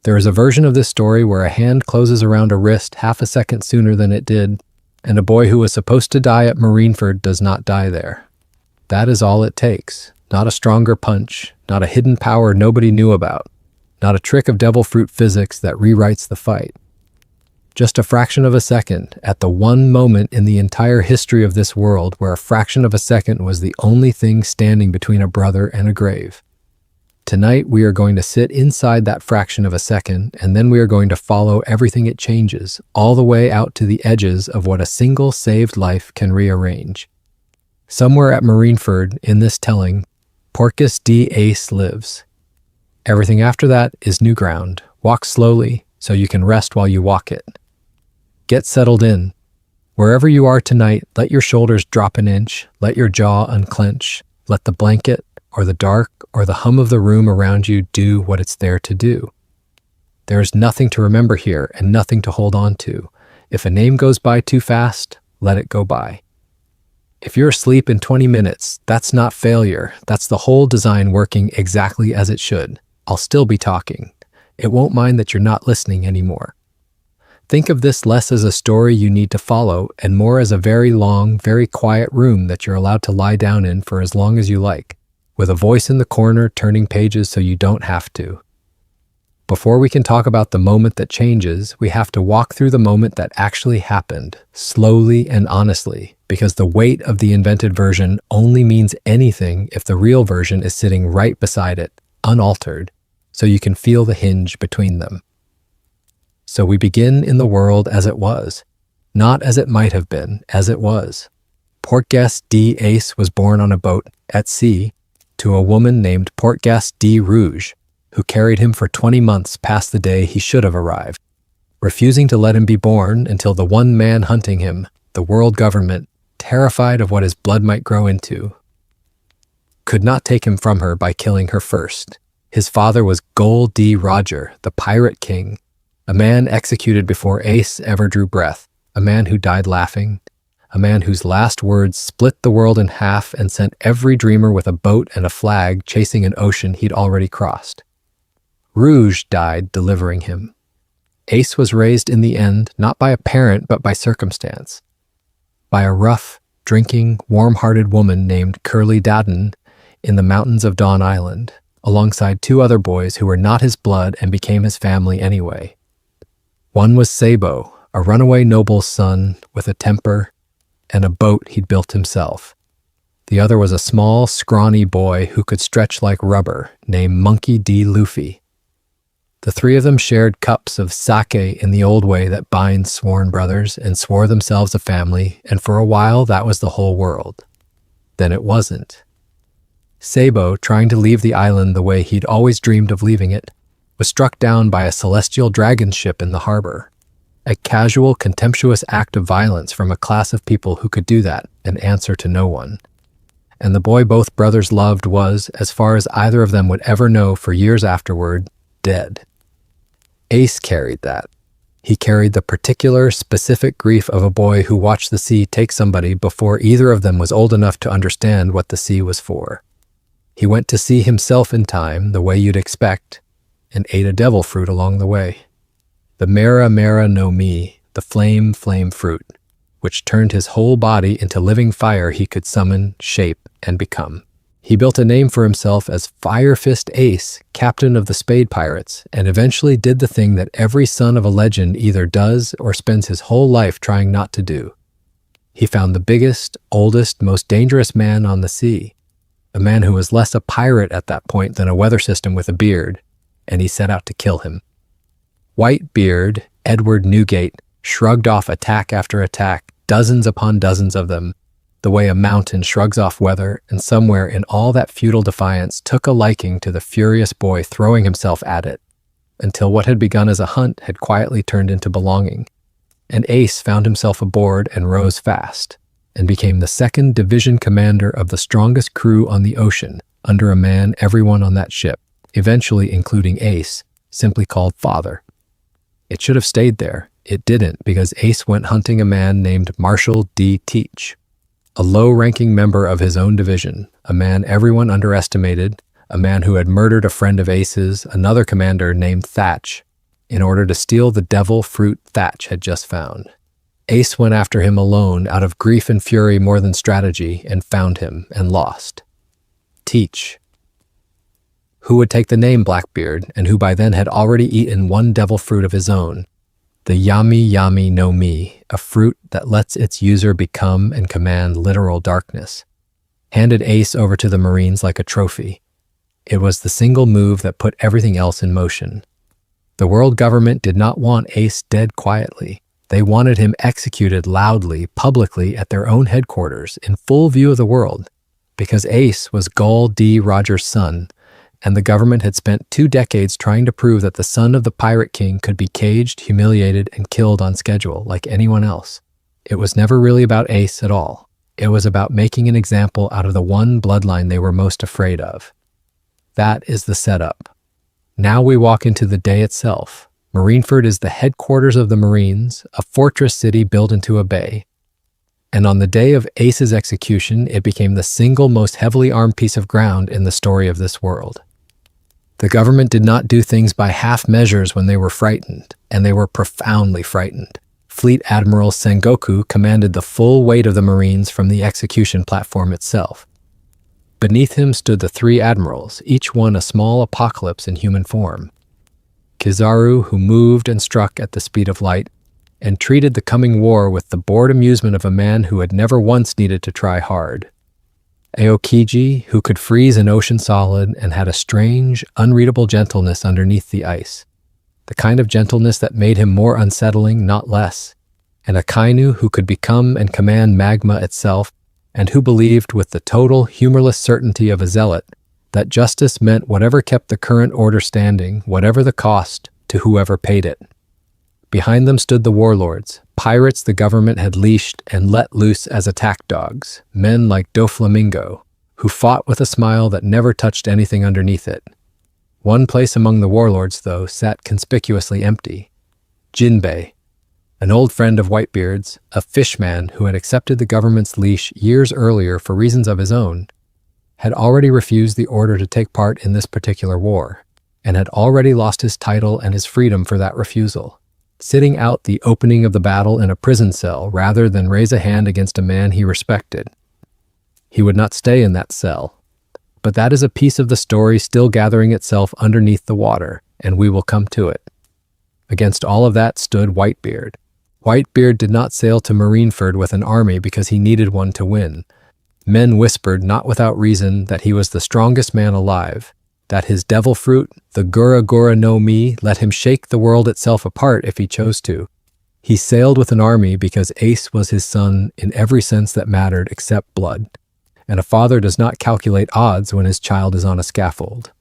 There is a version of this story where a hand closes around a wrist half a second sooner than it did, and a boy who was supposed to die at Marineford does not die there. That is all it takes. Not a stronger punch, not a hidden power nobody knew about, not a trick of devil fruit physics that rewrites the fight. Just a fraction of a second, at the one moment in the entire history of this world where a fraction of a second was the only thing standing between a brother and a grave. Tonight we are going to sit inside that fraction of a second, and then we are going to follow everything it changes, all the way out to the edges of what a single saved life can rearrange. Somewhere at Marineford, in this telling, Portgas D Ace lives. Everything after that is new ground. Walk slowly so you can rest while you walk it. Get settled in. Wherever you are tonight, let your shoulders drop an inch, let your jaw unclench, let the blanket or the dark or the hum of the room around you do what it's there to do. There is nothing to remember here and nothing to hold on to. If a name goes by too fast, let it go by. If you're asleep in 20 minutes, that's not failure. That's the whole design working exactly as it should. I'll still be talking. It won't mind that you're not listening anymore. Think of this less as a story you need to follow and more as a very long, very quiet room that you're allowed to lie down in for as long as you like, with a voice in the corner turning pages so you don't have to. Before we can talk about the moment that changes, we have to walk through the moment that actually happened, slowly and honestly, because the weight of the invented version only means anything if the real version is sitting right beside it, unaltered, so you can feel the hinge between them. So we begin in the world as it was, not as it might have been, as it was. Portgas D Ace was born on a boat at sea to a woman named Portgas D Rouge, who carried him for 20 months past the day he should have arrived, refusing to let him be born until the one man hunting him, the world government, terrified of what his blood might grow into, could not take him from her by killing her first. His father was Gold D. Roger, the pirate king, a man executed before Ace ever drew breath, a man who died laughing, a man whose last words split the world in half and sent every dreamer with a boat and a flag chasing an ocean he'd already crossed. Rouge died delivering him. Ace was raised in the end not by a parent but by circumstance, by a rough, drinking, warm-hearted woman named Curly Dadden in the mountains of Dawn Island, alongside two other boys who were not his blood and became his family anyway. One was Sabo, a runaway noble's son with a temper and a boat he'd built himself. The other was a small, scrawny boy who could stretch like rubber, named Monkey D. Luffy. The three of them shared cups of sake in the old way that binds sworn brothers and swore themselves a family, and for a while that was the whole world. Then it wasn't. Sabo, trying to leave the island the way he'd always dreamed of leaving it, was struck down by a celestial dragon ship in the harbor. A casual, contemptuous act of violence from a class of people who could do that and answer to no one. And the boy both brothers loved was, as far as either of them would ever know for years afterward, dead. Ace carried that. He carried the particular, specific grief of a boy who watched the sea take somebody before either of them was old enough to understand what the sea was for. He went to sea himself in time, the way you'd expect, and ate a devil fruit along the way. The Mera Mera no Mi, the flame fruit, which turned his whole body into living fire he could summon, shape, and become. He built a name for himself as Fire Fist Ace, captain of the Spade Pirates, and eventually did the thing that every son of a legend either does or spends his whole life trying not to do. He found the biggest, oldest, most dangerous man on the sea, a man who was less a pirate at that point than a weather system with a beard, and he set out to kill him. Whitebeard, Edward Newgate, shrugged off attack after attack, dozens upon dozens of them, the way a mountain shrugs off weather, and somewhere in all that futile defiance took a liking to the furious boy throwing himself at it, until what had begun as a hunt had quietly turned into belonging, and Ace found himself aboard and rose fast, and became the 2nd Division commander of the strongest crew on the ocean, under a man everyone on that ship, eventually including Ace, simply called Father. It should have stayed there. It didn't, because Ace went hunting a man named Marshall D. Teach, a low-ranking member of his own division, a man everyone underestimated, a man who had murdered a friend of Ace's, another commander named Thatch, in order to steal the devil fruit Thatch had just found. Ace went after him alone out of grief and fury more than strategy and found him and lost. Teach. Who would take the name Blackbeard and who by then had already eaten one devil fruit of his own, the Yami Yami no Mi, a fruit that lets its user become and command literal darkness, handed Ace over to the Marines like a trophy. It was the single move that put everything else in motion. The world government did not want Ace dead quietly. They wanted him executed loudly, publicly at their own headquarters, in full view of the world, because Ace was Gul D. Rogers' son, and the government had spent 2 decades trying to prove that the son of the Pirate King could be caged, humiliated, and killed on schedule like anyone else. It was never really about Ace at all. It was about making an example out of the one bloodline they were most afraid of. That is the setup. Now we walk into the day itself. Marineford is the headquarters of the Marines, a fortress city built into a bay. And on the day of Ace's execution, it became the single most heavily armed piece of ground in the story of this world. The government did not do things by half measures when they were frightened, and they were profoundly frightened. Fleet Admiral Sengoku commanded the full weight of the Marines from the execution platform itself. Beneath him stood the 3 admirals, each one a small apocalypse in human form. Kizaru, who moved and struck at the speed of light, and treated the coming war with the bored amusement of a man who had never once needed to try hard. Aokiji, who could freeze an ocean solid and had a strange, unreadable gentleness underneath the ice. The kind of gentleness that made him more unsettling, not less. And a Kainu who could become and command magma itself, and who believed with the total, humorless certainty of a zealot that justice meant whatever kept the current order standing, whatever the cost, to whoever paid it. Behind them stood the warlords, pirates the government had leashed and let loose as attack dogs, men like Doflamingo, who fought with a smile that never touched anything underneath it. One place among the warlords, though, sat conspicuously empty. Jinbei, an old friend of Whitebeard's, a fishman who had accepted the government's leash years earlier for reasons of his own, had already refused the order to take part in this particular war, and had already lost his title and his freedom for that refusal, sitting out the opening of the battle in a prison cell rather than raise a hand against a man he respected. He would not stay in that cell. But that is a piece of the story still gathering itself underneath the water, and we will come to it. Against all of that stood Whitebeard. Whitebeard did not sail to Marineford with an army because he needed one to win. Men whispered, not without reason, that he was the strongest man alive, that his devil fruit, the Gura Gura no Mi, let him shake the world itself apart if he chose to. He sailed with an army because Ace was his son in every sense that mattered except blood, and a father does not calculate odds when his child is on a scaffold.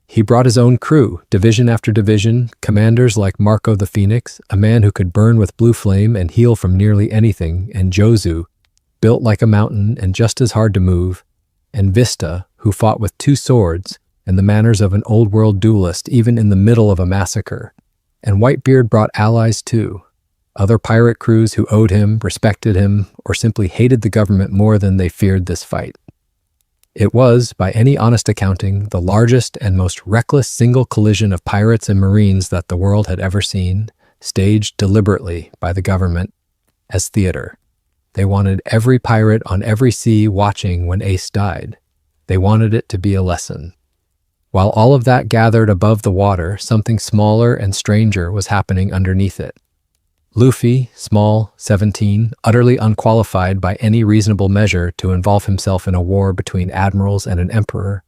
He brought his own crew, division after division, commanders like Marco the Phoenix, a man who could burn with blue flame and heal from nearly anything, and Jozu, built like a mountain and just as hard to move, and Vista, who fought with 2 swords and the manners of an old-world duelist even in the middle of a massacre. And Whitebeard brought allies too, other pirate crews who owed him, respected him, or simply hated the government more than they feared this fight. It was, by any honest accounting, the largest and most reckless single collision of pirates and Marines that the world had ever seen, staged deliberately by the government as theater. They wanted every pirate on every sea watching when Ace died. They wanted it to be a lesson. While all of that gathered above the water, something smaller and stranger was happening underneath it. Luffy, small, 17, utterly unqualified by any reasonable measure to involve himself in a war between admirals and an emperor,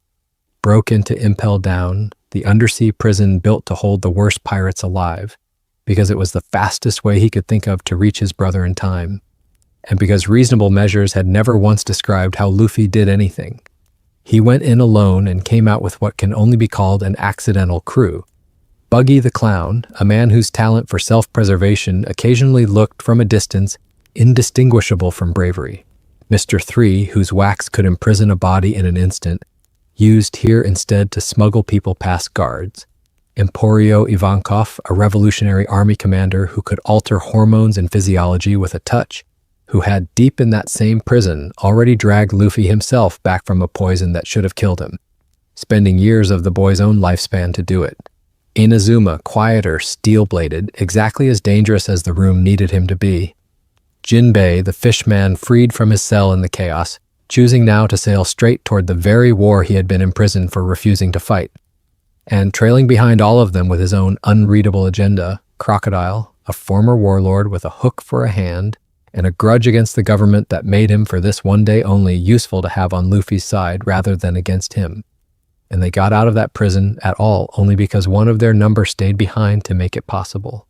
broke into Impel Down, the undersea prison built to hold the worst pirates alive, because it was the fastest way he could think of to reach his brother in time, and because reasonable measures had never once described how Luffy did anything. He went in alone and came out with what can only be called an accidental crew. Buggy the Clown, a man whose talent for self-preservation occasionally looked from a distance indistinguishable from bravery. Mr. 3, whose wax could imprison a body in an instant, used here instead to smuggle people past guards. Emporio Ivankov, a Revolutionary Army commander who could alter hormones and physiology with a touch, who had, deep in that same prison, already dragged Luffy himself back from a poison that should have killed him, spending years of the boy's own lifespan to do it. Inazuma, quieter, steel-bladed, exactly as dangerous as the room needed him to be. Jinbei, the fishman freed from his cell in the chaos, choosing now to sail straight toward the very war he had been imprisoned for refusing to fight. And trailing behind all of them with his own unreadable agenda, Crocodile, a former warlord with a hook for a hand, and a grudge against the government that made him for this one day only useful to have on Luffy's side rather than against him. And they got out of that prison at all only because one of their number stayed behind to make it possible.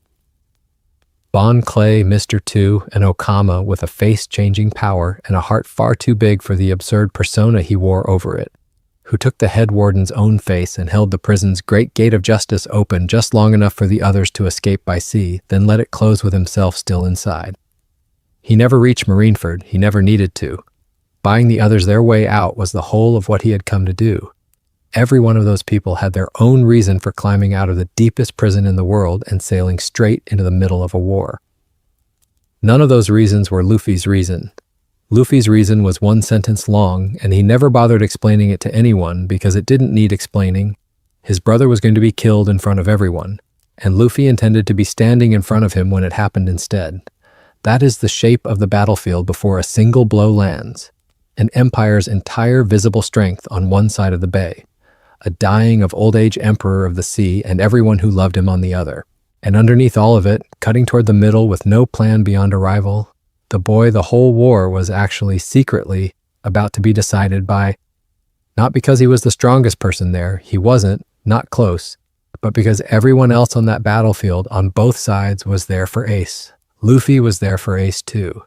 Bon Clay, Mr. Two, and Okama with a face-changing power and a heart far too big for the absurd persona he wore over it, who took the head warden's own face and held the prison's great gate of justice open just long enough for the others to escape by sea, then let it close with himself still inside. He never reached Marineford, he never needed to. Buying the others their way out was the whole of what he had come to do. Every one of those people had their own reason for climbing out of the deepest prison in the world and sailing straight into the middle of a war. None of those reasons were Luffy's reason. Luffy's reason was one sentence long, and he never bothered explaining it to anyone because it didn't need explaining. His brother was going to be killed in front of everyone, and Luffy intended to be standing in front of him when it happened instead. That is the shape of the battlefield before a single blow lands. An empire's entire visible strength on one side of the bay. A dying of old age emperor of the sea and everyone who loved him on the other. And underneath all of it, cutting toward the middle with no plan beyond arrival, the boy the whole war was actually secretly about to be decided by, not because he was the strongest person there, he wasn't, not close, but because everyone else on that battlefield on both sides was there for Ace. Luffy was there for Ace too.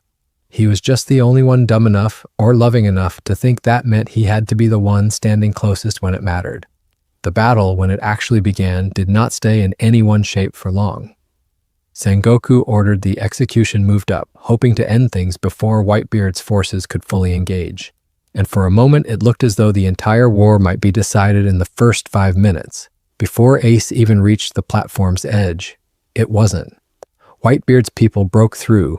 He was just the only one dumb enough or loving enough to think that meant he had to be the one standing closest when it mattered. The battle, when it actually began, did not stay in any one shape for long. Sengoku ordered the execution moved up, hoping to end things before Whitebeard's forces could fully engage. And for a moment it looked as though the entire war might be decided in the first 5 minutes. Before Ace even reached the platform's edge, it wasn't. Whitebeard's people broke through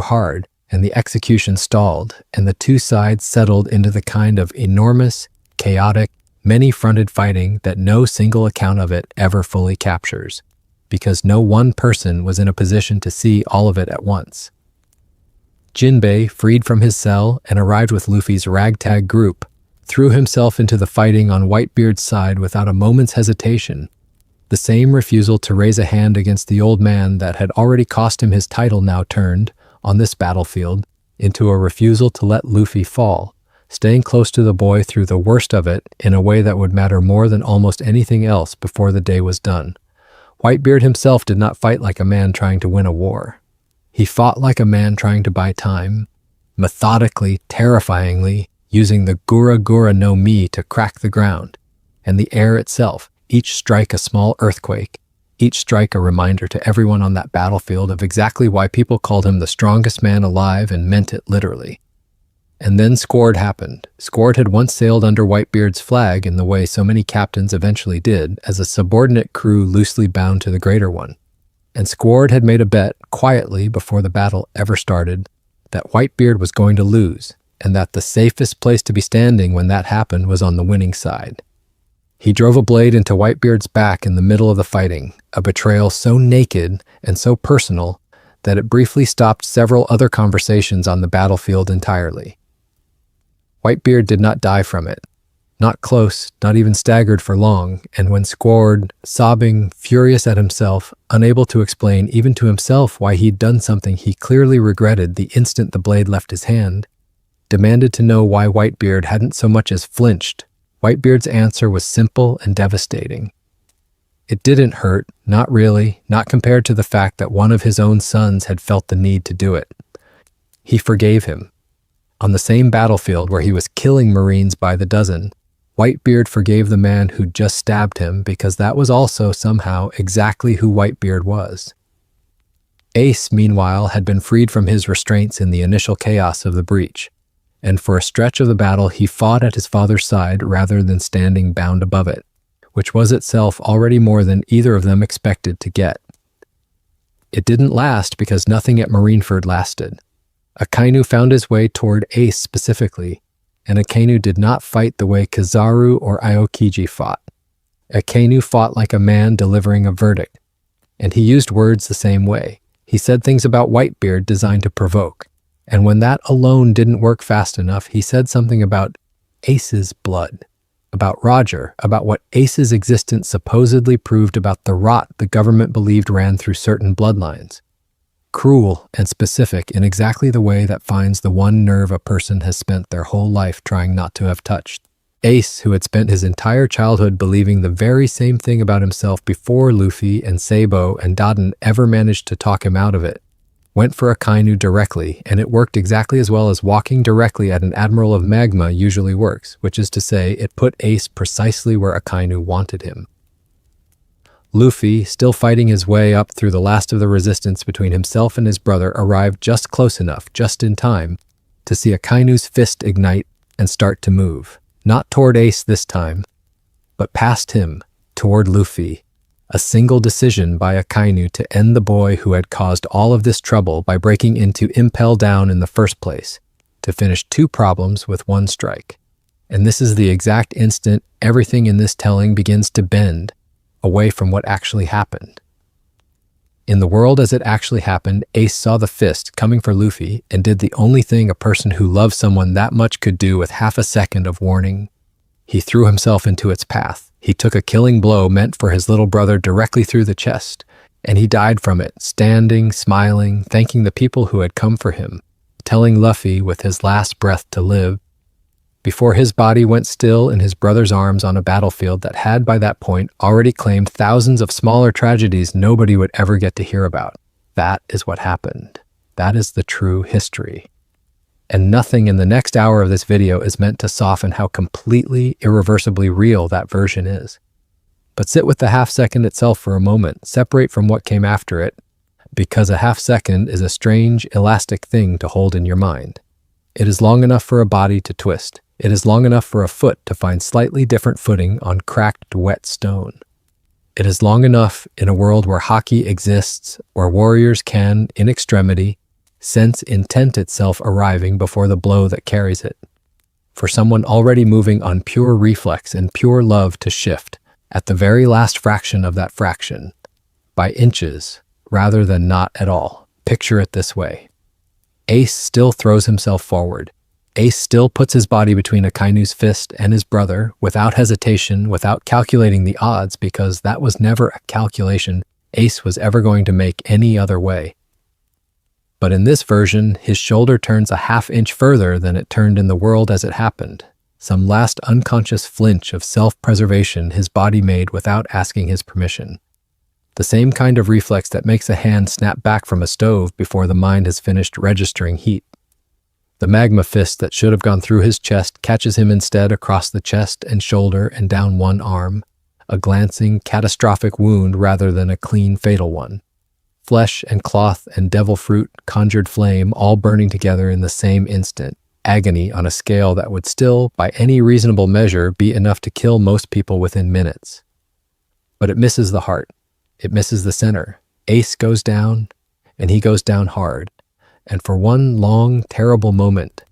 hard, and the execution stalled, and the two sides settled into the kind of enormous, chaotic, many-fronted fighting that no single account of it ever fully captures, because no one person was in a position to see all of it at once. Jinbei, freed from his cell and arrived with Luffy's ragtag group, threw himself into the fighting on Whitebeard's side without a moment's hesitation. The same refusal to raise a hand against the old man that had already cost him his title now turned, on this battlefield, into a refusal to let Luffy fall, staying close to the boy through the worst of it in a way that would matter more than almost anything else before the day was done. Whitebeard himself did not fight like a man trying to win a war. He fought like a man trying to buy time, methodically, terrifyingly, using the Gura Gura no Mi to crack the ground, and the air itself, each strike a small earthquake, each strike a reminder to everyone on that battlefield of exactly why people called him the strongest man alive and meant it literally. And then Squard happened. Squard had once sailed under Whitebeard's flag in the way so many captains eventually did, as a subordinate crew loosely bound to the greater one. And Squard had made a bet, quietly before the battle ever started, that Whitebeard was going to lose, and that the safest place to be standing when that happened was on the winning side. He drove a blade into Whitebeard's back in the middle of the fighting, a betrayal so naked and so personal that it briefly stopped several other conversations on the battlefield entirely. Whitebeard did not die from it. Not close, not even staggered for long, and when Squard, sobbing, furious at himself, unable to explain even to himself why he'd done something he clearly regretted the instant the blade left his hand, demanded to know why Whitebeard hadn't so much as flinched, Whitebeard's answer was simple and devastating. It didn't hurt, not really, not compared to the fact that one of his own sons had felt the need to do it. He forgave him. On the same battlefield where he was killing Marines by the dozen, Whitebeard forgave the man who'd just stabbed him because that was also somehow exactly who Whitebeard was. Ace, meanwhile, had been freed from his restraints in the initial chaos of the breach, and for a stretch of the battle he fought at his father's side rather than standing bound above it, which was itself already more than either of them expected to get. It didn't last because nothing at Marineford lasted. Akainu found his way toward Ace specifically, and Akainu did not fight the way Kizaru or Aokiji fought. Akainu fought like a man delivering a verdict, and he used words the same way. He said things about Whitebeard designed to provoke, and when that alone didn't work fast enough, he said something about Ace's blood, about Roger, about what Ace's existence supposedly proved about the rot the government believed ran through certain bloodlines. Cruel and specific in exactly the way that finds the one nerve a person has spent their whole life trying not to have touched. Ace, who had spent his entire childhood believing the very same thing about himself before Luffy and Sabo and Daden ever managed to talk him out of it, went for Akainu directly, and it worked exactly as well as walking directly at an Admiral of Magma usually works, which is to say, it put Ace precisely where Akainu wanted him. Luffy, still fighting his way up through the last of the resistance between himself and his brother, arrived just close enough, just in time, to see Akainu's fist ignite and start to move. Not toward Ace this time, but past him, toward Luffy. A single decision by Akainu to end the boy who had caused all of this trouble by breaking into Impel Down in the first place, to finish two problems with one strike. And this is the exact instant everything in this telling begins to bend away from what actually happened. In the world as it actually happened, Ace saw the fist coming for Luffy and did the only thing a person who loved someone that much could do with half a second of warning. He threw himself into its path. He took a killing blow meant for his little brother directly through the chest, and he died from it, standing, smiling, thanking the people who had come for him, telling Luffy with his last breath to live, before his body went still in his brother's arms on a battlefield that had by that point already claimed thousands of smaller tragedies nobody would ever get to hear about. That is what happened. That is the true history. And nothing in the next hour of this video is meant to soften how completely, irreversibly real that version is. But sit with the half second itself for a moment, separate from what came after it, because a half second is a strange, elastic thing to hold in your mind. It is long enough for a body to twist. It is long enough for a foot to find slightly different footing on cracked, wet stone. It is long enough in a world where hockey exists, where warriors can, in extremity, sense intent itself arriving before the blow that carries it. For someone already moving on pure reflex and pure love to shift, at the very last fraction of that fraction, by inches, rather than not at all. Picture it this way. Ace still throws himself forward. Ace still puts his body between Akainu's fist and his brother, without hesitation, without calculating the odds, because that was never a calculation Ace was ever going to make any other way. But in this version, his shoulder turns a half-inch further than it turned in the world as it happened. Some last unconscious flinch of self-preservation his body made without asking his permission. The same kind of reflex that makes a hand snap back from a stove before the mind has finished registering heat. The magma fist that should have gone through his chest catches him instead across the chest and shoulder and down one arm, a glancing, catastrophic wound rather than a clean, fatal one. Flesh and cloth and devil fruit, conjured flame, all burning together in the same instant. Agony on a scale that would still, by any reasonable measure, be enough to kill most people within minutes. But it misses the heart. It misses the center. Ace goes down, and he goes down hard. And for one long, terrible moment,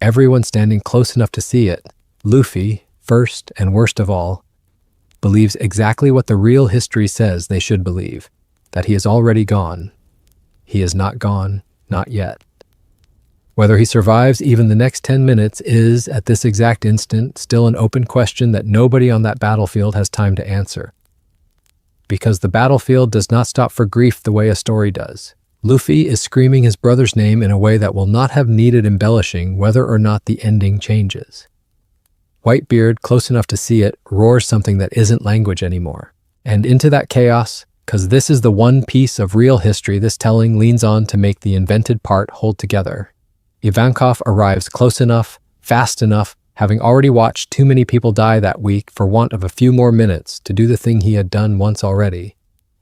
everyone standing close enough to see it, Luffy, first and worst of all, believes exactly what the real history says they should believe, that he is already gone. He is not gone, not yet. Whether he survives even the next 10 minutes is, at this exact instant, still an open question that nobody on that battlefield has time to answer. Because the battlefield does not stop for grief the way a story does. Luffy is screaming his brother's name in a way that will not have needed embellishing whether or not the ending changes. Whitebeard, close enough to see it, roars something that isn't language anymore. And into that chaos, because this is the one piece of real history this telling leans on to make the invented part hold together, Ivankov arrives close enough, fast enough, having already watched too many people die that week for want of a few more minutes to do the thing he had done once already,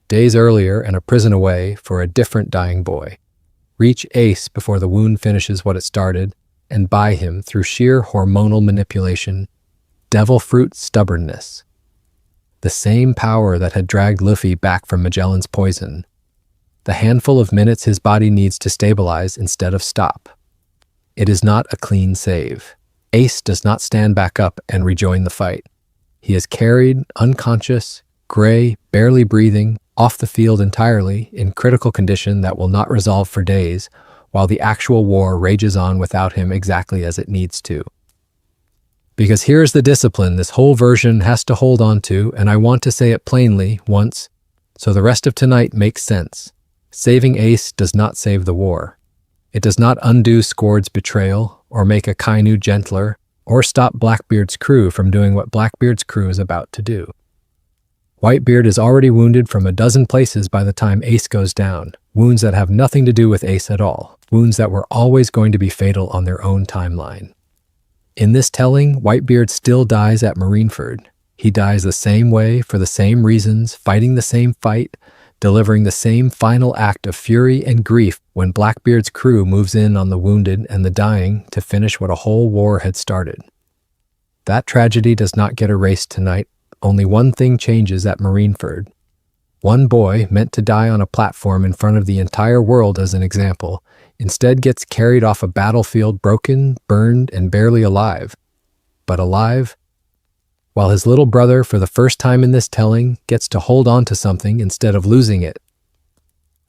days earlier and a prison away for a different dying boy. Reach Ace before the wound finishes what it started, and buy him through sheer hormonal manipulation, devil fruit stubbornness. The same power that had dragged Luffy back from Magellan's poison. The handful of minutes his body needs to stabilize instead of stop. It is not a clean save. Ace does not stand back up and rejoin the fight. He is carried, unconscious, gray, barely breathing, off the field entirely, in critical condition that will not resolve for days, while the actual war rages on without him exactly as it needs to. Because here's the discipline this whole version has to hold on to, and I want to say it plainly once, so the rest of tonight makes sense. Saving Ace does not save the war. It does not undo Skord's betrayal, or make Akainu gentler, or stop Blackbeard's crew from doing what Blackbeard's crew is about to do. Whitebeard is already wounded from a dozen places by the time Ace goes down, wounds that have nothing to do with Ace at all, wounds that were always going to be fatal on their own timeline. In this telling, Whitebeard still dies at Marineford. He dies the same way, for the same reasons, fighting the same fight, delivering the same final act of fury and grief when Blackbeard's crew moves in on the wounded and the dying to finish what a whole war had started. That tragedy does not get erased tonight. Only one thing changes at Marineford. One boy, meant to die on a platform in front of the entire world as an example, instead gets carried off a battlefield broken, burned, and barely alive. But alive, while his little brother, for the first time in this telling, gets to hold on to something instead of losing it.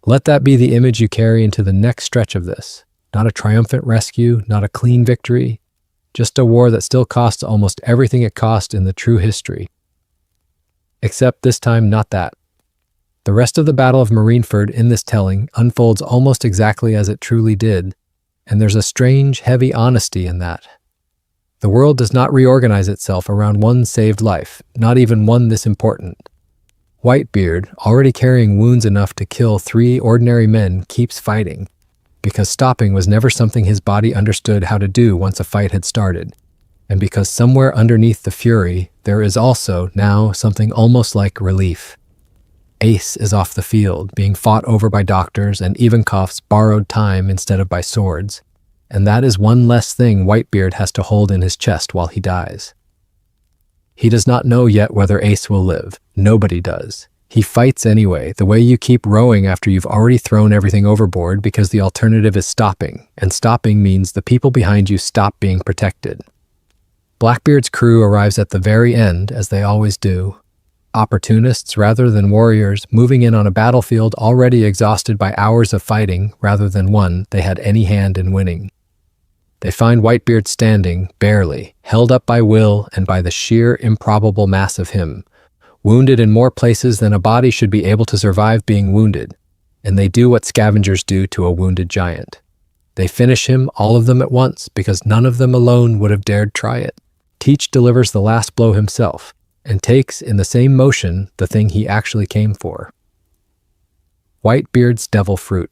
Let that be the image you carry into the next stretch of this. Not a triumphant rescue, not a clean victory, just a war that still costs almost everything it cost in the true history. Except this time, not that. The rest of the Battle of Marineford in this telling unfolds almost exactly as it truly did, and there's a strange, heavy honesty in that. The world does not reorganize itself around one saved life, not even one this important. Whitebeard, already carrying wounds enough to kill 3 ordinary men, keeps fighting, because stopping was never something his body understood how to do once a fight had started, and because somewhere underneath the fury, there is also, now, something almost like relief. Ace is off the field, being fought over by doctors and Ivankov's borrowed time instead of by swords, and that is one less thing Whitebeard has to hold in his chest while he dies. He does not know yet whether Ace will live. Nobody does. He fights anyway, the way you keep rowing after you've already thrown everything overboard because the alternative is stopping, and stopping means the people behind you stop being protected. Blackbeard's crew arrives at the very end, as they always do. Opportunists rather than warriors, moving in on a battlefield already exhausted by hours of fighting rather than one they had any hand in winning. They find Whitebeard standing, barely, held up by will and by the sheer improbable mass of him, wounded in more places than a body should be able to survive being wounded, and they do what scavengers do to a wounded giant. They finish him, all of them at once, because none of them alone would have dared try it. Teach delivers the last blow himself, and takes, in the same motion, the thing he actually came for. Whitebeard's devil fruit.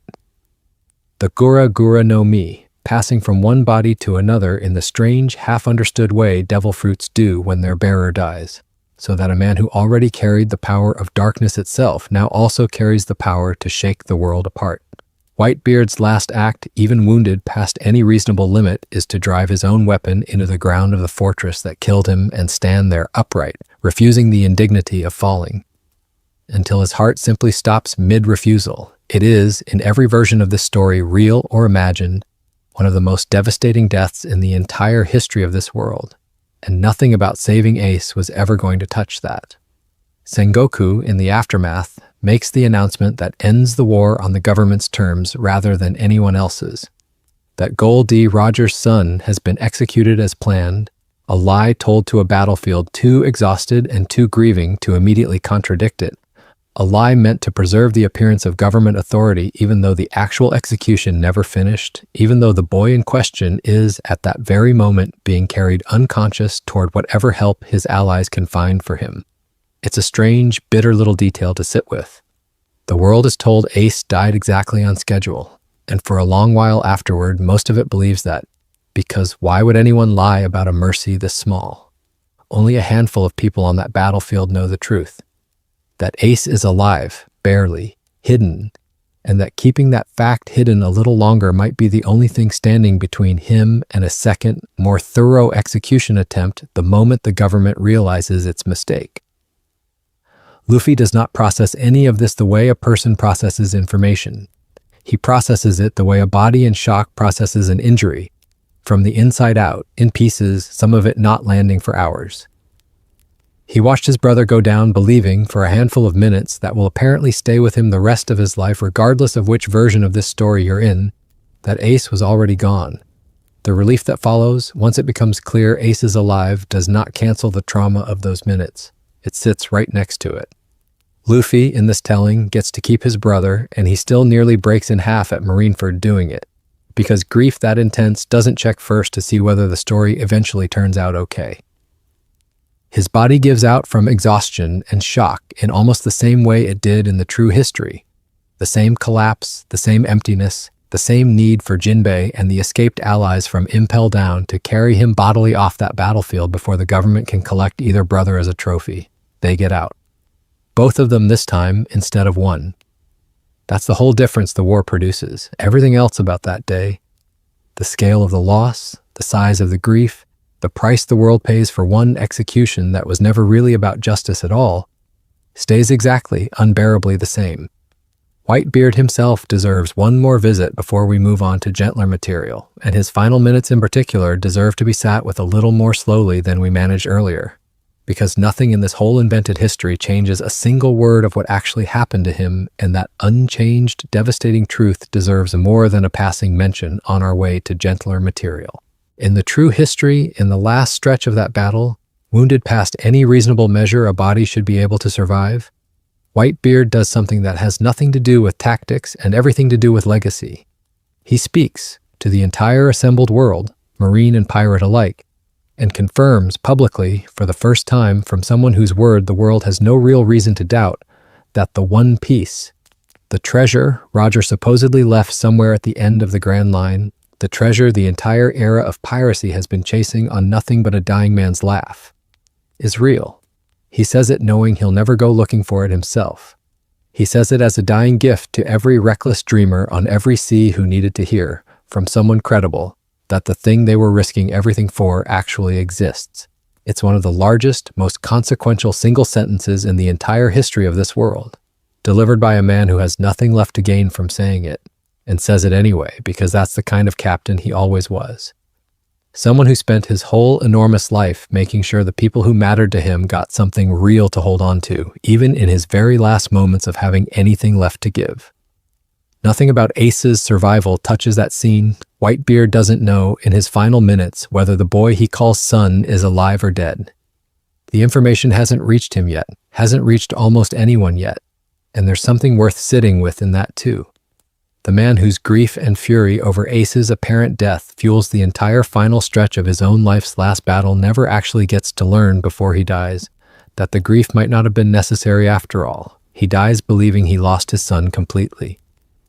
The Gura Gura no Mi, passing from one body to another in the strange, half-understood way devil fruits do when their bearer dies, so that a man who already carried the power of darkness itself now also carries the power to shake the world apart. Whitebeard's last act, even wounded past any reasonable limit, is to drive his own weapon into the ground of the fortress that killed him and stand there upright, refusing the indignity of falling, until his heart simply stops mid-refusal. It is, in every version of this story, real or imagined, one of the most devastating deaths in the entire history of this world, and nothing about saving Ace was ever going to touch that. Sengoku, in the aftermath, makes the announcement that ends the war on the government's terms rather than anyone else's. That Gold D. Rogers' son has been executed as planned, a lie told to a battlefield too exhausted and too grieving to immediately contradict it, a lie meant to preserve the appearance of government authority even though the actual execution never finished, even though the boy in question is, at that very moment, being carried unconscious toward whatever help his allies can find for him. It's a strange, bitter little detail to sit with. The world is told Ace died exactly on schedule, and for a long while afterward, most of it believes that, because why would anyone lie about a mercy this small? Only a handful of people on that battlefield know the truth. That Ace is alive, barely, hidden, and that keeping that fact hidden a little longer might be the only thing standing between him and a second, more thorough execution attempt the moment the government realizes its mistake. Luffy does not process any of this the way a person processes information. He processes it the way a body in shock processes an injury, from the inside out, in pieces, some of it not landing for hours. He watched his brother go down, believing, for a handful of minutes, that will apparently stay with him the rest of his life regardless of which version of this story you're in, that Ace was already gone. The relief that follows, once it becomes clear Ace is alive, does not cancel the trauma of those minutes. It sits right next to it. Luffy, in this telling, gets to keep his brother, and he still nearly breaks in half at Marineford doing it, because grief that intense doesn't check first to see whether the story eventually turns out okay. His body gives out from exhaustion and shock in almost the same way it did in the true history. The same collapse, the same emptiness, the same need for Jinbei and the escaped allies from Impel Down to carry him bodily off that battlefield before the government can collect either brother as a trophy. They get out. Both of them this time instead of one. That's the whole difference the war produces. Everything else about that day, the scale of the loss, the size of the grief, the price the world pays for one execution that was never really about justice at all, stays exactly, unbearably the same. Whitebeard himself deserves one more visit before we move on to gentler material, and his final minutes in particular deserve to be sat with a little more slowly than we managed earlier, because nothing in this whole invented history changes a single word of what actually happened to him, and that unchanged, devastating truth deserves more than a passing mention on our way to gentler material. In the true history, in the last stretch of that battle, wounded past any reasonable measure a body should be able to survive, Whitebeard does something that has nothing to do with tactics and everything to do with legacy. He speaks to the entire assembled world, marine and pirate alike, and confirms publicly, for the first time from someone whose word the world has no real reason to doubt, that the one piece, the treasure Roger supposedly left somewhere at the end of the Grand Line, the treasure the entire era of piracy has been chasing on nothing but a dying man's laugh, is real. He says it knowing he'll never go looking for it himself. He says it as a dying gift to every reckless dreamer on every sea who needed to hear, from someone credible, that the thing they were risking everything for actually exists. It's one of the largest, most consequential single sentences in the entire history of this world, delivered by a man who has nothing left to gain from saying it, and says it anyway because that's the kind of captain he always was. Someone who spent his whole enormous life making sure the people who mattered to him got something real to hold on to, even in his very last moments of having anything left to give. Nothing about Ace's survival touches that scene. Whitebeard doesn't know, in his final minutes, whether the boy he calls son is alive or dead. The information hasn't reached him yet, hasn't reached almost anyone yet, and there's something worth sitting with in that too. The man whose grief and fury over Ace's apparent death fuels the entire final stretch of his own life's last battle never actually gets to learn before he dies that the grief might not have been necessary after all. He dies believing he lost his son completely.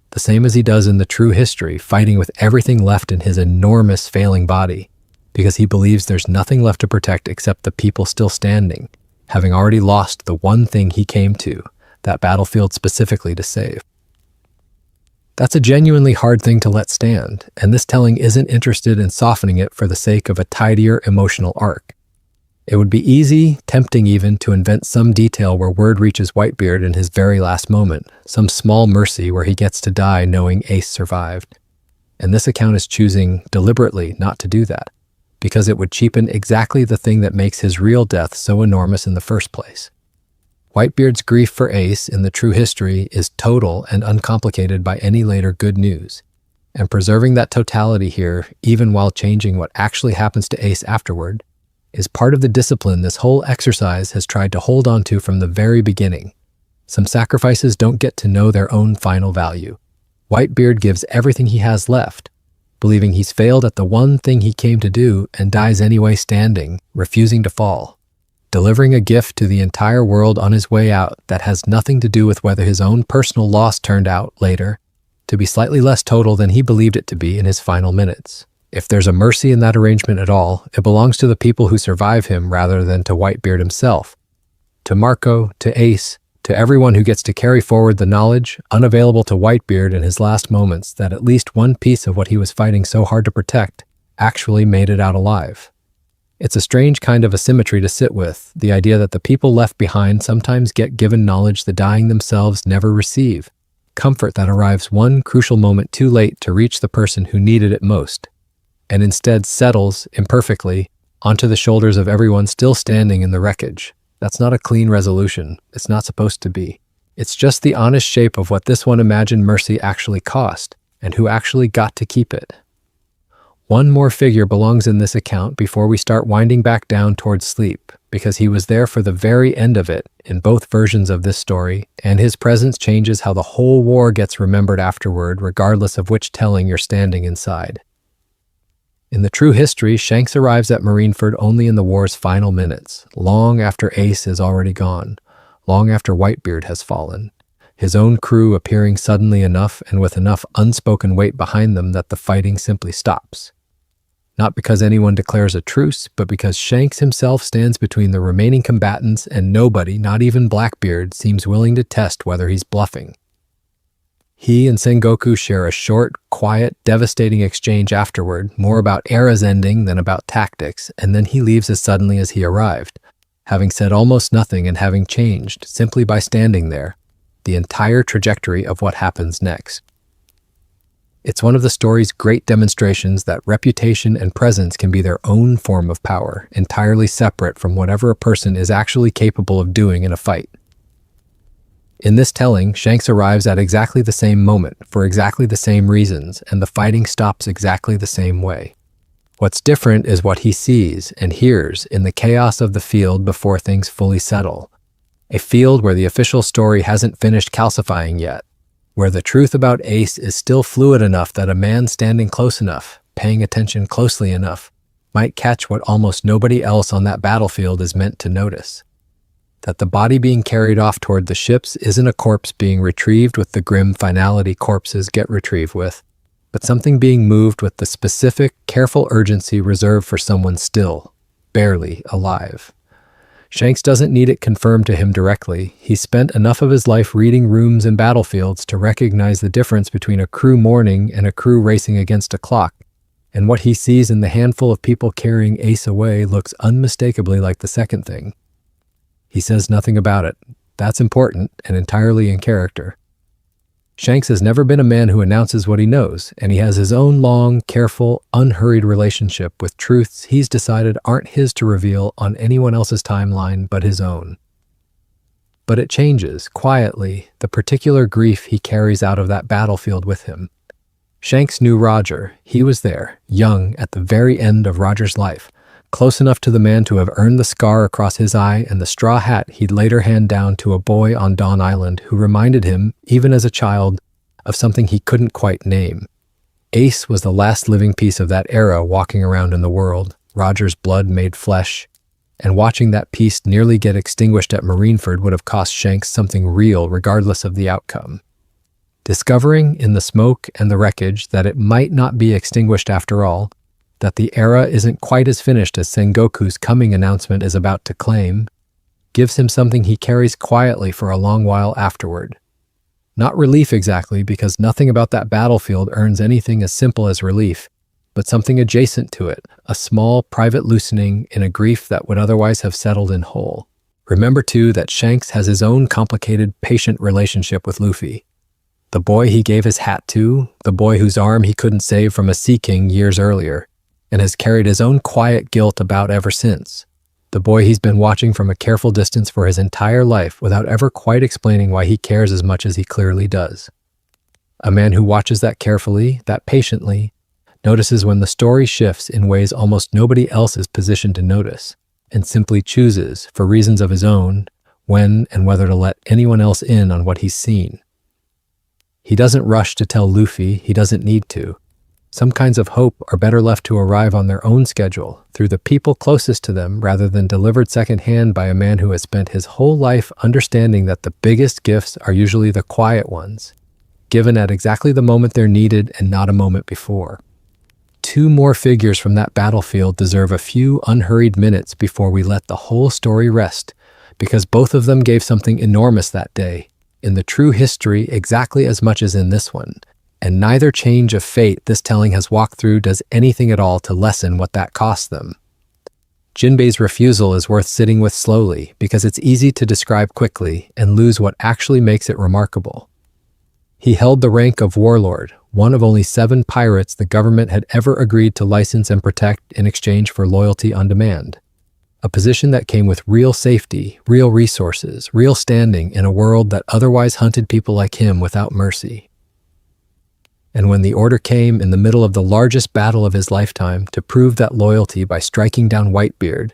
The same as he does in the true history, fighting with everything left in his enormous failing body, because he believes there's nothing left to protect except the people still standing, having already lost the one thing he came to, that battlefield specifically to save. That's a genuinely hard thing to let stand, and this telling isn't interested in softening it for the sake of a tidier emotional arc. It would be easy, tempting even, to invent some detail where word reaches Whitebeard in his very last moment, some small mercy where he gets to die knowing Ace survived. And this account is choosing, deliberately, not to do that, because it would cheapen exactly the thing that makes his real death so enormous in the first place. Whitebeard's grief for Ace in the true history is total and uncomplicated by any later good news, and preserving that totality here, even while changing what actually happens to Ace afterward, is part of the discipline this whole exercise has tried to hold on to from the very beginning. Some sacrifices don't get to know their own final value. Whitebeard gives everything he has left, believing he's failed at the one thing he came to do and dies anyway standing, refusing to fall, delivering a gift to the entire world on his way out that has nothing to do with whether his own personal loss turned out, later, to be slightly less total than he believed it to be in his final minutes. If there's a mercy in that arrangement at all, it belongs to the people who survive him rather than to Whitebeard himself, to Marco, to Ace, to everyone who gets to carry forward the knowledge, unavailable to Whitebeard in his last moments, that at least one piece of what he was fighting so hard to protect actually made it out alive. It's a strange kind of asymmetry to sit with, the idea that the people left behind sometimes get given knowledge the dying themselves never receive, comfort that arrives one crucial moment too late to reach the person who needed it most, and instead settles, imperfectly, onto the shoulders of everyone still standing in the wreckage. That's not a clean resolution. It's not supposed to be. It's just the honest shape of what this one imagined mercy actually cost, and who actually got to keep it. One more figure belongs in this account before we start winding back down towards sleep, because he was there for the very end of it in both versions of this story, and his presence changes how the whole war gets remembered afterward, regardless of which telling you're standing inside. In the true history, Shanks arrives at Marineford only in the war's final minutes, long after Ace is already gone, long after Whitebeard has fallen, his own crew appearing suddenly enough and with enough unspoken weight behind them that the fighting simply stops. Not because anyone declares a truce, but because Shanks himself stands between the remaining combatants and nobody, not even Blackbeard, seems willing to test whether he's bluffing. He and Sengoku share a short, quiet, devastating exchange afterward, more about Era's ending than about tactics, and then he leaves as suddenly as he arrived, having said almost nothing and having changed, simply by standing there, the entire trajectory of what happens next. It's one of the story's great demonstrations that reputation and presence can be their own form of power, entirely separate from whatever a person is actually capable of doing in a fight. In this telling, Shanks arrives at exactly the same moment, for exactly the same reasons, and the fighting stops exactly the same way. What's different is what he sees and hears in the chaos of the field before things fully settle. A field where the official story hasn't finished calcifying yet, where the truth about Ace is still fluid enough that a man standing close enough, paying attention closely enough, might catch what almost nobody else on that battlefield is meant to notice. That the body being carried off toward the ships isn't a corpse being retrieved with the grim finality corpses get retrieved with, but something being moved with the specific, careful urgency reserved for someone still, barely alive. Shanks doesn't need it confirmed to him directly. He spent enough of his life reading rooms and battlefields to recognize the difference between a crew mourning and a crew racing against a clock, and what he sees in the handful of people carrying Ace away looks unmistakably like the second thing. He says nothing about it. That's important and entirely in character. Shanks has never been a man who announces what he knows, and he has his own long, careful, unhurried relationship with truths he's decided aren't his to reveal on anyone else's timeline but his own. But it changes, quietly, the particular grief he carries out of that battlefield with him. Shanks knew Roger. He was there, young, at the very end of Roger's life, close enough to the man to have earned the scar across his eye and the straw hat he'd later hand down to a boy on Dawn Island who reminded him, even as a child, of something he couldn't quite name. Ace was the last living piece of that era walking around in the world, Roger's blood made flesh, and watching that piece nearly get extinguished at Marineford would have cost Shanks something real regardless of the outcome. Discovering in the smoke and the wreckage that it might not be extinguished after all, that the era isn't quite as finished as Sengoku's coming announcement is about to claim, gives him something he carries quietly for a long while afterward. Not relief exactly, because nothing about that battlefield earns anything as simple as relief, but something adjacent to it, a small, private loosening in a grief that would otherwise have settled in whole. Remember, too, that Shanks has his own complicated, patient relationship with Luffy. The boy he gave his hat to, the boy whose arm he couldn't save from a Sea King years earlier, and has carried his own quiet guilt about ever since. The boy he's been watching from a careful distance for his entire life without ever quite explaining why he cares as much as he clearly does. A man who watches that carefully, that patiently, notices when the story shifts in ways almost nobody else is positioned to notice, and simply chooses, for reasons of his own, when and whether to let anyone else in on what he's seen. He doesn't rush to tell Luffy, he doesn't need to. Some kinds of hope are better left to arrive on their own schedule, through the people closest to them, rather than delivered secondhand by a man who has spent his whole life understanding that the biggest gifts are usually the quiet ones, given at exactly the moment they're needed and not a moment before. Two more figures from that battlefield deserve a few unhurried minutes before we let the whole story rest, because both of them gave something enormous that day, in the true history exactly as much as in this one. And neither change of fate this telling has walked through does anything at all to lessen what that cost them. Jinbei's refusal is worth sitting with slowly because it's easy to describe quickly and lose what actually makes it remarkable. He held the rank of warlord, one of only 7 pirates the government had ever agreed to license and protect in exchange for loyalty on demand. a position that came with real safety, real resources, real standing in a world that otherwise hunted people like him without mercy. And when the order came in the middle of the largest battle of his lifetime to prove that loyalty by striking down Whitebeard,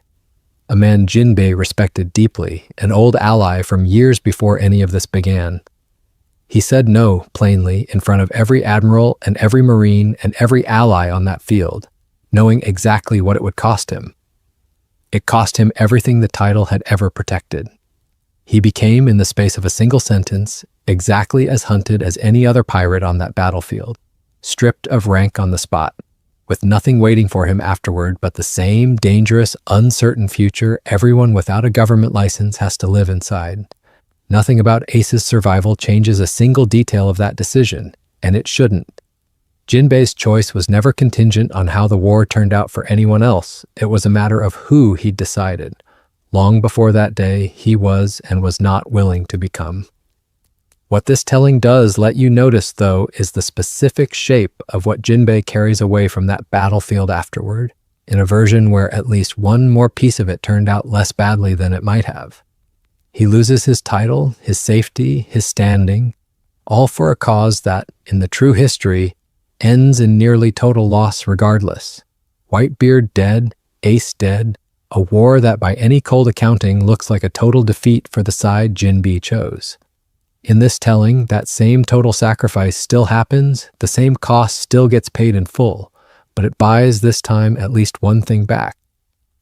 a man Jinbei respected deeply, an old ally from years before any of this began, he said no, plainly, in front of every admiral and every marine and every ally on that field, knowing exactly what it would cost him. It cost him everything the title had ever protected. He became, in the space of a single sentence, exactly as hunted as any other pirate on that battlefield, stripped of rank on the spot, with nothing waiting for him afterward but the same dangerous, uncertain future everyone without a government license has to live inside. Nothing about Ace's survival changes a single detail of that decision, and it shouldn't. Jinbei's choice was never contingent on how the war turned out for anyone else. It was a matter of who he'd decided. Long before that day, he was and was not willing to become. What this telling does let you notice, though, is the specific shape of what Jinbei carries away from that battlefield afterward, in a version where at least one more piece of it turned out less badly than it might have. He loses his title, his safety, his standing, all for a cause that, in the true history, ends in nearly total loss regardless. Whitebeard dead, Ace dead, a war that by any cold accounting looks like a total defeat for the side Jinbei chose. In this telling, that same total sacrifice still happens, the same cost still gets paid in full, but it buys this time at least one thing back.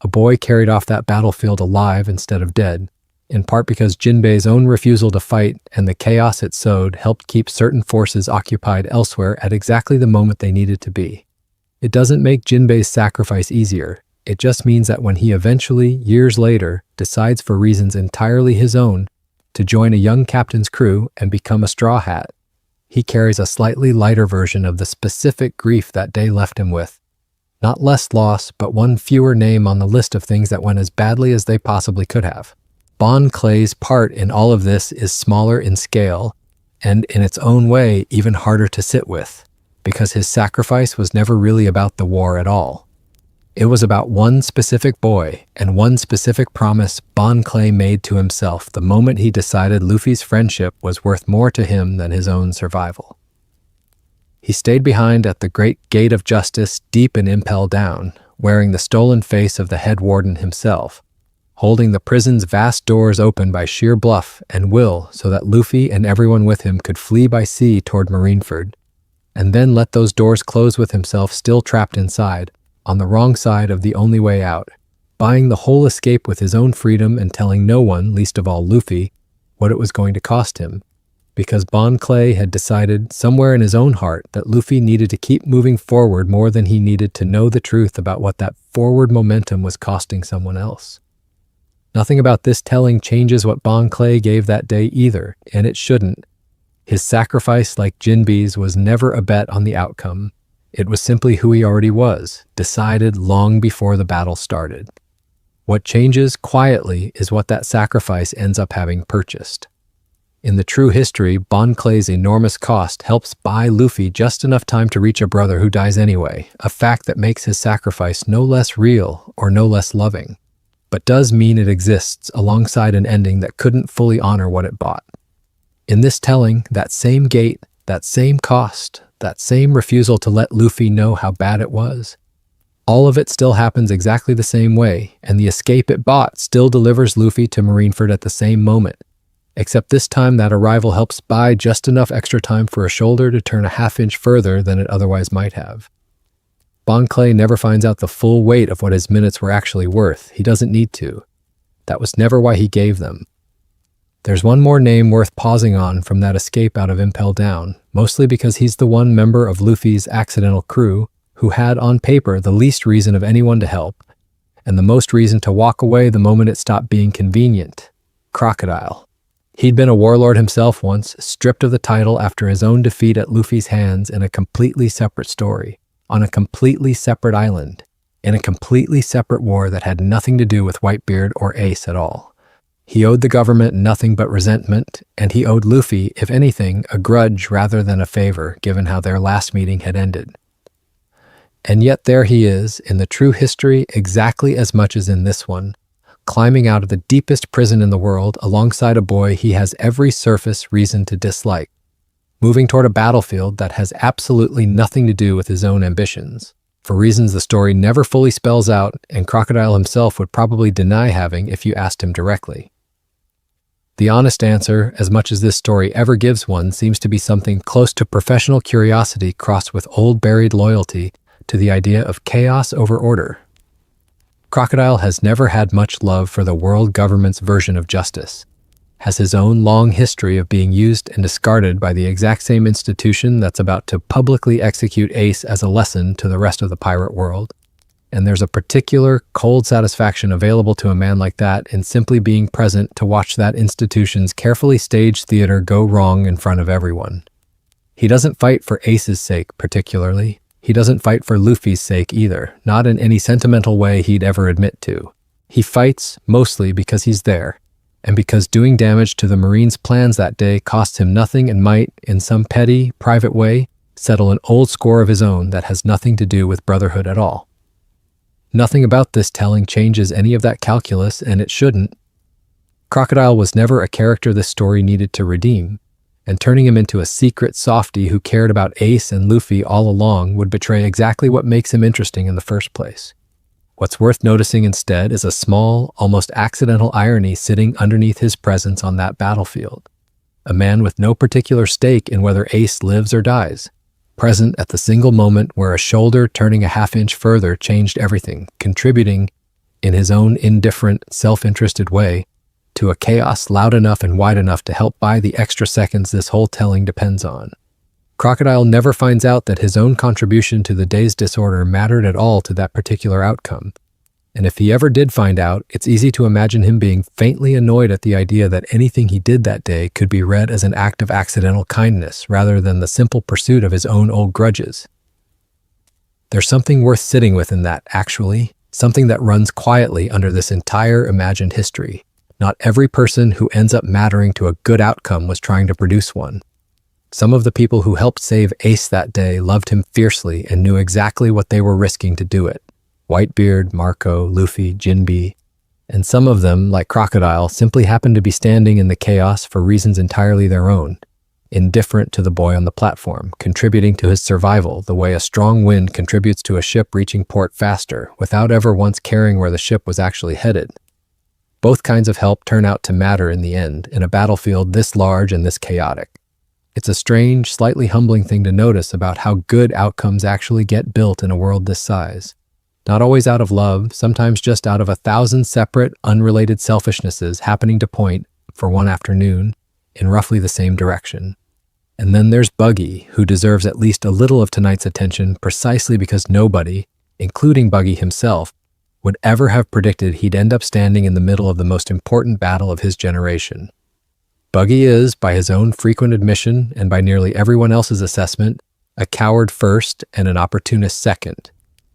A boy carried off that battlefield alive instead of dead, in part because Jinbei's own refusal to fight and the chaos it sowed helped keep certain forces occupied elsewhere at exactly the moment they needed to be. It doesn't make Jinbei's sacrifice easier. It just means that when he eventually, years later, decides for reasons entirely his own to join a young captain's crew and become a straw hat, he carries a slightly lighter version of the specific grief that day left him with. Not less loss, but one fewer name on the list of things that went as badly as they possibly could have. Bon Clay's part in all of this is smaller in scale, and in its own way even harder to sit with, because his sacrifice was never really about the war at all. It was about one specific boy and one specific promise Bon Clay made to himself the moment he decided Luffy's friendship was worth more to him than his own survival. He stayed behind at the Great Gate of Justice deep in Impel Down, wearing the stolen face of the head warden himself, holding the prison's vast doors open by sheer bluff and will so that Luffy and everyone with him could flee by sea toward Marineford, and then let those doors close with himself still trapped inside, on the wrong side of the only way out, buying the whole escape with his own freedom and telling no one, least of all Luffy, what it was going to cost him, because Bon Clay had decided somewhere in his own heart that Luffy needed to keep moving forward more than he needed to know the truth about what that forward momentum was costing someone else. Nothing about this telling changes what Bon Clay gave that day either, and it shouldn't. His sacrifice, like Jinbei's, was never a bet on the outcome. It was simply who he already was, decided long before the battle started. What changes quietly is what that sacrifice ends up having purchased. In the true history, Bon Clay's enormous cost helps buy Luffy just enough time to reach a brother who dies anyway, a fact that makes his sacrifice no less real or no less loving, but does mean it exists alongside an ending that couldn't fully honor what it bought. In this telling, that same gate, that same cost, that same refusal to let Luffy know how bad it was, all of it still happens exactly the same way, and the escape it bought still delivers Luffy to Marineford at the same moment, except this time that arrival helps buy just enough extra time for a shoulder to turn a half-inch further than it otherwise might have. Bon Clay never finds out the full weight of what his minutes were actually worth. He doesn't need to. That was never why he gave them. There's one more name worth pausing on from that escape out of Impel Down, mostly because he's the one member of Luffy's accidental crew who had on paper the least reason of anyone to help, and the most reason to walk away the moment it stopped being convenient. Crocodile. He'd been a warlord himself once, stripped of the title after his own defeat at Luffy's hands in a completely separate story, on a completely separate island, in a completely separate war that had nothing to do with Whitebeard or Ace at all. He owed the government nothing but resentment, and he owed Luffy, if anything, a grudge rather than a favor, given how their last meeting had ended. And yet there he is, in the true history exactly as much as in this one, climbing out of the deepest prison in the world alongside a boy he has every surface reason to dislike, moving toward a battlefield that has absolutely nothing to do with his own ambitions, for reasons the story never fully spells out and Crocodile himself would probably deny having if you asked him directly. The honest answer, as much as this story ever gives one, seems to be something close to professional curiosity crossed with old buried loyalty to the idea of chaos over order. Crocodile has never had much love for the world government's version of justice, has his own long history of being used and discarded by the exact same institution that's about to publicly execute Ace as a lesson to the rest of the pirate world. And there's a particular cold satisfaction available to a man like that in simply being present to watch that institution's carefully staged theater go wrong in front of everyone. He doesn't fight for Ace's sake particularly. He doesn't fight for Luffy's sake either, not in any sentimental way he'd ever admit to. He fights mostly because he's there, and because doing damage to the Marines' plans that day costs him nothing and might, in some petty, private way, settle an old score of his own that has nothing to do with brotherhood at all. Nothing about this telling changes any of that calculus, and it shouldn't. Crocodile was never a character this story needed to redeem, and turning him into a secret softy who cared about Ace and Luffy all along would betray exactly what makes him interesting in the first place. What's worth noticing instead is a small, almost accidental irony sitting underneath his presence on that battlefield. A man with no particular stake in whether Ace lives or dies, present at the single moment where a shoulder turning a half-inch further changed everything, contributing, in his own indifferent, self-interested way, to a chaos loud enough and wide enough to help buy the extra seconds this whole telling depends on. Crocodile never finds out that his own contribution to the day's disorder mattered at all to that particular outcome. And if he ever did find out, it's easy to imagine him being faintly annoyed at the idea that anything he did that day could be read as an act of accidental kindness rather than the simple pursuit of his own old grudges. There's something worth sitting with in that, actually, something that runs quietly under this entire imagined history. Not every person who ends up mattering to a good outcome was trying to produce one. Some of the people who helped save Ace that day loved him fiercely and knew exactly what they were risking to do it. Whitebeard, Marco, Luffy, Jinbe, and some of them, like Crocodile, simply happened to be standing in the chaos for reasons entirely their own, indifferent to the boy on the platform, contributing to his survival the way a strong wind contributes to a ship reaching port faster, without ever once caring where the ship was actually headed. Both kinds of help turn out to matter in the end, in a battlefield this large and this chaotic. It's a strange, slightly humbling thing to notice about how good outcomes actually get built in a world this size. Not always out of love, sometimes just out of 1,000 separate, unrelated selfishnesses happening to point, for one afternoon, in roughly the same direction. And then there's Buggy, who deserves at least a little of tonight's attention precisely because nobody, including Buggy himself, would ever have predicted he'd end up standing in the middle of the most important battle of his generation. Buggy is, by his own frequent admission and by nearly everyone else's assessment, a coward first and an opportunist second.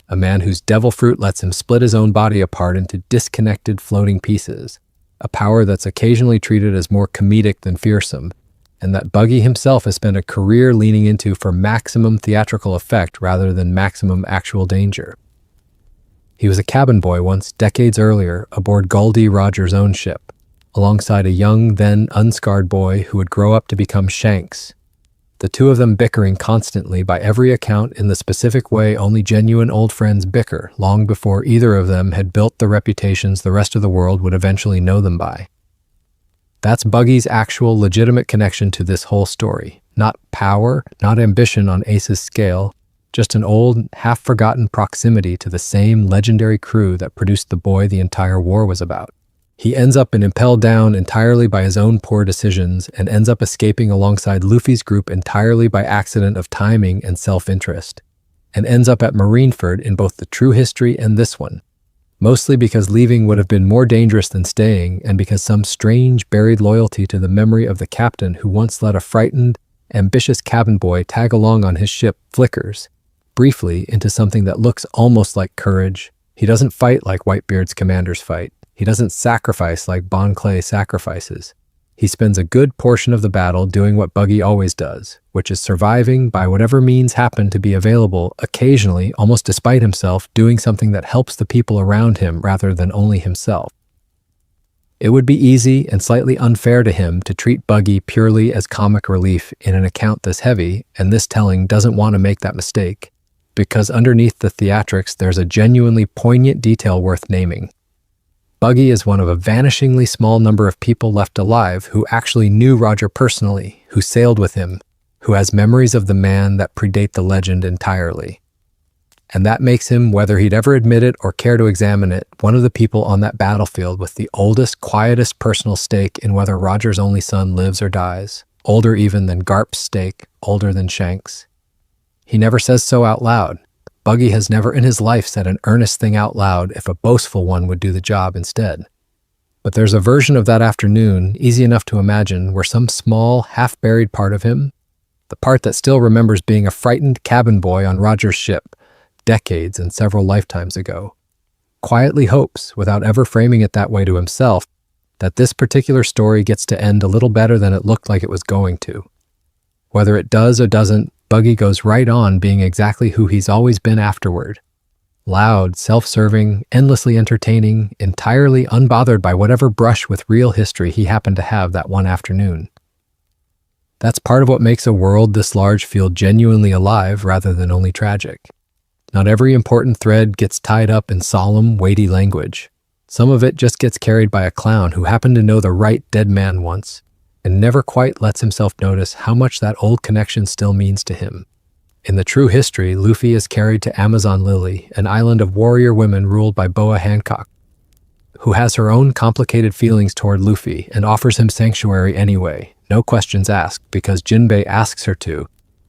A man whose devil fruit lets him split his own body apart into disconnected floating pieces, a power that's occasionally treated as more comedic than fearsome, and that Buggy himself has spent a career leaning into for maximum theatrical effect rather than maximum actual danger. He was a cabin boy once, decades earlier, aboard Gul D. Rogers' own ship, alongside a young, then unscarred boy who would grow up to become Shanks, the two of them bickering constantly by every account in the specific way only genuine old friends bicker, long before either of them had built the reputations the rest of the world would eventually know them by. That's Buggy's actual legitimate connection to this whole story. Not power, not ambition on Ace's scale, just an old, half-forgotten proximity to the same legendary crew that produced the boy the entire war was about. He ends up impelled down entirely by his own poor decisions and ends up escaping alongside Luffy's group entirely by accident of timing and self-interest, and ends up at Marineford in both the true history and this one, mostly because leaving would have been more dangerous than staying and because some strange buried loyalty to the memory of the captain who once let a frightened, ambitious cabin boy tag along on his ship flickers, briefly, into something that looks almost like courage. He doesn't fight like Whitebeard's commanders fight. He doesn't sacrifice like Bon Clay sacrifices. He spends a good portion of the battle doing what Buggy always does, which is surviving by whatever means happen to be available, occasionally, almost despite himself, doing something that helps the people around him rather than only himself. It would be easy and slightly unfair to him to treat Buggy purely as comic relief in an account this heavy, and this telling doesn't want to make that mistake, because underneath the theatrics there's a genuinely poignant detail worth naming. Buggy is one of a vanishingly small number of people left alive who actually knew Roger personally, who sailed with him, who has memories of the man that predate the legend entirely. And that makes him, whether he'd ever admit it or care to examine it, one of the people on that battlefield with the oldest, quietest personal stake in whether Roger's only son lives or dies, older even than Garp's stake, older than Shank's. He never says so out loud. Buggy has never in his life said an earnest thing out loud if a boastful one would do the job instead. But there's a version of that afternoon, easy enough to imagine, where some small, half-buried part of him, the part that still remembers being a frightened cabin boy on Roger's ship, decades and several lifetimes ago, quietly hopes, without ever framing it that way to himself, that this particular story gets to end a little better than it looked like it was going to. Whether it does or doesn't, Buggy goes right on being exactly who he's always been afterward. Loud, self-serving, endlessly entertaining, entirely unbothered by whatever brush with real history he happened to have that one afternoon. That's part of what makes a world this large feel genuinely alive rather than only tragic. Not every important thread gets tied up in solemn, weighty language. Some of it just gets carried by a clown who happened to know the right dead man once, and never quite lets himself notice how much that old connection still means to him. In the true history, Luffy is carried to Amazon Lily, an island of warrior women ruled by Boa Hancock, who has her own complicated feelings toward Luffy and offers him sanctuary anyway, no questions asked, because Jinbei asks her to,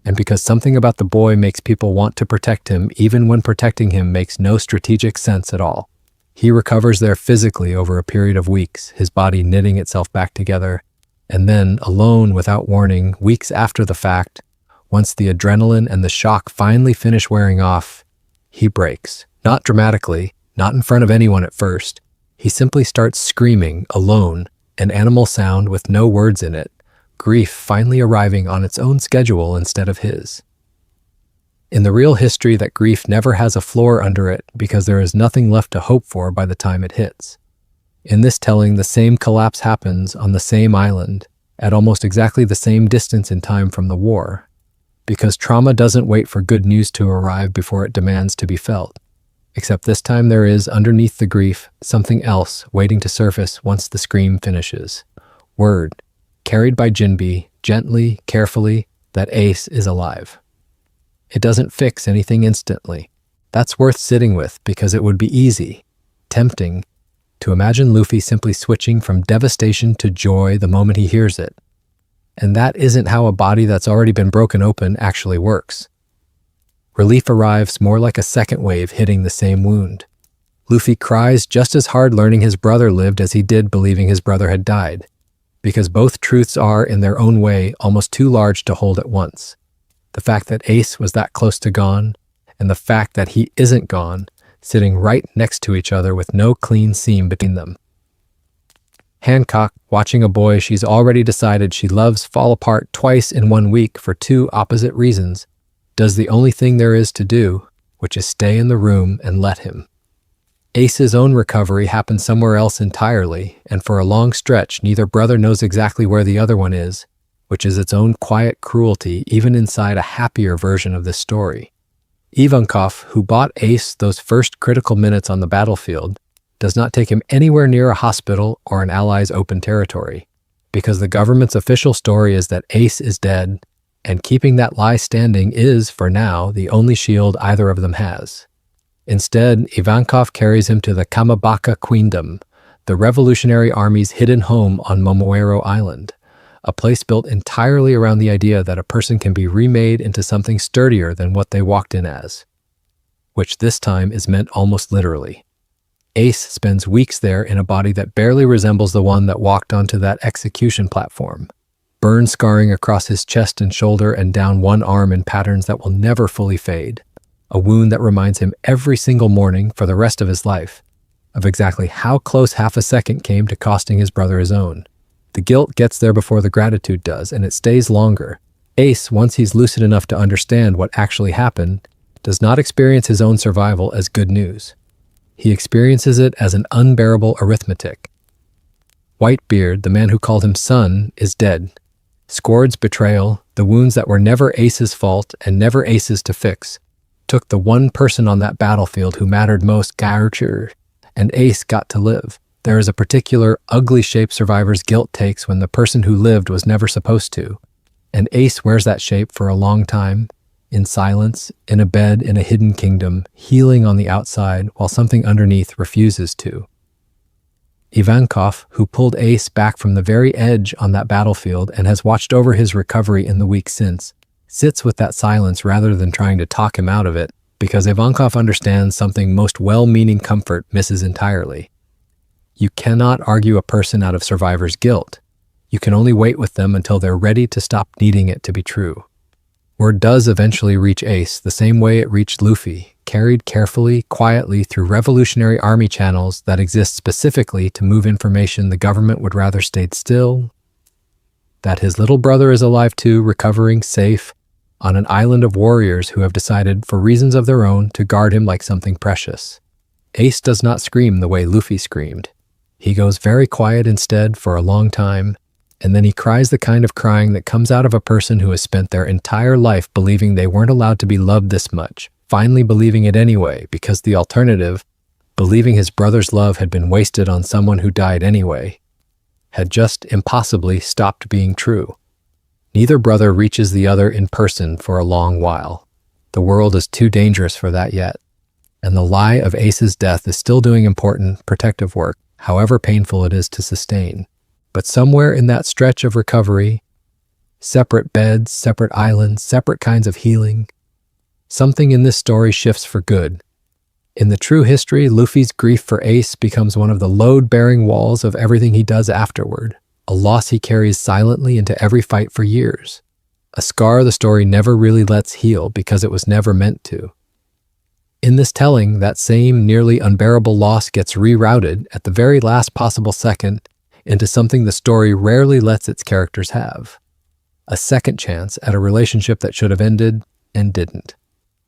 and because something about the boy makes people want to protect him even when protecting him makes no strategic sense at all. He recovers there physically over a period of weeks, his body knitting itself back together, and then, alone without warning, weeks after the fact, once the adrenaline and the shock finally finish wearing off, he breaks. Not dramatically, not in front of anyone at first. He simply starts screaming, alone, an animal sound with no words in it, grief finally arriving on its own schedule instead of his. In the real history, that grief never has a floor under it because there is nothing left to hope for by the time it hits. In this telling, the same collapse happens on the same island, at almost exactly the same distance in time from the war, because trauma doesn't wait for good news to arrive before it demands to be felt. Except this time there is, underneath the grief, something else waiting to surface once the scream finishes. Word, carried by Jinbei, gently, carefully, that Ace is alive. It doesn't fix anything instantly. That's worth sitting with because it would be easy, tempting, to imagine Luffy simply switching from devastation to joy the moment he hears it. And that isn't how a body that's already been broken open actually works. Relief arrives more like a second wave hitting the same wound. Luffy cries just as hard learning his brother lived as he did believing his brother had died, because both truths are, in their own way, almost too large to hold at once. The fact that Ace was that close to gone, and the fact that he isn't gone, sitting right next to each other with no clean seam between them. Hancock, watching a boy she's already decided she loves fall apart twice in 1 week for two opposite reasons, does the only thing there is to do, which is stay in the room and let him. Ace's own recovery happens somewhere else entirely, and for a long stretch neither brother knows exactly where the other one is, which is its own quiet cruelty even inside a happier version of this story. Ivankov, who bought Ace those first critical minutes on the battlefield, does not take him anywhere near a hospital or an ally's open territory, because the government's official story is that Ace is dead, and keeping that lie standing is, for now, the only shield either of them has. Instead, Ivankov carries him to the Kamabaka Queendom, the Revolutionary Army's hidden home on Momoero Island, a place built entirely around the idea that a person can be remade into something sturdier than what they walked in as, which this time is meant almost literally. Ace spends weeks there in a body that barely resembles the one that walked onto that execution platform, burn scarring across his chest and shoulder and down one arm in patterns that will never fully fade, a wound that reminds him every single morning for the rest of his life of exactly how close half a second came to costing his brother his own. The guilt gets there before the gratitude does, and it stays longer. Ace, once he's lucid enough to understand what actually happened, does not experience his own survival as good news. He experiences it as an unbearable arithmetic. Whitebeard, the man who called him son, is dead. Squard's betrayal, the wounds that were never Ace's fault and never Ace's to fix, took the one person on that battlefield who mattered most, Garcher, and Ace got to live. There is a particular ugly shape survivor's guilt takes when the person who lived was never supposed to, and Ace wears that shape for a long time, in silence, in a bed in a hidden kingdom, healing on the outside while something underneath refuses to. Ivankov, who pulled Ace back from the very edge on that battlefield and has watched over his recovery in the week since, sits with that silence rather than trying to talk him out of it, because Ivankov understands something most well-meaning comfort misses entirely. You cannot argue a person out of survivor's guilt. You can only wait with them until they're ready to stop needing it to be true. Word does eventually reach Ace the same way it reached Luffy, carried carefully, quietly through Revolutionary Army channels that exist specifically to move information the government would rather stayed still, that his little brother is alive too, recovering, safe, on an island of warriors who have decided, for reasons of their own, to guard him like something precious. Ace does not scream the way Luffy screamed. He goes very quiet instead for a long time, and then he cries the kind of crying that comes out of a person who has spent their entire life believing they weren't allowed to be loved this much, finally believing it anyway, because the alternative, believing his brother's love had been wasted on someone who died anyway, had just impossibly stopped being true. Neither brother reaches the other in person for a long while. The world is too dangerous for that yet, and the lie of Ace's death is still doing important protective work, however painful it is to sustain. But somewhere in that stretch of recovery, separate beds, separate islands, separate kinds of healing, something in this story shifts for good. In the true history, Luffy's grief for Ace becomes one of the load-bearing walls of everything he does afterward, a loss he carries silently into every fight for years, a scar the story never really lets heal because it was never meant to. In this telling, that same nearly unbearable loss gets rerouted at the very last possible second into something the story rarely lets its characters have. A second chance at a relationship that should have ended and didn't.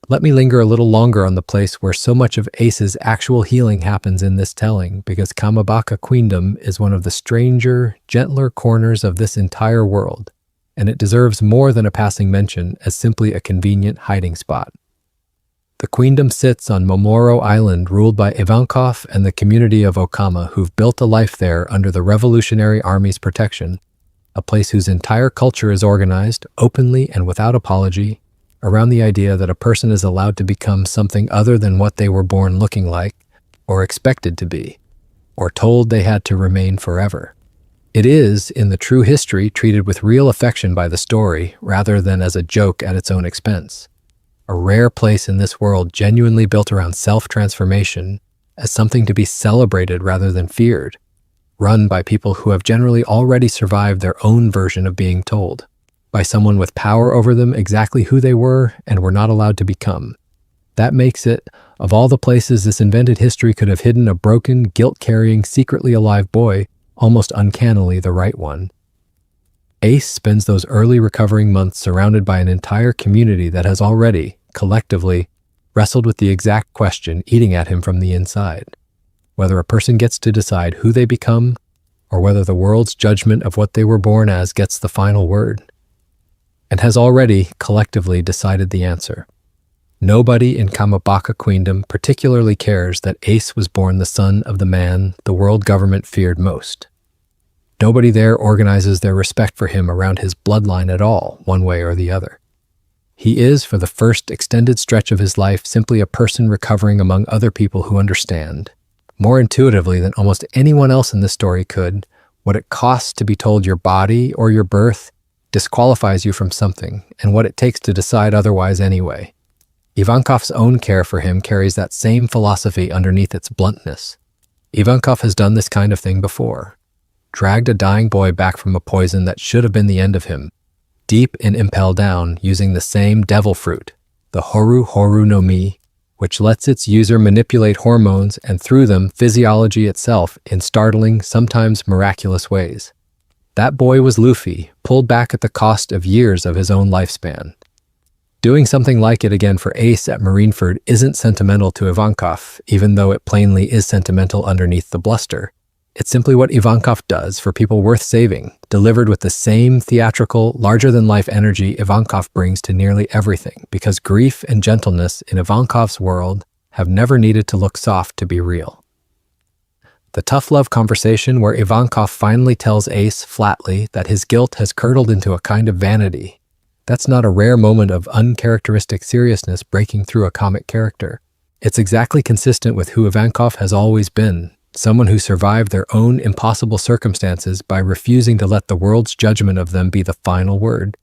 Let me linger a little longer on the place where so much of Ace's actual healing happens in this telling, because Kamabaka Queendom is one of the stranger, gentler corners of this entire world, and it deserves more than a passing mention as simply a convenient hiding spot. The Queendom sits on Momoro Island, ruled by Ivankov and the community of Okama, who've built a life there under the Revolutionary Army's protection, a place whose entire culture is organized, openly and without apology, around the idea that a person is allowed to become something other than what they were born looking like, or expected to be, or told they had to remain forever. It is, in the true history, treated with real affection by the story, rather than as a joke at its own expense. A rare place in this world genuinely built around self-transformation as something to be celebrated rather than feared, run by people who have generally already survived their own version of being told, by someone with power over them exactly who they were and were not allowed to become. That makes it, of all the places this invented history could have hidden a broken, guilt-carrying, secretly alive boy, almost uncannily the right one. Ace spends those early recovering months surrounded by an entire community that has already, collectively, wrestled with the exact question eating at him from the inside. Whether a person gets to decide who they become, or whether the world's judgment of what they were born as gets the final word. And has already, collectively, decided the answer. Nobody in Kamabaka Queendom particularly cares that Ace was born the son of the man the world government feared most. Nobody there organizes their respect for him around his bloodline at all, one way or the other. He is, for the first extended stretch of his life, simply a person recovering among other people who understand, more intuitively than almost anyone else in this story could, what it costs to be told your body or your birth disqualifies you from something, and what it takes to decide otherwise anyway. Ivankov's own care for him carries that same philosophy underneath its bluntness. Ivankov has done this kind of thing before. Dragged a dying boy back from a poison that should have been the end of him, deep in Impel Down, using the same devil fruit, the Horu no Mi, which lets its user manipulate hormones and through them physiology itself in startling, sometimes miraculous ways. That boy was Luffy, pulled back at the cost of years of his own lifespan. Doing something like it again for Ace at Marineford isn't sentimental to Ivankov, even though it plainly is sentimental underneath the bluster. It's simply what Ivankov does for people worth saving, delivered with the same theatrical, larger-than-life energy Ivankov brings to nearly everything, because grief and gentleness in Ivankov's world have never needed to look soft to be real. The tough love conversation where Ivankov finally tells Ace flatly that his guilt has curdled into a kind of vanity. That's not a rare moment of uncharacteristic seriousness breaking through a comic character. It's exactly consistent with who Ivankov has always been, someone who survived their own impossible circumstances by refusing to let the world's judgment of them be the final word,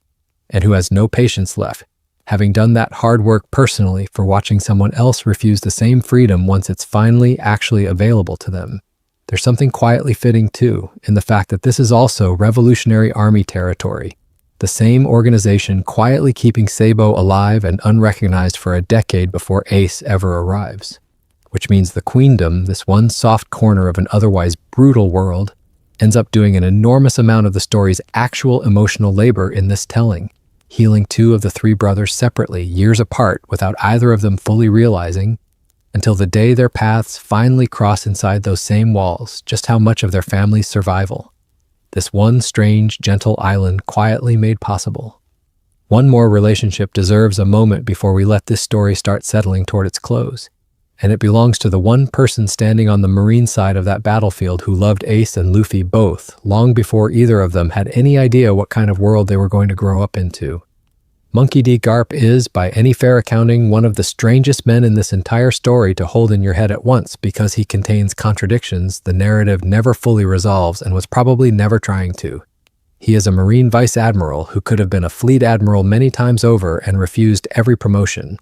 and who has no patience left, having done that hard work personally for watching someone else refuse the same freedom once it's finally actually available to them. There's something quietly fitting, too, in the fact that this is also Revolutionary Army territory, the same organization quietly keeping Sabo alive and unrecognized for a decade before Ace ever arrives. Which means the Queendom, this one soft corner of an otherwise brutal world, ends up doing an enormous amount of the story's actual emotional labor in this telling, healing two of the three brothers separately, years apart, without either of them fully realizing, until the day their paths finally cross inside those same walls, just how much of their family's survival this one strange, gentle island quietly made possible. One more relationship deserves a moment before we let this story start settling toward its close. And it belongs to the one person standing on the Marine side of that battlefield who loved Ace and Luffy both, long before either of them had any idea what kind of world they were going to grow up into. Monkey D. Garp is, by any fair accounting, one of the strangest men in this entire story to hold in your head at once because he contains contradictions the narrative never fully resolves and was probably never trying to. He is a Marine Vice Admiral who could have been a Fleet Admiral many times over and refused every promotion.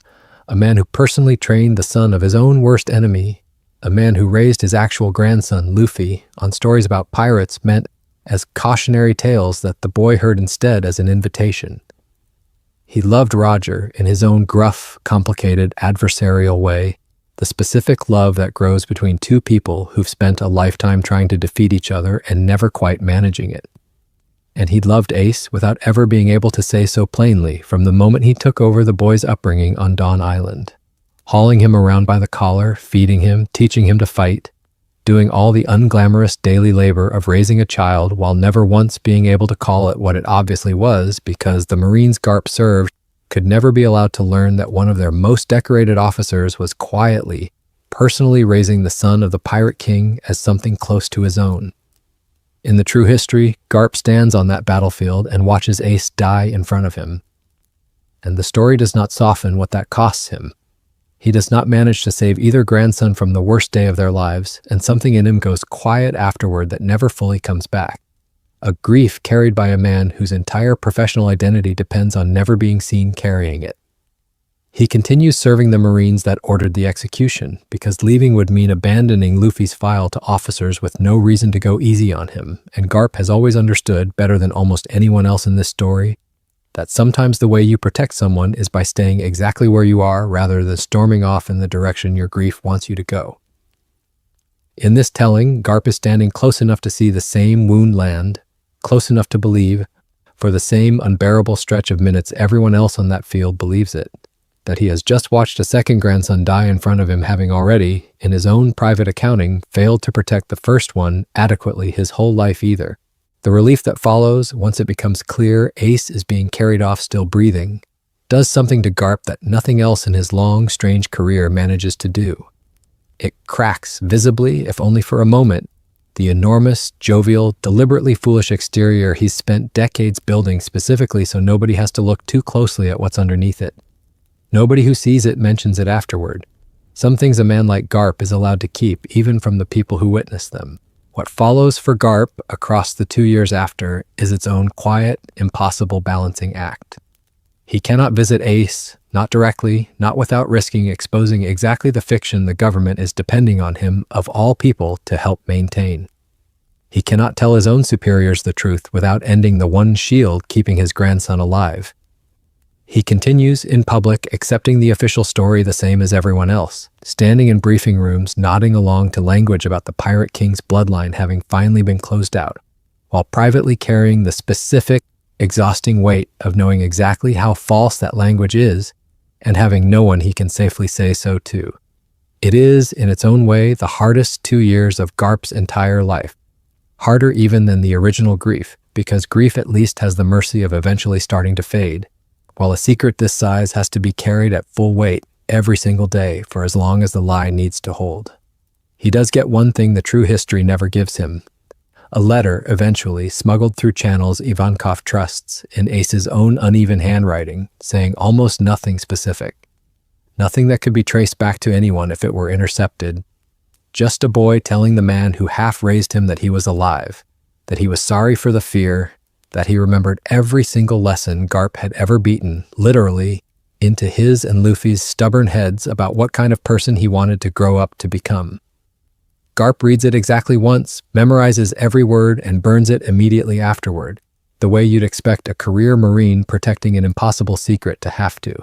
A man who personally trained the son of his own worst enemy, a man who raised his actual grandson, Luffy, on stories about pirates meant as cautionary tales that the boy heard instead as an invitation. He loved Roger in his own gruff, complicated, adversarial way, the specific love that grows between two people who've spent a lifetime trying to defeat each other and never quite managing it. And he loved Ace without ever being able to say so plainly from the moment he took over the boy's upbringing on Dawn Island, hauling him around by the collar, feeding him, teaching him to fight, doing all the unglamorous daily labor of raising a child while never once being able to call it what it obviously was because the Marines Garp served could never be allowed to learn that one of their most decorated officers was quietly, personally raising the son of the Pirate King as something close to his own. In the true history, Garp stands on that battlefield and watches Ace die in front of him. And the story does not soften what that costs him. He does not manage to save either grandson from the worst day of their lives, and something in him goes quiet afterward that never fully comes back. A grief carried by a man whose entire professional identity depends on never being seen carrying it. He continues serving the Marines that ordered the execution, because leaving would mean abandoning Luffy's file to officers with no reason to go easy on him, and Garp has always understood, better than almost anyone else in this story, that sometimes the way you protect someone is by staying exactly where you are rather than storming off in the direction your grief wants you to go. In this telling, Garp is standing close enough to see the same wound land, close enough to believe, for the same unbearable stretch of minutes everyone else on that field believes it, that he has just watched a second grandson die in front of him, having already, in his own private accounting, failed to protect the first one adequately his whole life either. The relief that follows, once it becomes clear Ace is being carried off still breathing, does something to Garp that nothing else in his long, strange career manages to do. It cracks visibly, if only for a moment, the enormous, jovial, deliberately foolish exterior he's spent decades building specifically so nobody has to look too closely at what's underneath it. Nobody who sees it mentions it afterward. Some things a man like Garp is allowed to keep, even from the people who witness them. What follows for Garp across the 2 years after is its own quiet, impossible balancing act. He cannot visit Ace, not directly, not without risking exposing exactly the fiction the government is depending on him, of all people, to help maintain. He cannot tell his own superiors the truth without ending the one shield keeping his grandson alive. He continues, in public, accepting the official story the same as everyone else, standing in briefing rooms, nodding along to language about the Pirate King's bloodline having finally been closed out, while privately carrying the specific, exhausting weight of knowing exactly how false that language is, and having no one he can safely say so to. It is, in its own way, the hardest 2 years of Garp's entire life, harder even than the original grief, because grief at least has the mercy of eventually starting to fade, while a secret this size has to be carried at full weight every single day for as long as the lie needs to hold. He does get one thing the true history never gives him: a letter, eventually, smuggled through channels Ivankov trusts in Ace's own uneven handwriting, saying almost nothing specific. Nothing that could be traced back to anyone if it were intercepted. Just a boy telling the man who half raised him that he was alive, that he was sorry for the fear, that he remembered every single lesson Garp had ever beaten, literally, into his and Luffy's stubborn heads about what kind of person he wanted to grow up to become. Garp reads it exactly once, memorizes every word, and burns it immediately afterward, the way you'd expect a career Marine protecting an impossible secret to have to.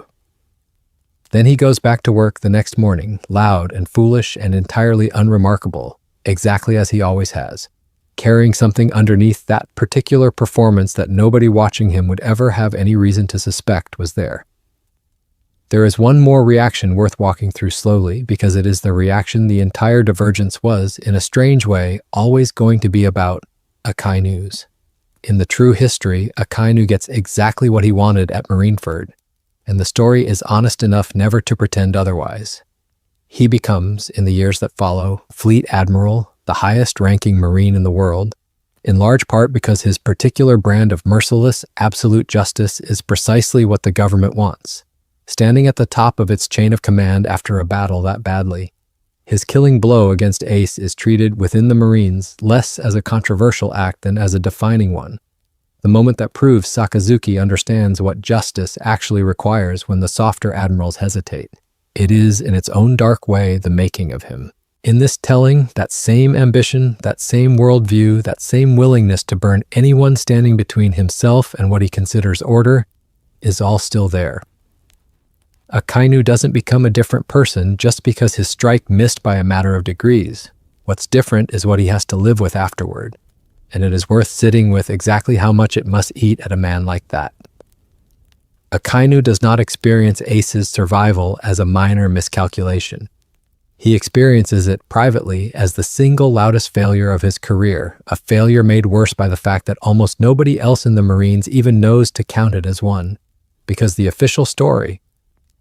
Then he goes back to work the next morning, loud and foolish and entirely unremarkable, exactly as he always has, carrying something underneath that particular performance that nobody watching him would ever have any reason to suspect was there. There is one more reaction worth walking through slowly, because it is the reaction the entire divergence was, in a strange way, always going to be about Akainu's. In the true history, Akainu gets exactly what he wanted at Marineford, and the story is honest enough never to pretend otherwise. He becomes, in the years that follow, Fleet Admiral, the highest-ranking Marine in the world, in large part because his particular brand of merciless, absolute justice is precisely what the government wants. Standing at the top of its chain of command after a battle that badly, his killing blow against Ace is treated within the Marines less as a controversial act than as a defining one. The moment that proves Sakazuki understands what justice actually requires when the softer admirals hesitate. It is, in its own dark way, the making of him. In this telling, that same ambition, that same worldview, that same willingness to burn anyone standing between himself and what he considers order, is all still there. Akainu doesn't become a different person just because his strike missed by a matter of degrees. What's different is what he has to live with afterward, and it is worth sitting with exactly how much it must eat at a man like that. Akainu does not experience Ace's survival as a minor miscalculation. He experiences it privately as the single loudest failure of his career, a failure made worse by the fact that almost nobody else in the Marines even knows to count it as one, because the official story,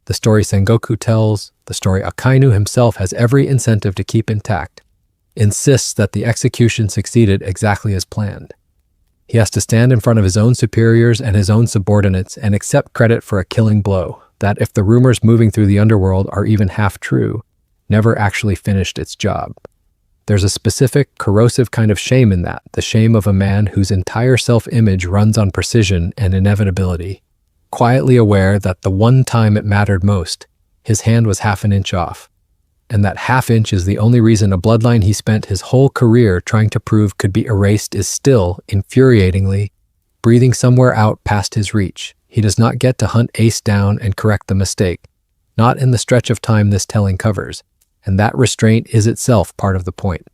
the story Sengoku tells, the story Akainu himself has every incentive to keep intact, insists that the execution succeeded exactly as planned. He has to stand in front of his own superiors and his own subordinates and accept credit for a killing blow that, if the rumors moving through the underworld are even half true, never actually finished its job. There's a specific, corrosive kind of shame in that, the shame of a man whose entire self-image runs on precision and inevitability, quietly aware that the one time it mattered most, his hand was half an inch off, and that half inch is the only reason a bloodline he spent his whole career trying to prove could be erased is still, infuriatingly, breathing somewhere out past his reach. He does not get to hunt Ace down and correct the mistake, not in the stretch of time this telling covers, and that restraint is itself part of the point.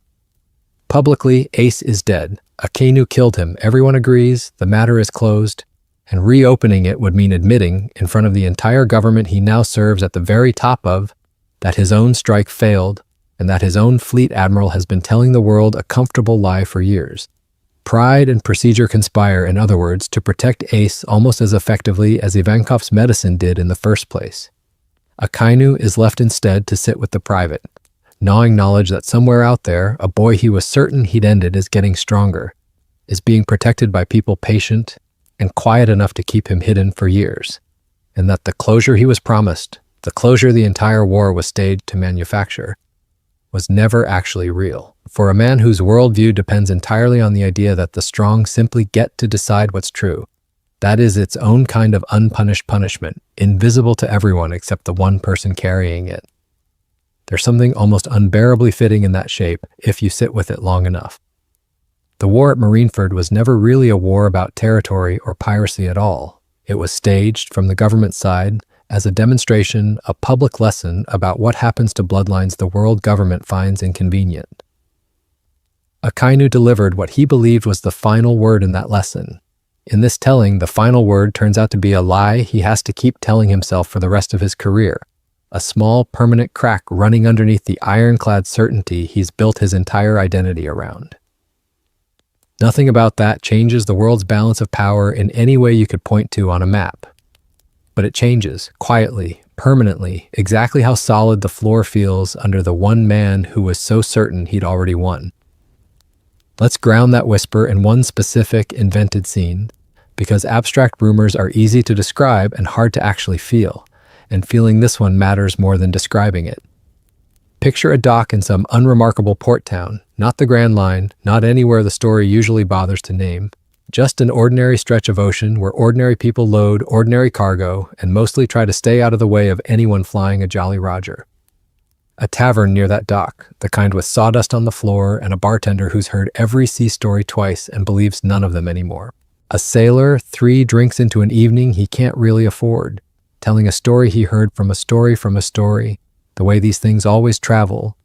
Publicly, Ace is dead. Akainu killed him. Everyone agrees, the matter is closed, and reopening it would mean admitting, in front of the entire government he now serves at the very top of, that his own strike failed, and that his own fleet admiral has been telling the world a comfortable lie for years. Pride and procedure conspire, in other words, to protect Ace almost as effectively as Ivankov's medicine did in the first place. Akainu is left instead to sit with the private, gnawing knowledge that somewhere out there, a boy he was certain he'd ended is getting stronger, is being protected by people patient and quiet enough to keep him hidden for years, and that the closure he was promised, the closure the entire war was staged to manufacture, was never actually real. For a man whose worldview depends entirely on the idea that the strong simply get to decide what's true, that is its own kind of unpunished punishment, invisible to everyone except the one person carrying it. There's something almost unbearably fitting in that shape if you sit with it long enough. The war at Marineford was never really a war about territory or piracy at all. It was staged, from the government side, as a demonstration, a public lesson about what happens to bloodlines the world government finds inconvenient. Akainu delivered what he believed was the final word in that lesson. In this telling, the final word turns out to be a lie he has to keep telling himself for the rest of his career, a small, permanent crack running underneath the ironclad certainty he's built his entire identity around. Nothing about that changes the world's balance of power in any way you could point to on a map. But it changes, quietly, permanently, exactly how solid the floor feels under the one man who was so certain he'd already won. Let's ground that whisper in one specific, invented scene, because abstract rumors are easy to describe and hard to actually feel, and feeling this one matters more than describing it. Picture a dock in some unremarkable port town, not the Grand Line, not anywhere the story usually bothers to name, just an ordinary stretch of ocean where ordinary people load ordinary cargo and mostly try to stay out of the way of anyone flying a Jolly Roger. A tavern near that dock, the kind with sawdust on the floor and a bartender who's heard every sea story twice and believes none of them anymore. A sailor 3 drinks into an evening he can't really afford, telling a story he heard from a story from a story, the way these things always travel,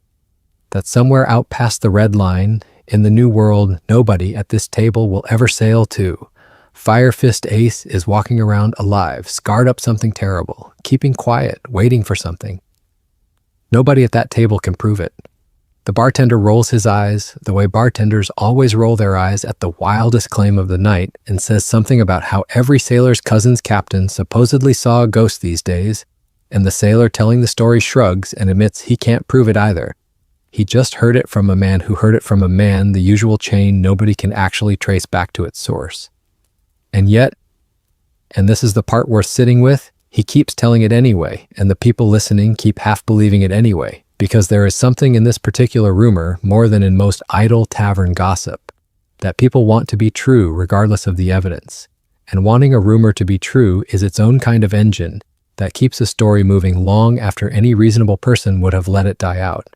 that somewhere out past the red line, in the new world nobody at this table will ever sail to, Fire Fist Ace is walking around alive, scarred up something terrible, keeping quiet, waiting for something. Nobody at that table can prove it. The bartender rolls his eyes, the way bartenders always roll their eyes at the wildest claim of the night, and says something about how every sailor's cousin's captain supposedly saw a ghost these days, and the sailor telling the story shrugs and admits he can't prove it either. He just heard it from a man who heard it from a man, the usual chain nobody can actually trace back to its source. And yet, and this is the part worth sitting with, he keeps telling it anyway, and the people listening keep half believing it anyway, because there is something in this particular rumor, more than in most idle tavern gossip, that people want to be true regardless of the evidence. And wanting a rumor to be true is its own kind of engine that keeps a story moving long after any reasonable person would have let it die out.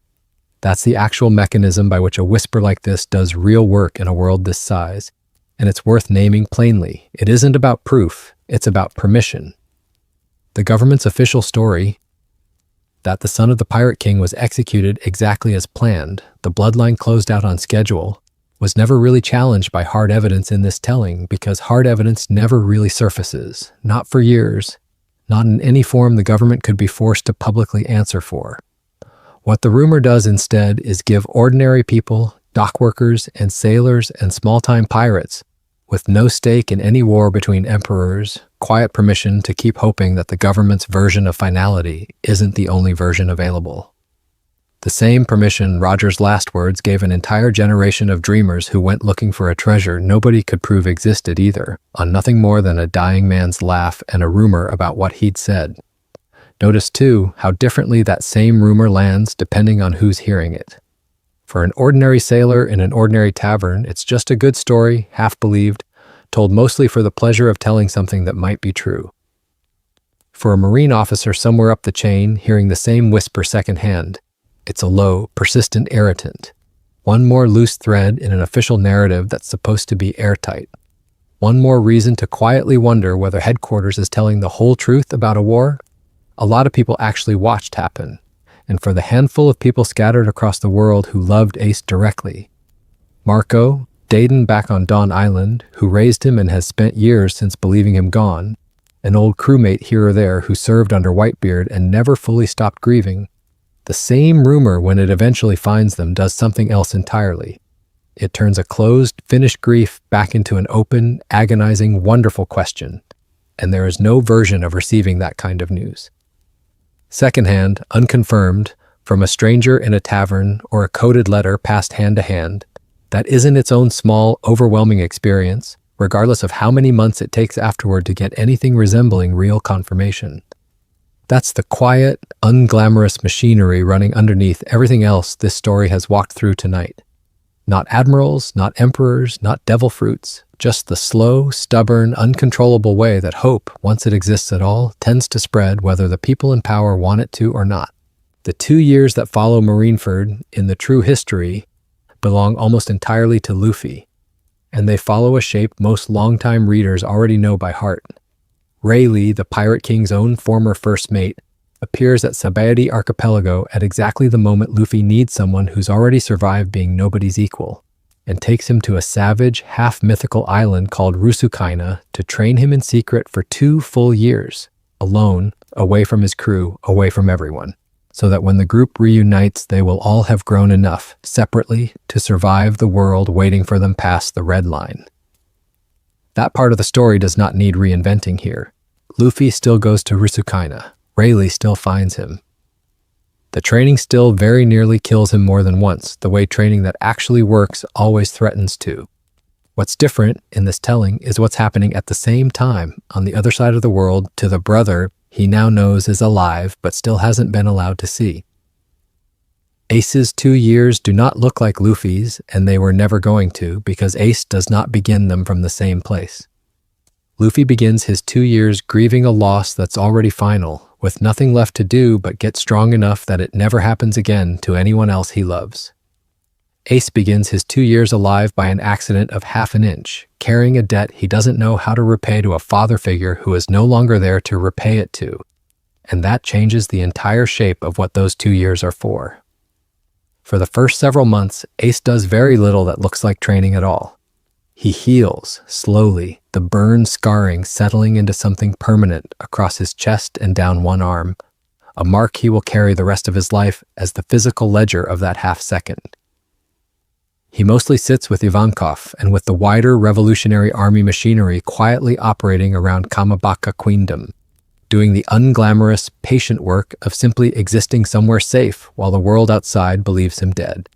That's the actual mechanism by which a whisper like this does real work in a world this size, and it's worth naming plainly. It isn't about proof, it's about permission. The government's official story, that the son of the Pirate King was executed exactly as planned, the bloodline closed out on schedule, was never really challenged by hard evidence in this telling, because hard evidence never really surfaces, not for years, not in any form the government could be forced to publicly answer for. What the rumor does instead is give ordinary people, dock workers and sailors and small-time pirates, with no stake in any war between emperors, quiet permission to keep hoping that the government's version of finality isn't the only version available. The same permission Roger's last words gave an entire generation of dreamers who went looking for a treasure nobody could prove existed either, on nothing more than a dying man's laugh and a rumor about what he'd said. Notice, too, how differently that same rumor lands depending on who's hearing it. For an ordinary sailor in an ordinary tavern, it's just a good story, half-believed, told mostly for the pleasure of telling something that might be true. For a Marine officer somewhere up the chain, hearing the same whisper secondhand, it's a low, persistent irritant. One more loose thread in an official narrative that's supposed to be airtight. One more reason to quietly wonder whether headquarters is telling the whole truth about a war a lot of people actually watched happen, and for the handful of people scattered across the world who loved Ace directly. Marco, Dayton back on Dawn Island, who raised him and has spent years since believing him gone, an old crewmate here or there who served under Whitebeard and never fully stopped grieving. The same rumor, when it eventually finds them, does something else entirely. It turns a closed, finished grief back into an open, agonizing, wonderful question, and there is no version of receiving that kind of news. Secondhand, unconfirmed, from a stranger in a tavern or a coded letter passed hand to hand, that isn't its own small, overwhelming experience, regardless of how many months it takes afterward to get anything resembling real confirmation. That's the quiet, unglamorous machinery running underneath everything else this story has walked through tonight. Not admirals, not emperors, not devil fruits, just the slow, stubborn, uncontrollable way that hope, once it exists at all, tends to spread whether the people in power want it to or not. The 2 years that follow Marineford, in the true history, belong almost entirely to Luffy, and they follow a shape most longtime readers already know by heart. Rayleigh, the Pirate King's own former first mate, appears at Sabaody Archipelago at exactly the moment Luffy needs someone who's already survived being nobody's equal, and takes him to a savage, half-mythical island called Rusukaina to train him in secret for 2 full years, alone, away from his crew, away from everyone. so that when the group reunites, they will all have grown enough, separately, to survive the world waiting for them past the red line. That part of the story does not need reinventing here. Luffy still goes to Rusukaina. Rayleigh still finds him. The training still very nearly kills him more than once, the way training that actually works always threatens to. What's different in this telling is what's happening at the same time on the other side of the world to the brother he now knows is alive but still hasn't been allowed to see. Ace's 2 years do not look like Luffy's, and they were never going to, because Ace does not begin them from the same place. Luffy begins his 2 years grieving a loss that's already final, with nothing left to do but get strong enough that it never happens again to anyone else he loves. Ace begins his 2 years alive by an accident of half an inch, carrying a debt he doesn't know how to repay to a father figure who is no longer there to repay it to, and that changes the entire shape of what those 2 years are for. For the first several months, Ace does very little that looks like training at all. He heals, slowly, the burn scarring settling into something permanent across his chest and down one arm, a mark he will carry the rest of his life as the physical ledger of that half second. He mostly sits with Ivankov and with the wider Revolutionary Army machinery quietly operating around Kamabaka Queendom, doing the unglamorous, patient work of simply existing somewhere safe while the world outside believes him dead.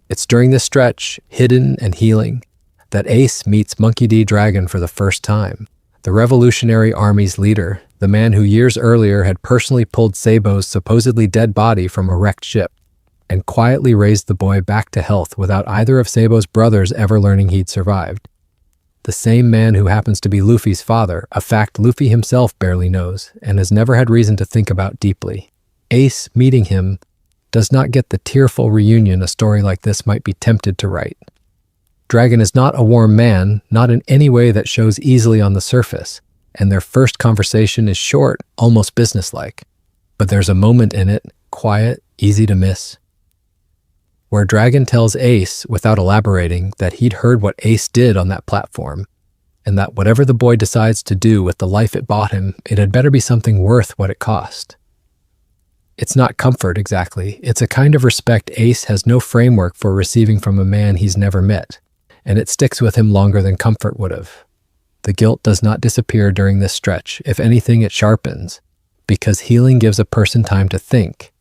It's during this stretch, hidden and healing, that Ace meets Monkey D. Dragon for the first time, the Revolutionary Army's leader, the man who years earlier had personally pulled Sabo's supposedly dead body from a wrecked ship, and quietly raised the boy back to health without either of Sabo's brothers ever learning he'd survived. The same man who happens to be Luffy's father, a fact Luffy himself barely knows and has never had reason to think about deeply. Ace, meeting him, does not get the tearful reunion a story like this might be tempted to write. Dragon is not a warm man, not in any way that shows easily on the surface, and their first conversation is short, almost businesslike. But there's a moment in it, quiet, easy to miss, where Dragon tells Ace, without elaborating, that he'd heard what Ace did on that platform, and that whatever the boy decides to do with the life it bought him, it had better be something worth what it cost. It's not comfort, exactly. It's a kind of respect Ace has no framework for receiving from a man he's never met, and it sticks with him longer than comfort would have. The guilt does not disappear during this stretch. If anything, it sharpens, because healing gives a person time to think,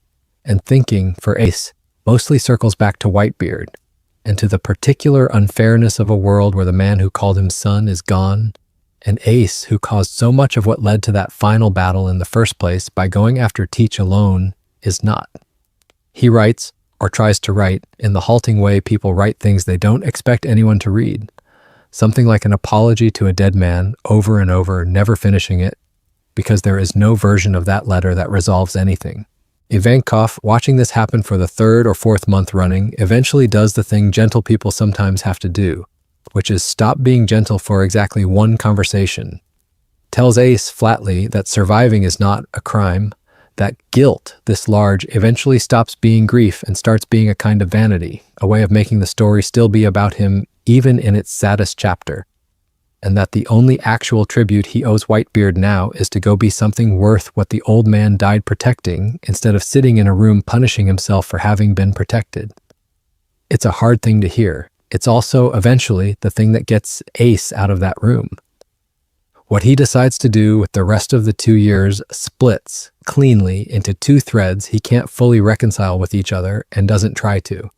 and thinking, for Ace, mostly circles back to Whitebeard, and to the particular unfairness of a world where the man who called him son is gone, and Ace, who caused so much of what led to that final battle in the first place by going after Teach alone, is not. He writes, or tries to write, in the halting way people write things they don't expect anyone to read, something like an apology to a dead man, over and over, never finishing it, because there is no version of that letter that resolves anything. Ivankov, watching this happen for the 3rd or 4th month running, eventually does the thing gentle people sometimes have to do, which is stop being gentle for exactly one conversation. Tells Ace flatly that surviving is not a crime, that guilt, this large, eventually stops being grief and starts being a kind of vanity, a way of making the story still be about him even in its saddest chapter, and that the only actual tribute he owes Whitebeard now is to go be something worth what the old man died protecting instead of sitting in a room punishing himself for having been protected. It's a hard thing to hear. It's also, eventually, the thing that gets Ace out of that room. What he decides to do with the rest of the 2 years splits cleanly into 2 threads he can't fully reconcile with each other and doesn't try to.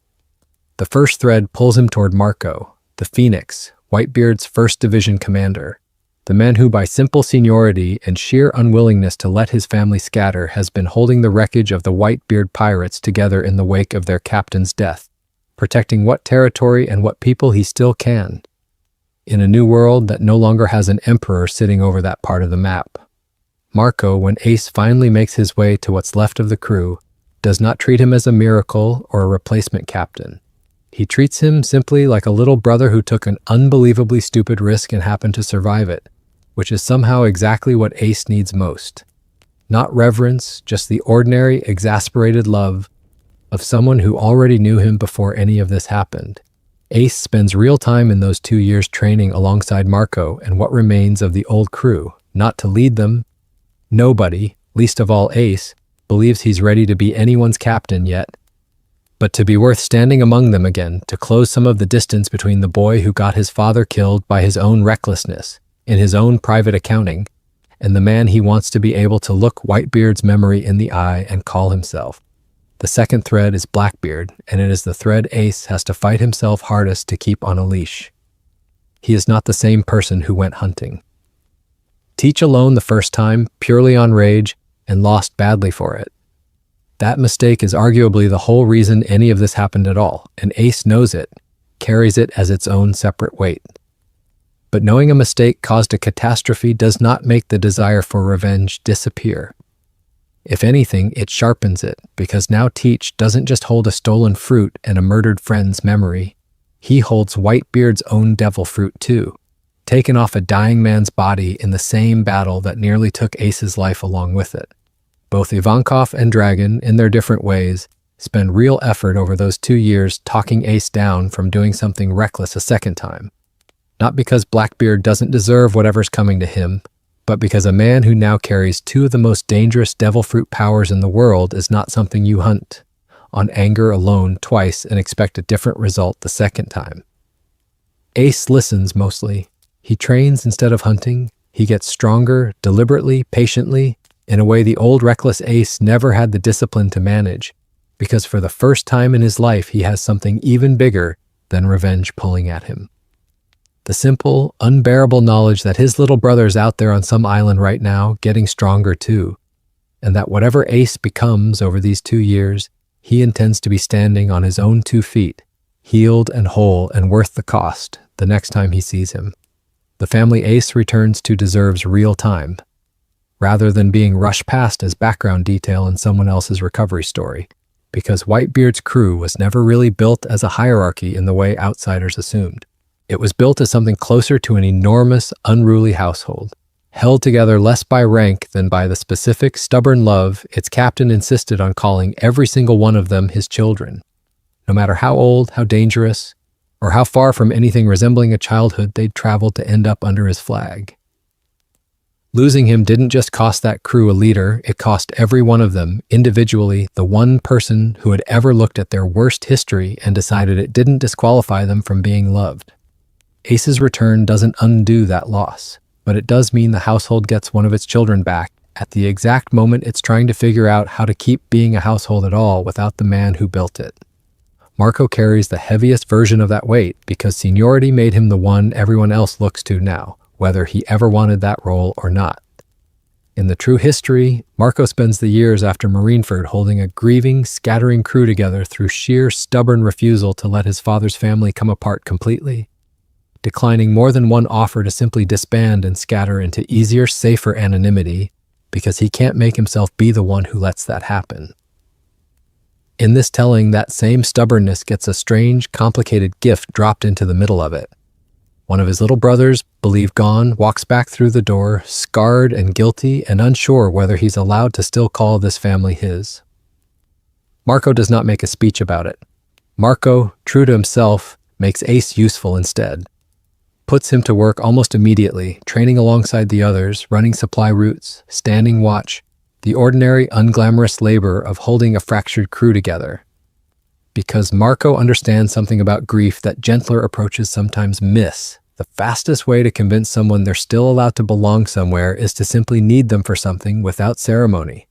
The first thread pulls him toward Marco, the Phoenix, Whitebeard's 1st Division commander, the man who by simple seniority and sheer unwillingness to let his family scatter has been holding the wreckage of the Whitebeard pirates together in the wake of their captain's death, protecting what territory and what people he still can, in a new world that no longer has an emperor sitting over that part of the map. Marco, when Ace finally makes his way to what's left of the crew, does not treat him as a miracle or a replacement captain. He treats him simply like a little brother who took an unbelievably stupid risk and happened to survive it, which is somehow exactly what Ace needs most. Not reverence, just the ordinary, exasperated love of someone who already knew him before any of this happened. Ace spends real time in those 2 years training alongside Marco and what remains of the old crew, not to lead them. Nobody, least of all Ace, believes he's ready to be anyone's captain yet, but to be worth standing among them again, to close some of the distance between the boy who got his father killed by his own recklessness, in his own private accounting, and the man he wants to be able to look Whitebeard's memory in the eye and call himself. The second thread is Blackbeard, and it is the thread Ace has to fight himself hardest to keep on a leash. He is not the same person who went hunting. Teach alone the first time, purely on rage, and lost badly for it. That mistake is arguably the whole reason any of this happened at all, and Ace knows it, carries it as its own separate weight. But knowing a mistake caused a catastrophe does not make the desire for revenge disappear. If anything, it sharpens it, because now Teach doesn't just hold a stolen fruit and a murdered friend's memory. He holds Whitebeard's own devil fruit too, taken off a dying man's body in the same battle that nearly took Ace's life along with it. Both Ivankov and Dragon, in their different ways, spend real effort over those 2 years talking Ace down from doing something reckless a second time. Not because Blackbeard doesn't deserve whatever's coming to him, but because a man who now carries 2 of the most dangerous devil fruit powers in the world is not something you hunt on anger alone twice and expect a different result the second time. Ace listens mostly. He trains instead of hunting. He gets stronger, deliberately, patiently, in a way the old reckless Ace never had the discipline to manage, because for the first time in his life he has something even bigger than revenge pulling at him. The simple, unbearable knowledge that his little brother's out there on some island right now, getting stronger too, and that whatever Ace becomes over these 2 years, he intends to be standing on his own 2 feet, healed and whole and worth the cost the next time he sees him. The family Ace returns to deserves real time, rather than being rushed past as background detail in someone else's recovery story, because Whitebeard's crew was never really built as a hierarchy in the way outsiders assumed. It was built as something closer to an enormous, unruly household, held together less by rank than by the specific, stubborn love its captain insisted on calling every single one of them his children. No matter how old, how dangerous, or how far from anything resembling a childhood they'd traveled to end up under his flag. Losing him didn't just cost that crew a leader, it cost every one of them, individually, the one person who had ever looked at their worst history and decided it didn't disqualify them from being loved. Ace's return doesn't undo that loss, but it does mean the household gets one of its children back at the exact moment it's trying to figure out how to keep being a household at all without the man who built it. Marco carries the heaviest version of that weight because seniority made him the one everyone else looks to now, whether he ever wanted that role or not. In the true history, Marco spends the years after Marineford holding a grieving, scattering crew together through sheer stubborn refusal to let his father's family come apart completely, declining more than one offer to simply disband and scatter into easier, safer anonymity because he can't make himself be the one who lets that happen. In this telling, that same stubbornness gets a strange, complicated gift dropped into the middle of it. One of his little brothers, believed gone, walks back through the door, scarred and guilty and unsure whether he's allowed to still call this family his. Marco does not make a speech about it. Marco, true to himself, makes Ace useful instead. Puts him to work almost immediately, training alongside the others, running supply routes, standing watch, the ordinary, unglamorous labor of holding a fractured crew together. Because Marco understands something about grief that gentler approaches sometimes miss. The fastest way to convince someone they're still allowed to belong somewhere is to simply need them for something without ceremony,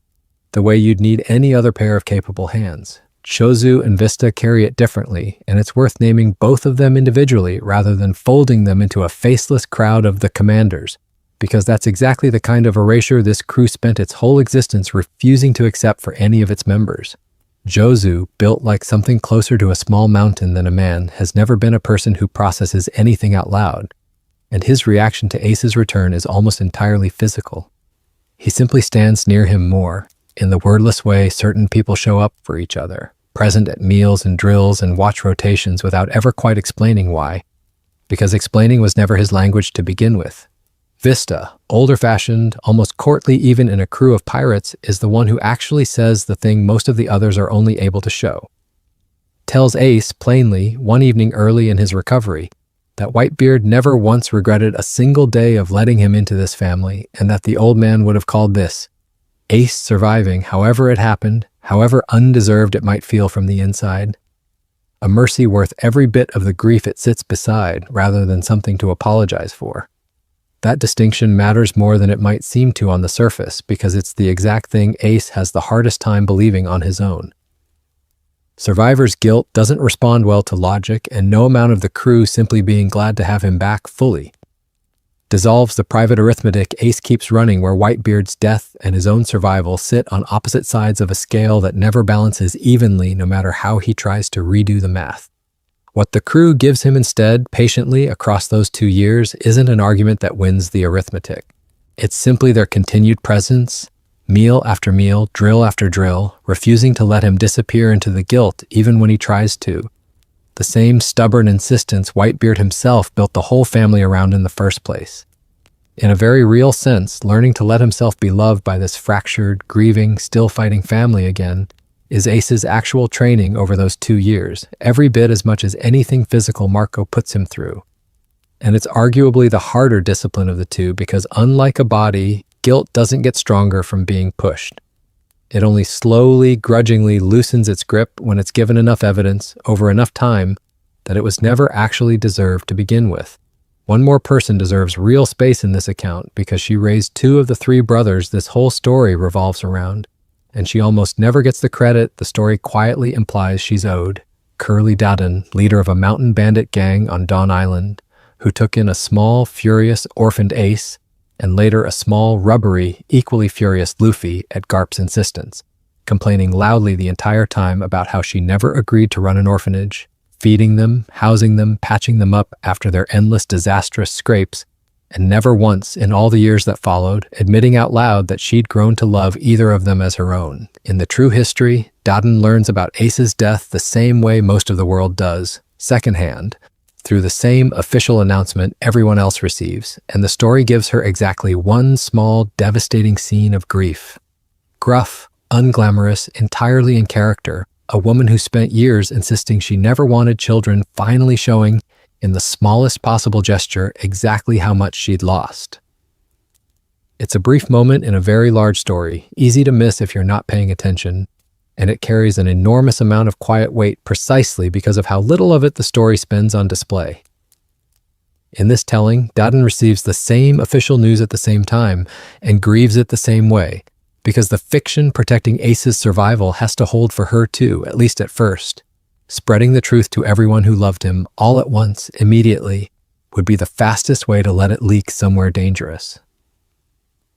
the way you'd need any other pair of capable hands. Chozu and Vista carry it differently, and it's worth naming both of them individually rather than folding them into a faceless crowd of the commanders, because that's exactly the kind of erasure this crew spent its whole existence refusing to accept for any of its members. Jozu, built like something closer to a small mountain than a man, has never been a person who processes anything out loud, and his reaction to Ace's return is almost entirely physical. He simply stands near him more, in the wordless way certain people show up for each other, present at meals and drills and watch rotations without ever quite explaining why, because explaining was never his language to begin with. Vista, older-fashioned, almost courtly even in a crew of pirates, is the one who actually says the thing most of the others are only able to show. Tells Ace, plainly, one evening early in his recovery, that Whitebeard never once regretted a single day of letting him into this family, and that the old man would have called this Ace surviving, however it happened, however undeserved it might feel from the inside. A mercy worth every bit of the grief it sits beside, rather than something to apologize for. That distinction matters more than it might seem to on the surface, because it's the exact thing Ace has the hardest time believing on his own. Survivor's guilt doesn't respond well to logic, and no amount of the crew simply being glad to have him back fully dissolves the private arithmetic Ace keeps running, where Whitebeard's death and his own survival sit on opposite sides of a scale that never balances evenly no matter how he tries to redo the math. What the crew gives him instead, patiently, across those 2 years, isn't an argument that wins the arithmetic. It's simply their continued presence, meal after meal, drill after drill, refusing to let him disappear into the guilt even when he tries to. The same stubborn insistence Whitebeard himself built the whole family around in the first place. In a very real sense, learning to let himself be loved by this fractured, grieving, still fighting family again is Ace's actual training over those 2 years, every bit as much as anything physical Marco puts him through. And it's arguably the harder discipline of the two, because unlike a body, guilt doesn't get stronger from being pushed. It only slowly, grudgingly loosens its grip when it's given enough evidence over enough time that it was never actually deserved to begin with. One more person deserves real space in this account because she raised 2 of the 3 brothers this whole story revolves around, and she almost never gets the credit the story quietly implies she's owed. Curly Daden, leader of a mountain bandit gang on Dawn Island, who took in a small, furious, orphaned Ace, and later a small, rubbery, equally furious Luffy at Garp's insistence, complaining loudly the entire time about how she never agreed to run an orphanage, feeding them, housing them, patching them up after their endless disastrous scrapes, and never once, in all the years that followed, admitting out loud that she'd grown to love either of them as her own. In the true history, Daden learns about Ace's death the same way most of the world does, secondhand, through the same official announcement everyone else receives, and the story gives her exactly one small, devastating scene of grief. Gruff, unglamorous, entirely in character, a woman who spent years insisting she never wanted children finally showing, in the smallest possible gesture, exactly how much she'd lost. It's a brief moment in a very large story, easy to miss if you're not paying attention, and it carries an enormous amount of quiet weight precisely because of how little of it the story spends on display. In this telling, Daden receives the same official news at the same time and grieves it the same way, because the fiction protecting Ace's survival has to hold for her too, at least at first. Spreading the truth to everyone who loved him all at once, immediately, would be the fastest way to let it leak somewhere dangerous.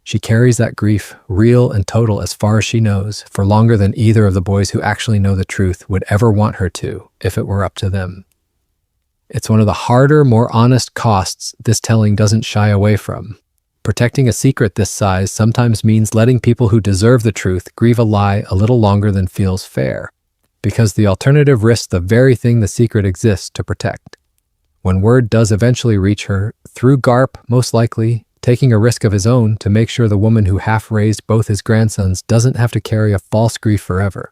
She carries that grief, real and total as far as she knows, for longer than either of the boys who actually know the truth would ever want her to, if it were up to them. It's one of the harder, more honest costs this telling doesn't shy away from. Protecting a secret this size sometimes means letting people who deserve the truth grieve a lie a little longer than feels fair, because the alternative risks the very thing the secret exists to protect. When word does eventually reach her, through Garp, most likely, taking a risk of his own to make sure the woman who half-raised both his grandsons doesn't have to carry a false grief forever.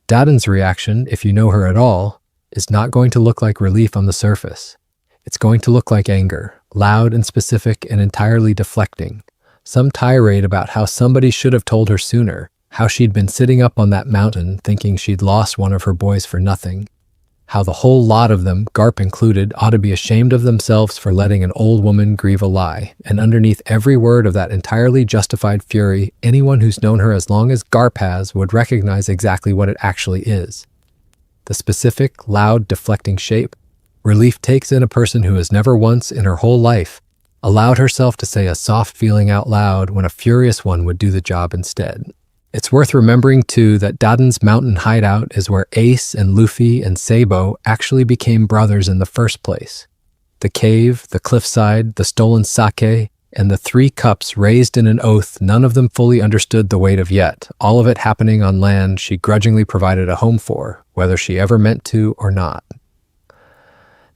Daden's reaction, if you know her at all, is not going to look like relief on the surface. It's going to look like anger, loud and specific and entirely deflecting. Some tirade about how somebody should have told her sooner, how she'd been sitting up on that mountain thinking she'd lost one of her boys for nothing, how the whole lot of them, Garp included, ought to be ashamed of themselves for letting an old woman grieve a lie, and underneath every word of that entirely justified fury, anyone who's known her as long as Garp has would recognize exactly what it actually is. The specific, loud, deflecting shape relief takes in a person who has never once in her whole life allowed herself to say a soft feeling out loud when a furious one would do the job instead. It's worth remembering, too, that Daden's mountain hideout is where Ace and Luffy and Sabo actually became brothers in the first place. The cave, the cliffside, the stolen sake, and the 3 cups raised in an oath none of them fully understood the weight of yet, all of it happening on land she grudgingly provided a home for, whether she ever meant to or not.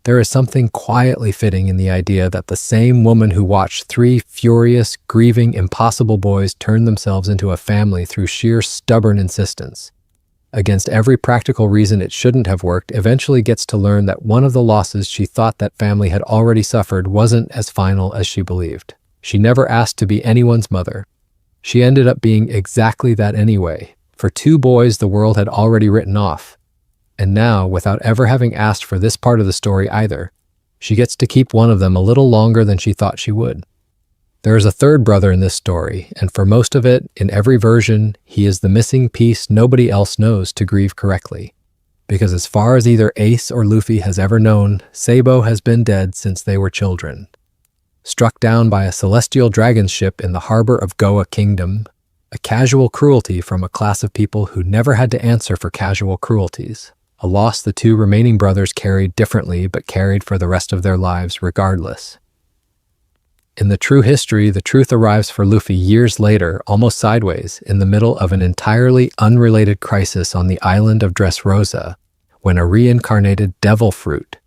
There is something quietly fitting in the idea that the same woman who watched 3 furious, grieving, impossible boys turn themselves into a family through sheer stubborn insistence, against every practical reason it shouldn't have worked, eventually gets to learn that one of the losses she thought that family had already suffered wasn't as final as she believed. She never asked to be anyone's mother. She ended up being exactly that anyway. For two boys the world had already written off. And now, without ever having asked for this part of the story either, she gets to keep one of them a little longer than she thought she would. There is a third brother in this story, and for most of it, in every version, he is the missing piece nobody else knows to grieve correctly. Because as far as either Ace or Luffy has ever known, Sabo has been dead since they were children. Struck down by a celestial dragon ship in the harbor of Goa Kingdom, a casual cruelty from a class of people who never had to answer for casual cruelties. A loss the two remaining brothers carried differently but carried for the rest of their lives regardless. In the true history, the truth arrives for Luffy years later, almost sideways, in the middle of an entirely unrelated crisis on the island of Dressrosa, when a reincarnated devil fruit,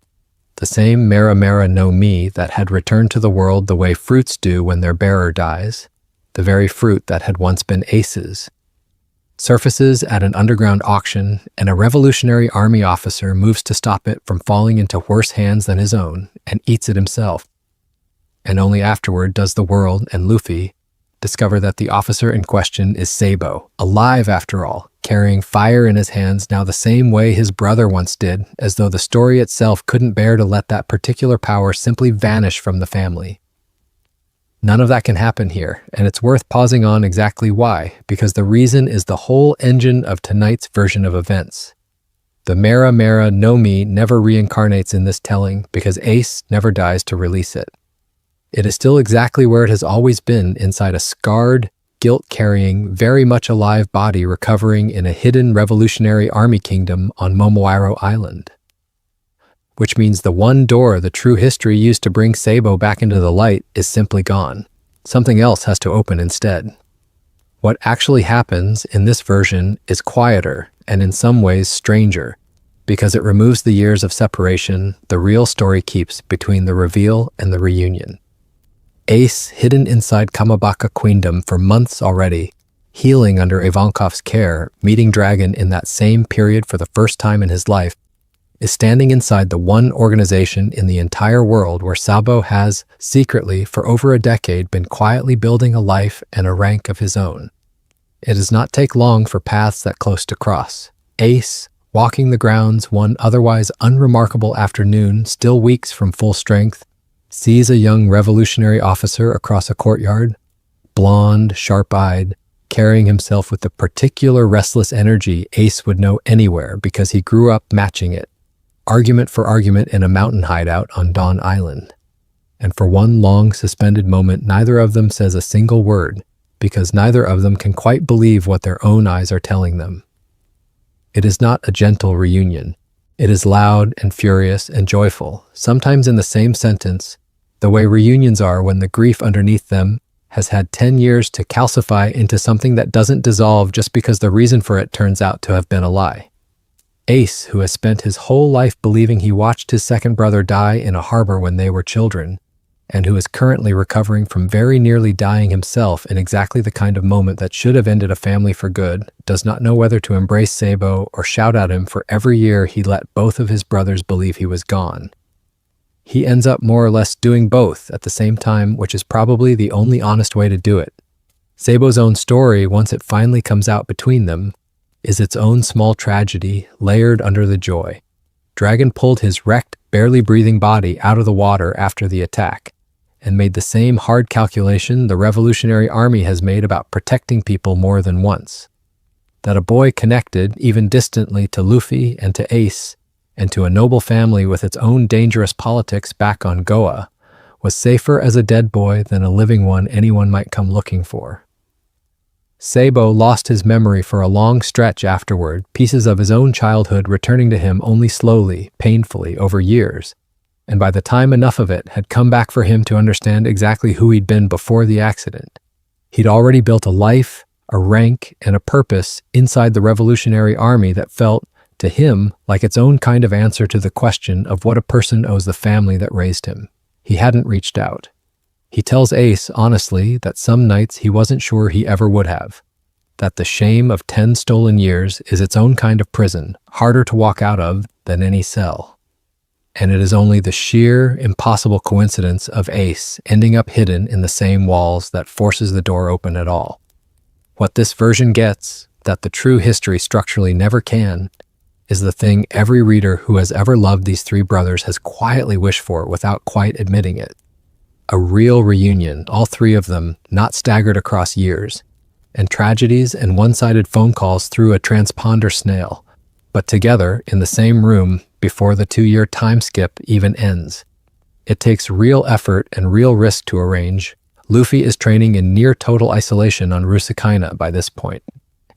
the same Mera Mera no Mi that had returned to the world the way fruits do when their bearer dies, the very fruit that had once been Ace's, surfaces at an underground auction, and a Revolutionary Army officer moves to stop it from falling into worse hands than his own and eats it himself. And only afterward does the world and Luffy discover that the officer in question is Sabo, alive after all, carrying fire in his hands now the same way his brother once did, as though the story itself couldn't bear to let that particular power simply vanish from the family. None of that can happen here, and it's worth pausing on exactly why, because the reason is the whole engine of tonight's version of events. The Mera Mera no Mi never reincarnates in this telling because Ace never dies to release it. It is still exactly where it has always been, inside a scarred, guilt-carrying, very much alive body recovering in a hidden Revolutionary Army kingdom on Momoiro Island. Which means the one door the true history used to bring Sabo back into the light is simply gone. Something else has to open instead. What actually happens in this version is quieter and in some ways stranger, because it removes the years of separation the real story keeps between the reveal and the reunion. Ace, hidden inside Kamabaka Queendom for months already, healing under Ivankov's care, meeting Dragon in that same period for the first time in his life, is standing inside the one organization in the entire world where Sabo has, secretly, for over a decade, been quietly building a life and a rank of his own. It does not take long for paths that close to cross. Ace, walking the grounds one otherwise unremarkable afternoon, still weeks from full strength, sees a young revolutionary officer across a courtyard, blonde, sharp-eyed, carrying himself with the particular restless energy Ace would know anywhere because he grew up matching it, argument for argument in a mountain hideout on Dawn Island. And for one long suspended moment, neither of them says a single word, because neither of them can quite believe what their own eyes are telling them. It is not a gentle reunion. It is loud and furious and joyful, sometimes in the same sentence, the way reunions are when the grief underneath them has had 10 years to calcify into something that doesn't dissolve just because the reason for it turns out to have been a lie. Ace, who has spent his whole life believing he watched his second brother die in a harbor when they were children, and who is currently recovering from very nearly dying himself in exactly the kind of moment that should have ended a family for good, does not know whether to embrace Sabo or shout at him for every year he let both of his brothers believe he was gone. He ends up more or less doing both at the same time, which is probably the only honest way to do it. Sabo's own story, once it finally comes out between them, is its own small tragedy layered under the joy. Dragon pulled his wrecked, barely breathing body out of the water after the attack, and made the same hard calculation the Revolutionary Army has made about protecting people more than once. That a boy connected, even distantly, to Luffy and to Ace, and to a noble family with its own dangerous politics back on Goa, was safer as a dead boy than a living one anyone might come looking for. Sabo lost his memory for a long stretch afterward, pieces of his own childhood returning to him only slowly, painfully, over years, and by the time enough of it had come back for him to understand exactly who he'd been before the accident, he'd already built a life, a rank, and a purpose inside the Revolutionary Army that felt, to him, like its own kind of answer to the question of what a person owes the family that raised him. He hadn't reached out. He tells Ace, honestly, that some nights he wasn't sure he ever would have. That the shame of 10 stolen years is its own kind of prison, harder to walk out of than any cell. And it is only the sheer, impossible coincidence of Ace ending up hidden in the same walls that forces the door open at all. What this version gets, that the true history structurally never can, is the thing every reader who has ever loved these three brothers has quietly wished for without quite admitting it. A real reunion, all three of them, not staggered across years, and tragedies and one-sided phone calls through a transponder snail, but together in the same room before the 2-year time skip even ends. It takes real effort and real risk to arrange. Luffy is training in near total isolation on Rusakaina by this point,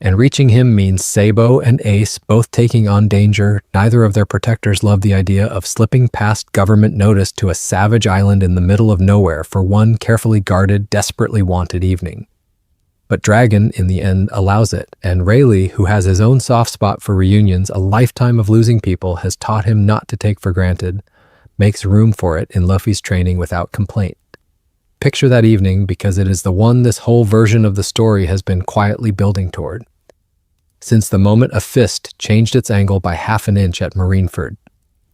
and reaching him means Sabo and Ace both taking on danger. Neither of their protectors love the idea of slipping past government notice to a savage island in the middle of nowhere for one carefully guarded, desperately wanted evening. But Dragon, in the end, allows it, and Rayleigh, who has his own soft spot for reunions, a lifetime of losing people has taught him not to take for granted, makes room for it in Luffy's training without complaint. Picture that evening, because it is the one this whole version of the story has been quietly building toward. Since the moment a fist changed its angle by half an inch at Marineford,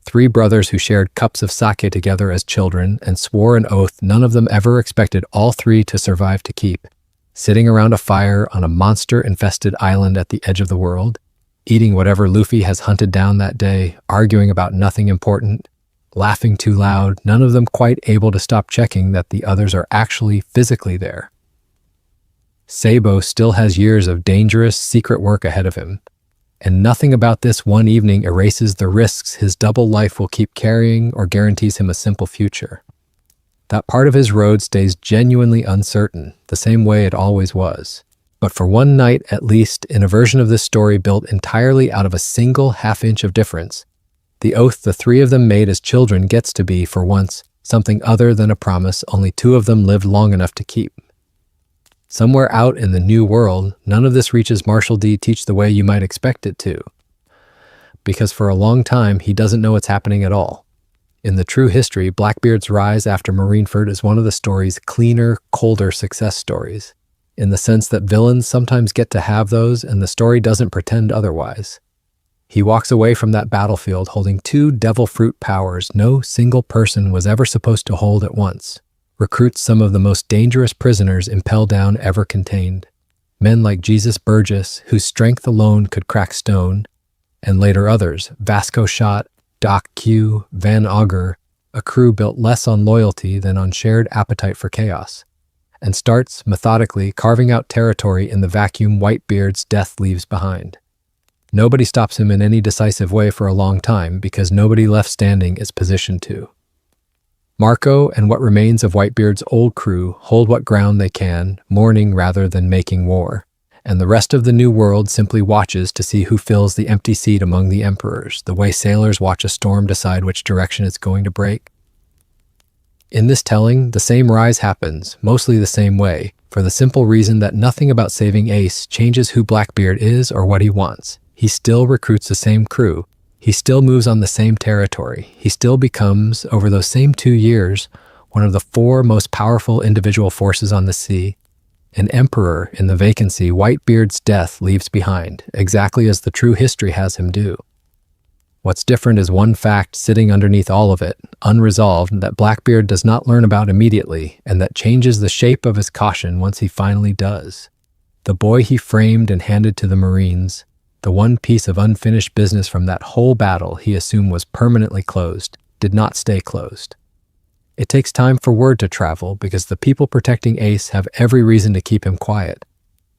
three brothers who shared cups of sake together as children and swore an oath none of them ever expected all three to survive to keep, sitting around a fire on a monster-infested island at the edge of the world, eating whatever Luffy has hunted down that day, arguing about nothing important, laughing too loud, none of them quite able to stop checking that the others are actually physically there. Sabo still has years of dangerous, secret work ahead of him, and nothing about this one evening erases the risks his double life will keep carrying or guarantees him a simple future. That part of his road stays genuinely uncertain, the same way it always was. But for one night, at least, in a version of this story built entirely out of a single half-inch of difference, the oath the three of them made as children gets to be, for once, something other than a promise only two of them lived long enough to keep. Somewhere out in the new world, none of this reaches Marshall D. Teach the way you might expect it to. Because for a long time, he doesn't know what's happening at all. In the true history, Blackbeard's rise after Marineford is one of the story's cleaner, colder success stories, in the sense that villains sometimes get to have those and the story doesn't pretend otherwise. He walks away from that battlefield holding two devil fruit powers no single person was ever supposed to hold at once, recruits some of the most dangerous prisoners Impel Down ever contained, men like Jesus Burgess, whose strength alone could crack stone, and later others, Vasco Shot, Doc Q, Van Augur, a crew built less on loyalty than on shared appetite for chaos, and starts, methodically, carving out territory in the vacuum Whitebeard's death leaves behind. Nobody stops him in any decisive way for a long time because nobody left standing is positioned to. Marco and what remains of Whitebeard's old crew hold what ground they can, mourning rather than making war, and the rest of the new world simply watches to see who fills the empty seat among the emperors, the way sailors watch a storm decide which direction it's going to break. In this telling, the same rise happens, mostly the same way, for the simple reason that nothing about saving Ace changes who Blackbeard is or what he wants. He still recruits the same crew. He still moves on the same territory. He still becomes, over those same 2 years, one of the 4 most powerful individual forces on the sea. An emperor in the vacancy Whitebeard's death leaves behind, exactly as the true history has him do. What's different is one fact sitting underneath all of it, unresolved, that Blackbeard does not learn about immediately, and that changes the shape of his caution once he finally does. The boy he framed and handed to the Marines, the one piece of unfinished business from that whole battle he assumed was permanently closed, did not stay closed. It takes time for word to travel because the people protecting Ace have every reason to keep him quiet,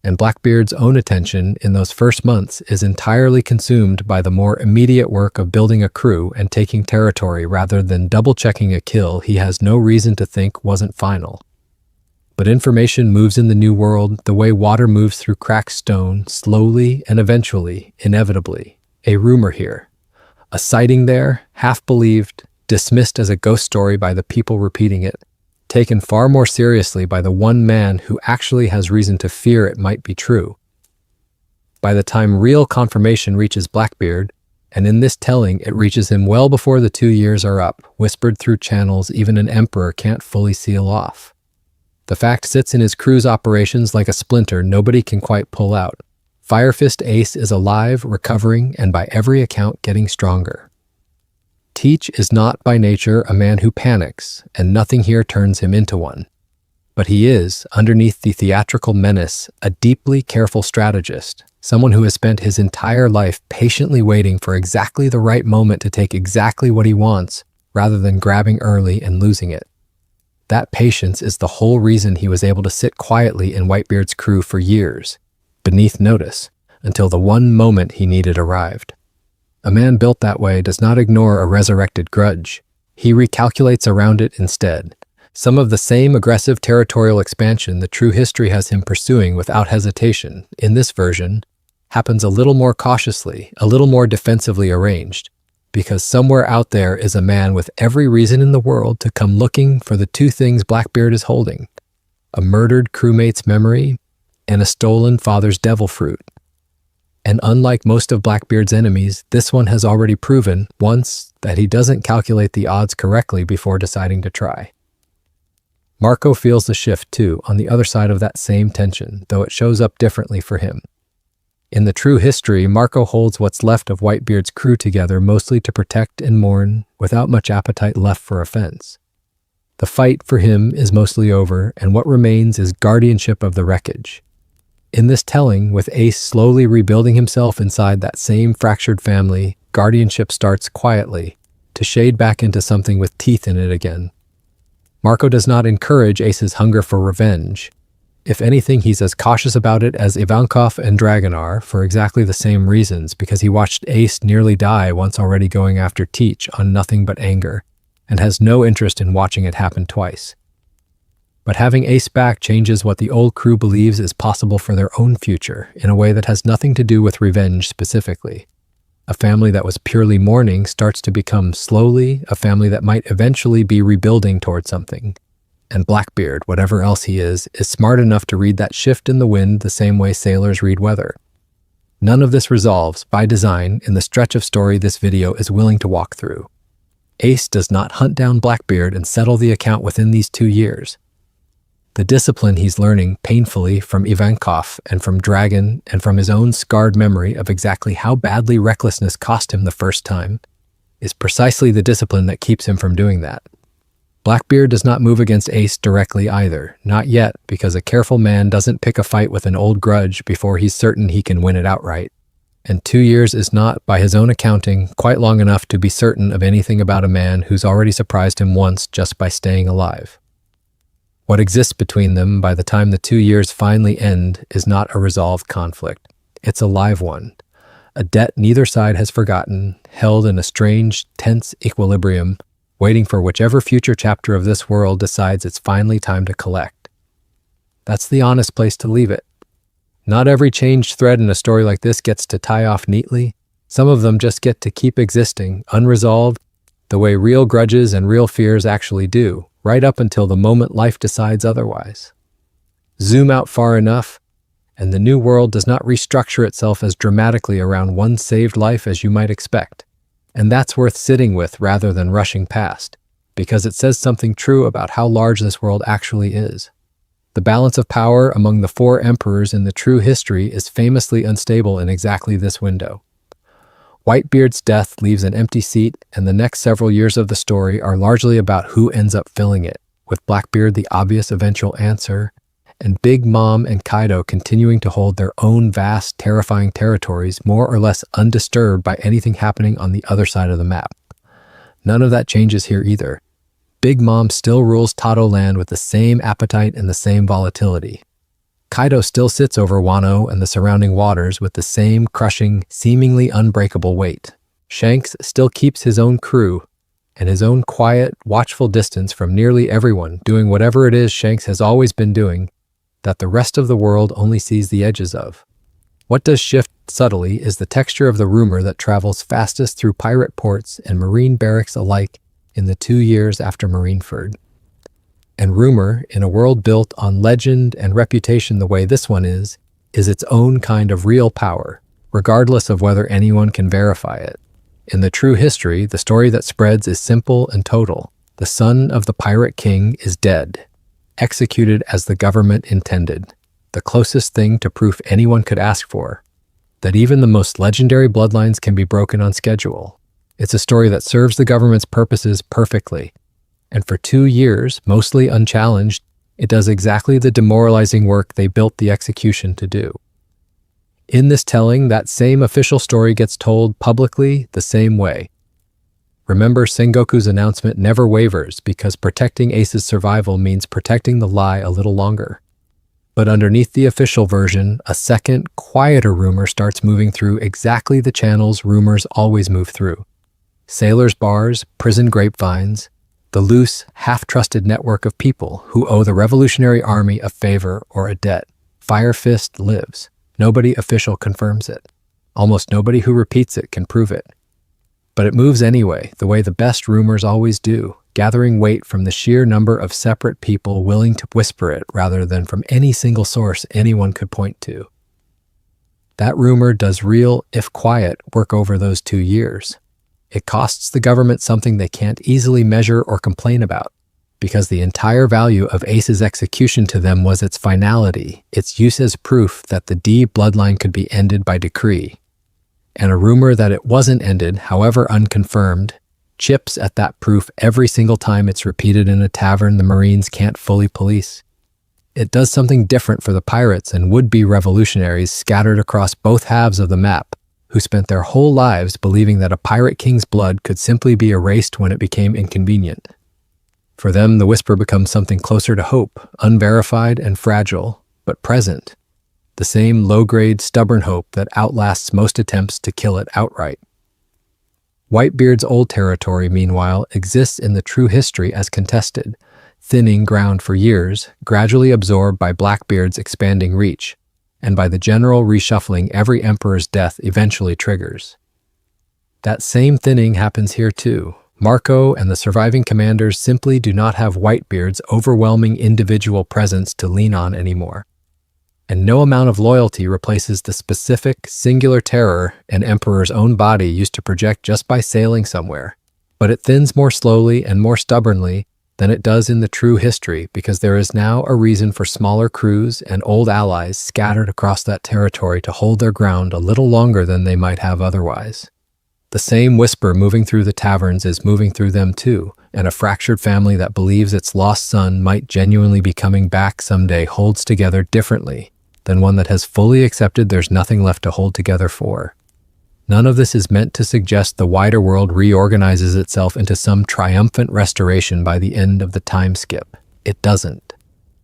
and Blackbeard's own attention in those first months is entirely consumed by the more immediate work of building a crew and taking territory rather than double-checking a kill he has no reason to think wasn't final. But information moves in the new world the way water moves through cracked stone, slowly and eventually, inevitably. A rumor here, a sighting there, half believed, dismissed as a ghost story by the people repeating it, taken far more seriously by the one man who actually has reason to fear it might be true. By the time real confirmation reaches Blackbeard, and in this telling it reaches him well before the 2 years are up, whispered through channels even an emperor can't fully seal off. The fact sits in his crew's operations like a splinter nobody can quite pull out. Firefist Ace is alive, recovering, and by every account getting stronger. Teach is not by nature a man who panics, and nothing here turns him into one. But he is, underneath the theatrical menace, a deeply careful strategist, someone who has spent his entire life patiently waiting for exactly the right moment to take exactly what he wants, rather than grabbing early and losing it. That patience is the whole reason he was able to sit quietly in Whitebeard's crew for years, beneath notice, until the one moment he needed arrived. A man built that way does not ignore a resurrected grudge. He recalculates around it instead. Some of the same aggressive territorial expansion the true history has him pursuing without hesitation, in this version, happens a little more cautiously, a little more defensively arranged, because somewhere out there is a man with every reason in the world to come looking for the two things Blackbeard is holding: a murdered crewmate's memory and a stolen father's devil fruit. And unlike most of Blackbeard's enemies, this one has already proven once that he doesn't calculate the odds correctly before deciding to try. Marco feels the shift too, on the other side of that same tension, though it shows up differently for him. In the true history, Marco holds what's left of Whitebeard's crew together mostly to protect and mourn, without much appetite left for offense. The fight for him is mostly over, and what remains is guardianship of the wreckage. In this telling, with Ace slowly rebuilding himself inside that same fractured family, guardianship starts quietly, to shade back into something with teeth in it again. Marco does not encourage Ace's hunger for revenge. If anything, he's as cautious about it as Ivankov and Dragon are, for exactly the same reasons, because he watched Ace nearly die once already going after Teach on nothing but anger, and has no interest in watching it happen twice. But having Ace back changes what the old crew believes is possible for their own future, in a way that has nothing to do with revenge specifically. A family that was purely mourning starts to become, slowly, a family that might eventually be rebuilding towards something. And Blackbeard, whatever else he is smart enough to read that shift in the wind the same way sailors read weather. None of this resolves, by design, in the stretch of story this video is willing to walk through. Ace does not hunt down Blackbeard and settle the account within these 2 years. The discipline he's learning painfully from Ivankov and from Dragon and from his own scarred memory of exactly how badly recklessness cost him the first time is precisely the discipline that keeps him from doing that. Blackbeard does not move against Ace directly either, not yet, because a careful man doesn't pick a fight with an old grudge before he's certain he can win it outright. And 2 years is not, by his own accounting, quite long enough to be certain of anything about a man who's already surprised him once just by staying alive. What exists between them by the time the 2 years finally end is not a resolved conflict. It's a live one. A debt neither side has forgotten, held in a strange, tense equilibrium, waiting for whichever future chapter of this world decides it's finally time to collect. That's the honest place to leave it. Not every changed thread in a story like this gets to tie off neatly. Some of them just get to keep existing, unresolved, the way real grudges and real fears actually do, right up until the moment life decides otherwise. Zoom out far enough, and the new world does not restructure itself as dramatically around one saved life as you might expect. And that's worth sitting with rather than rushing past, because it says something true about how large this world actually is. The balance of power among the 4 emperors in the true history is famously unstable in exactly this window. Whitebeard's death leaves an empty seat, and the next several years of the story are largely about who ends up filling it, with Blackbeard the obvious eventual answer, and Big Mom and Kaido continuing to hold their own vast, terrifying territories more or less undisturbed by anything happening on the other side of the map. None of that changes here either. Big Mom still rules Tato Land with the same appetite and the same volatility. Kaido still sits over Wano and the surrounding waters with the same crushing, seemingly unbreakable weight. Shanks still keeps his own crew and his own quiet, watchful distance from nearly everyone, doing whatever it is Shanks has always been doing, that the rest of the world only sees the edges of. What does shift subtly is the texture of the rumor that travels fastest through pirate ports and marine barracks alike in the 2 years after Marineford. And rumor, in a world built on legend and reputation the way this one is its own kind of real power, regardless of whether anyone can verify it. In the true history, the story that spreads is simple and total. The son of the pirate king is dead, executed as the government intended, the closest thing to proof anyone could ask for, that even the most legendary bloodlines can be broken on schedule. It's a story that serves the government's purposes perfectly. And for 2 years, mostly unchallenged, It does exactly the demoralizing work they built the execution to do. In this telling, that same official story gets told publicly the same way. Remember, Sengoku's announcement never wavers because protecting Ace's survival means protecting the lie a little longer. But underneath the official version, a second, quieter rumor starts moving through exactly the channels rumors always move through. Sailors' bars, prison grapevines, the loose, half-trusted network of people who owe the Revolutionary Army a favor or a debt. Fire Fist lives. Nobody official confirms it. Almost nobody who repeats it can prove it. But it moves anyway, the way the best rumors always do, gathering weight from the sheer number of separate people willing to whisper it rather than from any single source anyone could point to. That rumor does real, if quiet, work over those 2 years. It costs the government something they can't easily measure or complain about, because the entire value of Ace's execution to them was its finality, its use as proof that the D bloodline could be ended by decree. And a rumor that it wasn't ended, however unconfirmed, chips at that proof every single time it's repeated in a tavern the Marines can't fully police. It does something different for the pirates and would-be revolutionaries scattered across both halves of the map, who spent their whole lives believing that a pirate king's blood could simply be erased when it became inconvenient. For them, the whisper becomes something closer to hope, unverified and fragile, but present. The same low-grade, stubborn hope that outlasts most attempts to kill it outright. Whitebeard's old territory, meanwhile, exists in the true history as contested, thinning ground for years, gradually absorbed by Blackbeard's expanding reach, and by the general reshuffling every emperor's death eventually triggers. That same thinning happens here too. Marco and the surviving commanders simply do not have Whitebeard's overwhelming individual presence to lean on anymore. And no amount of loyalty replaces the specific, singular terror an emperor's own body used to project just by sailing somewhere. But it thins more slowly and more stubbornly than it does in the true history because there is now a reason for smaller crews and old allies scattered across that territory to hold their ground a little longer than they might have otherwise. The same whisper moving through the taverns is moving through them too, and a fractured family that believes its lost son might genuinely be coming back someday holds together differently than one that has fully accepted there's nothing left to hold together for. None of this is meant to suggest the wider world reorganizes itself into some triumphant restoration by the end of the time skip. It doesn't.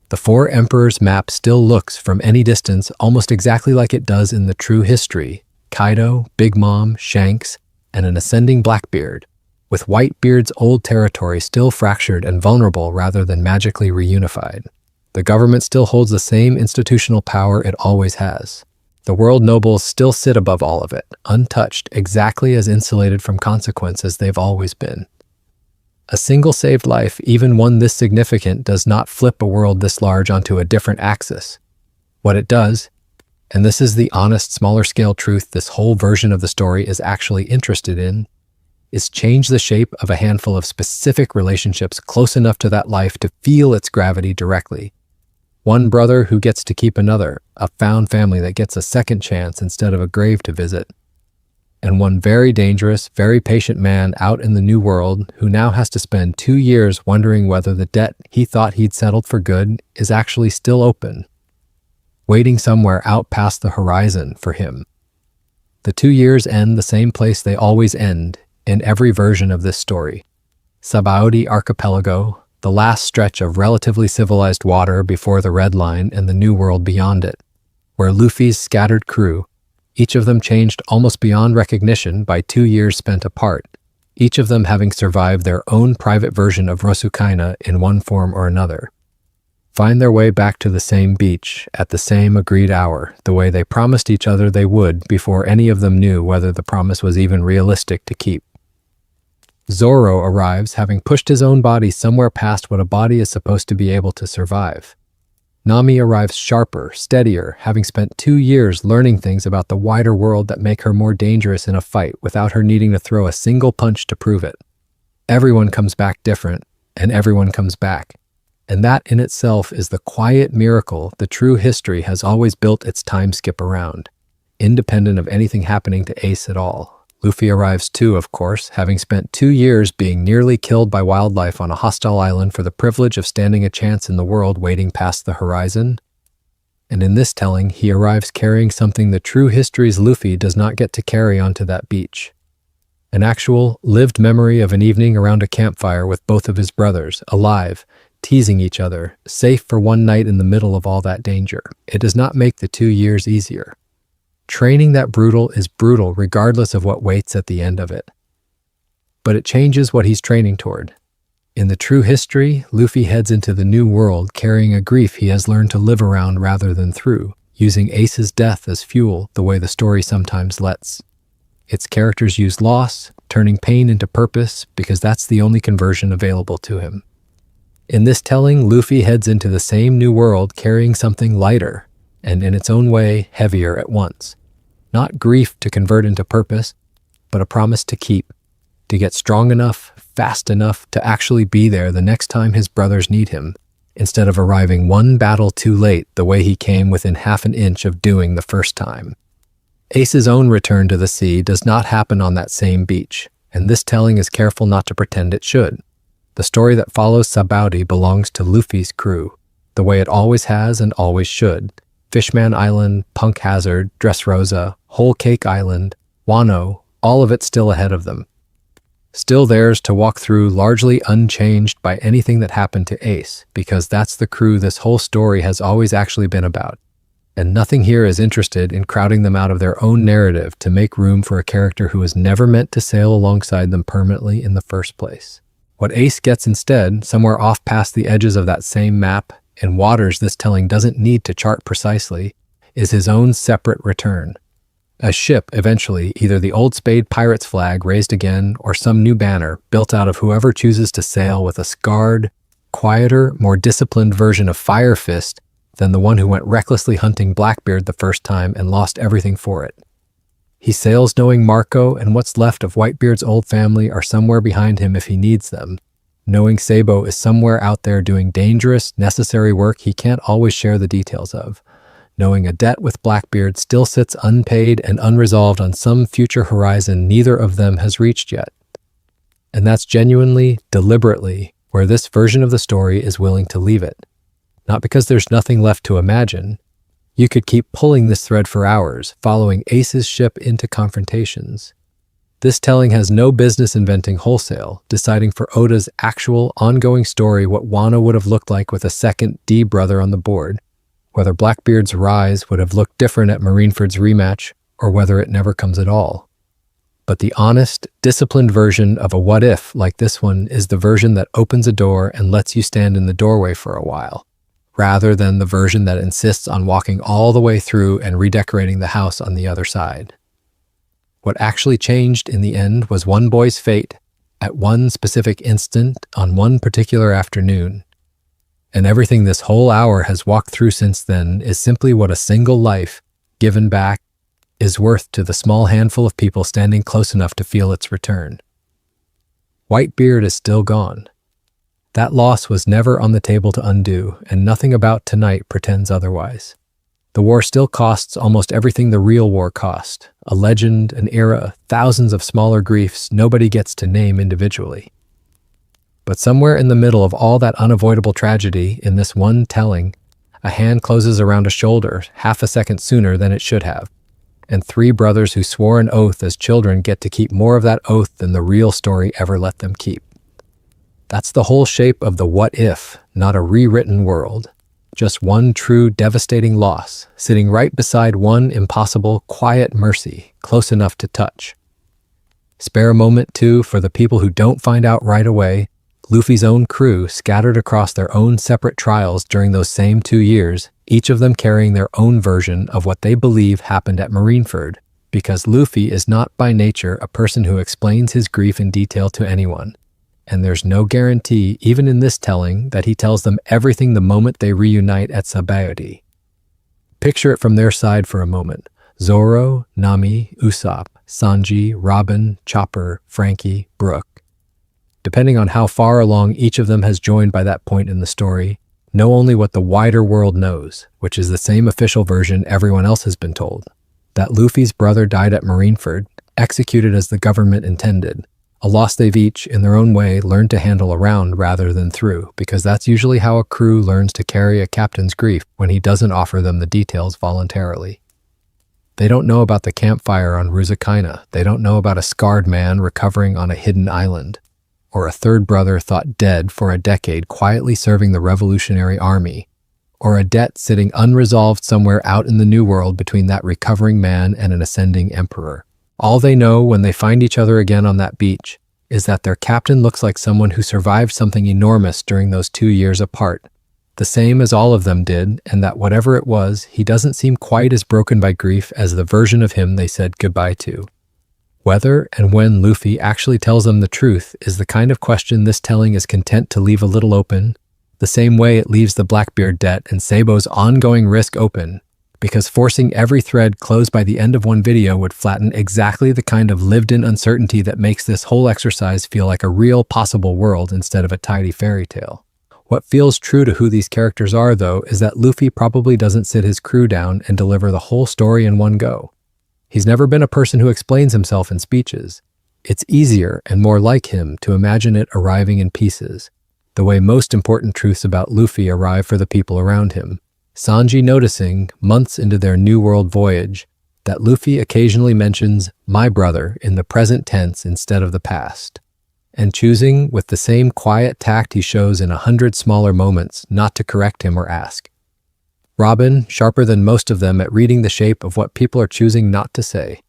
The Four Emperors map still looks from any distance almost exactly like it does in the true history. Kaido, Big Mom, Shanks, and an ascending Blackbeard, with Whitebeard's old territory still fractured and vulnerable rather than magically reunified. The government still holds the same institutional power it always has. The world nobles still sit above all of it, untouched, exactly as insulated from consequence as they've always been. A single saved life, even one this significant, does not flip a world this large onto a different axis. What it does, and this is the honest, smaller-scale truth this whole version of the story is actually interested in, is change the shape of a handful of specific relationships close enough to that life to feel its gravity directly. One brother who gets to keep another, a found family that gets a second chance instead of a grave to visit. And one very dangerous, very patient man out in the new world who now has to spend 2 years wondering whether the debt he thought he'd settled for good is actually still open, waiting somewhere out past the horizon for him. The 2 years end the same place they always end in every version of this story. Sabaody Archipelago, the last stretch of relatively civilized water before the Red Line and the New World beyond it, where Luffy's scattered crew, each of them changed almost beyond recognition by 2 years spent apart, each of them having survived their own private version of Rosukaina in one form or another, find their way back to the same beach at the same agreed hour, the way they promised each other they would before any of them knew whether the promise was even realistic to keep. Zoro arrives having pushed his own body somewhere past what a body is supposed to be able to survive. Nami arrives sharper, steadier, having spent 2 years learning things about the wider world that make her more dangerous in a fight without her needing to throw a single punch to prove it. Everyone comes back different, and everyone comes back. And that in itself is the quiet miracle the true history has always built its time skip around, independent of anything happening to Ace at all. Luffy arrives too, of course, having spent 2 years being nearly killed by wildlife on a hostile island for the privilege of standing a chance in the world waiting past the horizon. And in this telling, he arrives carrying something the true history's Luffy does not get to carry onto that beach. An actual, lived memory of an evening around a campfire with both of his brothers, alive, teasing each other, safe for one night in the middle of all that danger. It does not make the 2 years easier. Training that brutal is brutal regardless of what waits at the end of it. But it changes what he's training toward. In the true history, Luffy heads into the new world carrying a grief he has learned to live around rather than through, using Ace's death as fuel the way the story sometimes lets. Its characters use loss, turning pain into purpose because that's the only conversion available to him. In this telling, Luffy heads into the same new world carrying something lighter, and in its own way, heavier at once. Not grief to convert into purpose, but a promise to keep, to get strong enough, fast enough to actually be there the next time his brothers need him, instead of arriving one battle too late the way he came within half an inch of doing the first time. Ace's own return to the sea does not happen on that same beach, and this telling is careful not to pretend it should. The story that follows Sabaody belongs to Luffy's crew, the way it always has and always should. Fishman Island, Punk Hazard, Dressrosa, Whole Cake Island, Wano, all of it still ahead of them. Still theirs to walk through, largely unchanged by anything that happened to Ace, because that's the crew this whole story has always actually been about. And nothing here is interested in crowding them out of their own narrative to make room for a character who was never meant to sail alongside them permanently in the first place. What Ace gets instead, somewhere off past the edges of that same map, in waters this telling doesn't need to chart precisely, is his own separate return. A ship, eventually, either the old Spade Pirates flag raised again or some new banner built out of whoever chooses to sail with a scarred, quieter, more disciplined version of Fire Fist than the one who went recklessly hunting Blackbeard the first time and lost everything for it. He sails knowing Marco and what's left of Whitebeard's old family are somewhere behind him if he needs them, knowing Sabo is somewhere out there doing dangerous, necessary work he can't always share the details of, knowing a debt with Blackbeard still sits unpaid and unresolved on some future horizon neither of them has reached yet. And that's genuinely, deliberately, where this version of the story is willing to leave it. Not because there's nothing left to imagine. You could keep pulling this thread for hours, following Ace's ship into confrontations. This telling has no business inventing wholesale, deciding for Oda's actual, ongoing story what Wano would have looked like with a second D brother on the board, whether Blackbeard's rise would have looked different at Marineford's rematch, or whether it never comes at all. But the honest, disciplined version of a what-if like this one is the version that opens a door and lets you stand in the doorway for a while, rather than the version that insists on walking all the way through and redecorating the house on the other side. What actually changed in the end was one boy's fate at one specific instant on one particular afternoon. And everything this whole hour has walked through since then is simply what a single life, given back, is worth to the small handful of people standing close enough to feel its return. Whitebeard is still gone. That loss was never on the table to undo, and nothing about tonight pretends otherwise. The war still costs almost everything the real war cost, a legend, an era, thousands of smaller griefs nobody gets to name individually. But somewhere in the middle of all that unavoidable tragedy, in this one telling, a hand closes around a shoulder half a second sooner than it should have, and 3 brothers who swore an oath as children get to keep more of that oath than the real story ever let them keep. That's the whole shape of the what-if, not a rewritten world. Just one true, devastating loss, sitting right beside one impossible, quiet mercy, close enough to touch. Spare a moment, too, for the people who don't find out right away, Luffy's own crew scattered across their own separate trials during those same 2 years, each of them carrying their own version of what they believe happened at Marineford, because Luffy is not by nature a person who explains his grief in detail to anyone. And there's no guarantee, even in this telling, that he tells them everything the moment they reunite at Sabaody. Picture it from their side for a moment. Zoro, Nami, Usopp, Sanji, Robin, Chopper, Frankie, Brook. Depending on how far along each of them has joined by that point in the story, know only what the wider world knows, which is the same official version everyone else has been told. That Luffy's brother died at Marineford, executed as the government intended. A loss they've each, in their own way, learned to handle around rather than through, because that's usually how a crew learns to carry a captain's grief when he doesn't offer them the details voluntarily. They don't know about the campfire on Rusakaina. They don't know about a scarred man recovering on a hidden island, or a third brother thought dead for a decade quietly serving the Revolutionary Army, or a debt sitting unresolved somewhere out in the New World between that recovering man and an ascending emperor. All they know when they find each other again on that beach is that their captain looks like someone who survived something enormous during those 2 years apart, the same as all of them did, and that whatever it was, he doesn't seem quite as broken by grief as the version of him they said goodbye to. Whether and when Luffy actually tells them the truth is the kind of question this telling is content to leave a little open, the same way it leaves the Blackbeard debt and Sabo's ongoing risk open, because forcing every thread closed by the end of one video would flatten exactly the kind of lived-in uncertainty that makes this whole exercise feel like a real possible world instead of a tidy fairy tale. What feels true to who these characters are, though, is that Luffy probably doesn't sit his crew down and deliver the whole story in one go. He's never been a person who explains himself in speeches. It's easier and more like him to imagine it arriving in pieces, the way most important truths about Luffy arrive for the people around him. Sanji noticing, months into their New World voyage, that Luffy occasionally mentions "my brother" in the present tense instead of the past, and choosing, with the same quiet tact he shows in 100 smaller moments, not to correct him or ask. Robin, sharper than most of them at reading the shape of what people are choosing not to say,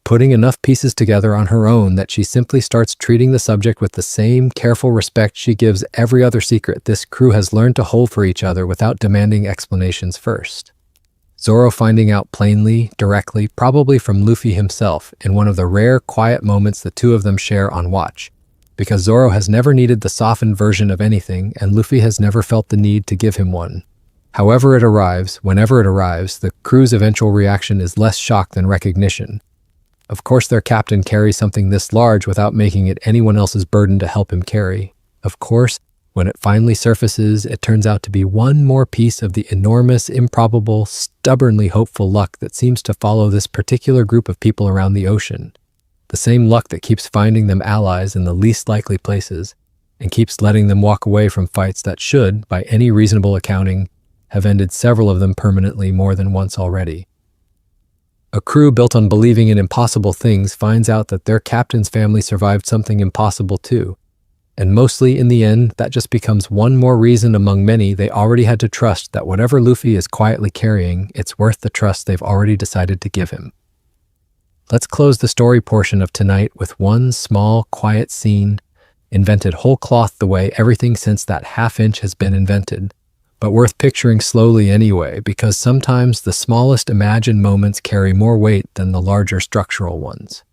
putting enough pieces together on her own that she simply starts treating the subject with the same careful respect she gives every other secret this crew has learned to hold for each other without demanding explanations first. Zoro finding out plainly, directly, probably from Luffy himself, in one of the rare, quiet moments the two of them share on watch, because Zoro has never needed the softened version of anything, and Luffy has never felt the need to give him one. However it arrives, whenever it arrives, the crew's eventual reaction is less shock than recognition. Of course their captain carries something this large without making it anyone else's burden to help him carry. Of course, when it finally surfaces, it turns out to be one more piece of the enormous, improbable, stubbornly hopeful luck that seems to follow this particular group of people around the ocean. The same luck that keeps finding them allies in the least likely places, and keeps letting them walk away from fights that should, by any reasonable accounting, have ended several of them permanently more than once already. A crew built on believing in impossible things finds out that their captain's family survived something impossible too. And mostly, in the end, that just becomes one more reason among many they already had to trust that whatever Luffy is quietly carrying, it's worth the trust they've already decided to give him. Let's close the story portion of tonight with one small, quiet scene, invented whole cloth the way everything since that half-inch has been invented, but worth picturing slowly anyway, because sometimes the smallest imagined moments carry more weight than the larger structural ones.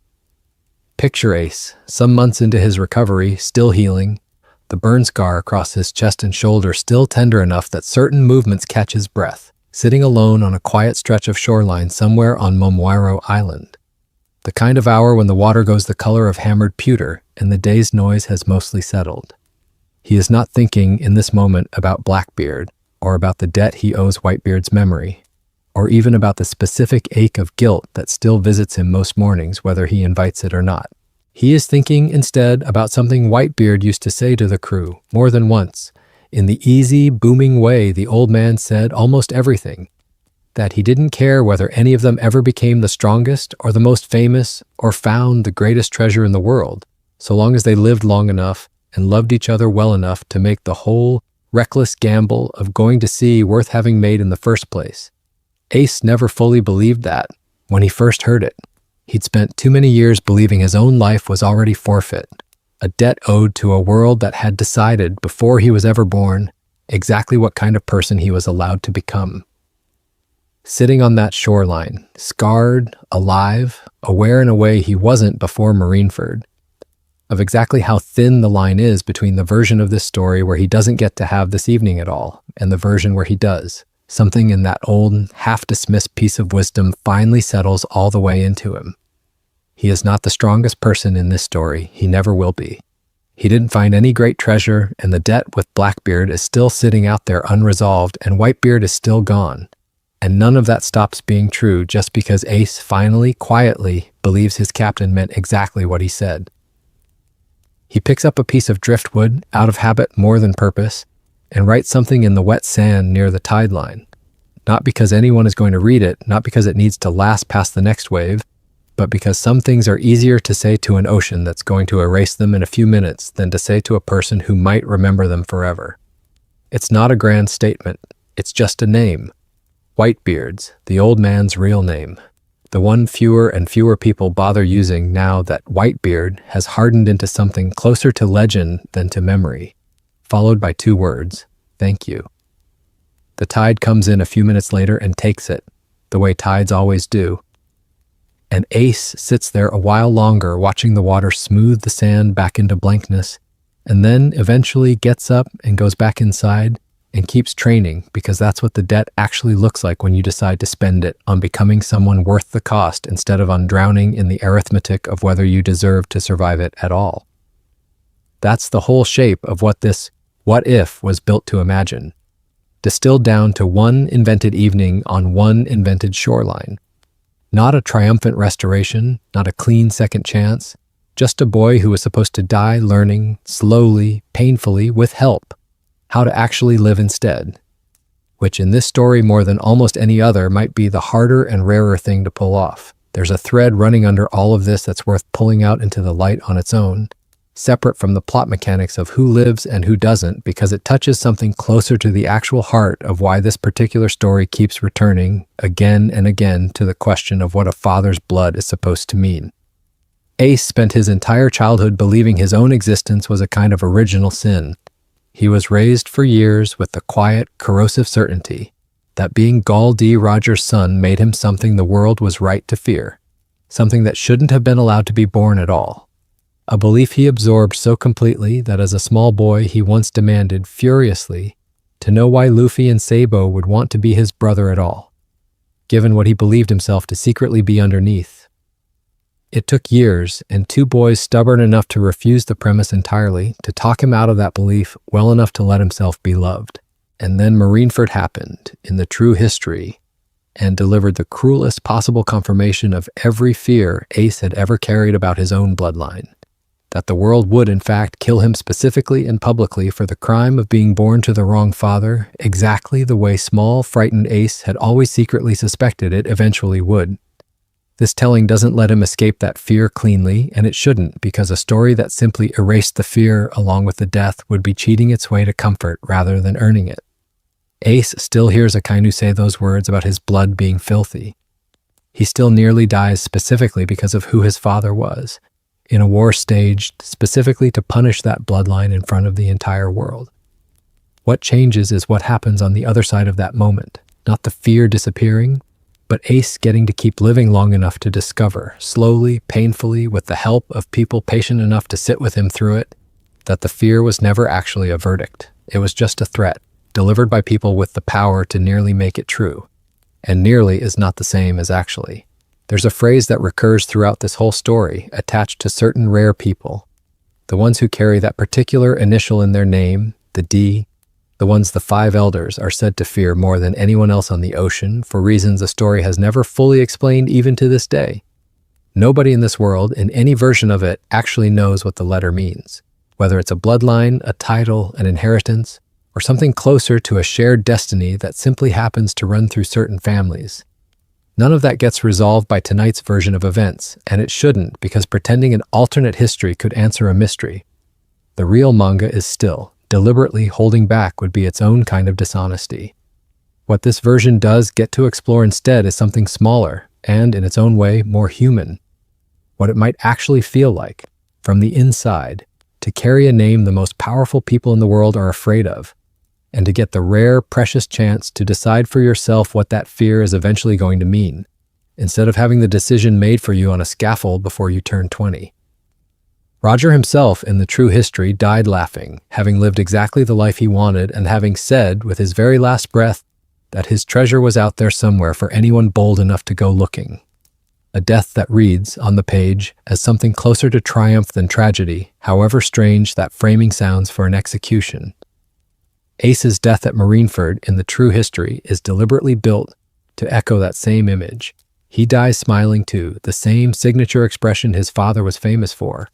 Picture Ace, some months into his recovery, still healing, the burn scar across his chest and shoulder still tender enough that certain movements catch his breath, sitting alone on a quiet stretch of shoreline somewhere on Momwaro Island. The kind of hour when the water goes the color of hammered pewter and the day's noise has mostly settled. He is not thinking in this moment about Blackbeard, or about the debt he owes Whitebeard's memory, or even about the specific ache of guilt that still visits him most mornings whether he invites it or not. He is thinking instead about something Whitebeard used to say to the crew more than once, in the easy, booming way the old man said almost everything, that he didn't care whether any of them ever became the strongest or the most famous or found the greatest treasure in the world, so long as they lived long enough and loved each other well enough to make the whole reckless gamble of going to sea worth having made in the first place. Ace never fully believed that when he first heard it. He'd spent too many years believing his own life was already forfeit, a debt owed to a world that had decided before he was ever born exactly what kind of person he was allowed to become. Sitting on that shoreline, scarred, alive, aware in a way he wasn't before Marineford, of exactly how thin the line is between the version of this story where he doesn't get to have this evening at all, and the version where he does. Something in that old, half-dismissed piece of wisdom finally settles all the way into him. He is not the strongest person in this story. He never will be. He didn't find any great treasure, and the debt with Blackbeard is still sitting out there unresolved, and Whitebeard is still gone. And none of that stops being true just because Ace finally, quietly, believes his captain meant exactly what he said. He picks up a piece of driftwood, out of habit more than purpose, and writes something in the wet sand near the tide line. Not because anyone is going to read it, not because it needs to last past the next wave, but because some things are easier to say to an ocean that's going to erase them in a few minutes than to say to a person who might remember them forever. It's not a grand statement, it's just a name. Whitebeard's, the old man's real name. The one fewer and fewer people bother using now that Whitebeard has hardened into something closer to legend than to memory, followed by 2 words, thank you. The tide comes in a few minutes later and takes it, the way tides always do. And Ace sits there a while longer watching the water smooth the sand back into blankness, and then eventually gets up and goes back inside and keeps training because that's what the debt actually looks like when you decide to spend it on becoming someone worth the cost instead of on drowning in the arithmetic of whether you deserve to survive it at all. That's the whole shape of what this what if was built to imagine, distilled down to one invented evening on one invented shoreline. Not a triumphant restoration, not a clean second chance, just a boy who was supposed to die learning, slowly, painfully, with help, how to actually live instead, which in this story more than almost any other might be the harder and rarer thing to pull off. There's a thread running under all of this that's worth pulling out into the light on its own, separate from the plot mechanics of who lives and who doesn't, because it touches something closer to the actual heart of why this particular story keeps returning again and again to the question of what a father's blood is supposed to mean. Ace spent his entire childhood believing his own existence was a kind of original sin. He was raised for years with the quiet, corrosive certainty that being Gall D. Rogers' son made him something the world was right to fear, something that shouldn't have been allowed to be born at all. A belief he absorbed so completely that as a small boy he once demanded, furiously, to know why Luffy and Sabo would want to be his brother at all, given what he believed himself to secretly be underneath. It took years, and 2 boys stubborn enough to refuse the premise entirely, to talk him out of that belief well enough to let himself be loved. And then Marineford happened, in the true history, and delivered the cruelest possible confirmation of every fear Ace had ever carried about his own bloodline. That the world would, in fact, kill him specifically and publicly for the crime of being born to the wrong father, exactly the way small, frightened Ace had always secretly suspected it eventually would. This telling doesn't let him escape that fear cleanly, and it shouldn't, because a story that simply erased the fear along with the death would be cheating its way to comfort rather than earning it. Ace still hears Akainu say those words about his blood being filthy. He still nearly dies specifically because of who his father was, in a war staged specifically to punish that bloodline in front of the entire world. What changes is what happens on the other side of that moment, not the fear disappearing, but Ace getting to keep living long enough to discover, slowly, painfully, with the help of people patient enough to sit with him through it, that the fear was never actually a verdict. It was just a threat, delivered by people with the power to nearly make it true. And nearly is not the same as actually. There's a phrase that recurs throughout this whole story, attached to certain rare people. The ones who carry that particular initial in their name, the D, the ones the 5 elders are said to fear more than anyone else on the ocean, for reasons the story has never fully explained even to this day. Nobody in this world, in any version of it, actually knows what the letter means, whether it's a bloodline, a title, an inheritance, or something closer to a shared destiny that simply happens to run through certain families. None of that gets resolved by tonight's version of events, and it shouldn't, because pretending an alternate history could answer a mystery. The real manga is still, deliberately holding back would be its own kind of dishonesty. What this version does get to explore instead is something smaller, and in its own way, more human. What it might actually feel like, from the inside, to carry a name the most powerful people in the world are afraid of, and to get the rare, precious chance to decide for yourself what that fear is eventually going to mean, instead of having the decision made for you on a scaffold before you turn 20. Roger himself, in the true history, died laughing, having lived exactly the life he wanted and having said, with his very last breath, that his treasure was out there somewhere for anyone bold enough to go looking. A death that reads, on the page, as something closer to triumph than tragedy, however strange that framing sounds for an execution. Ace's death at Marineford, in the true history, is deliberately built to echo that same image. He dies smiling too, the same signature expression his father was famous for,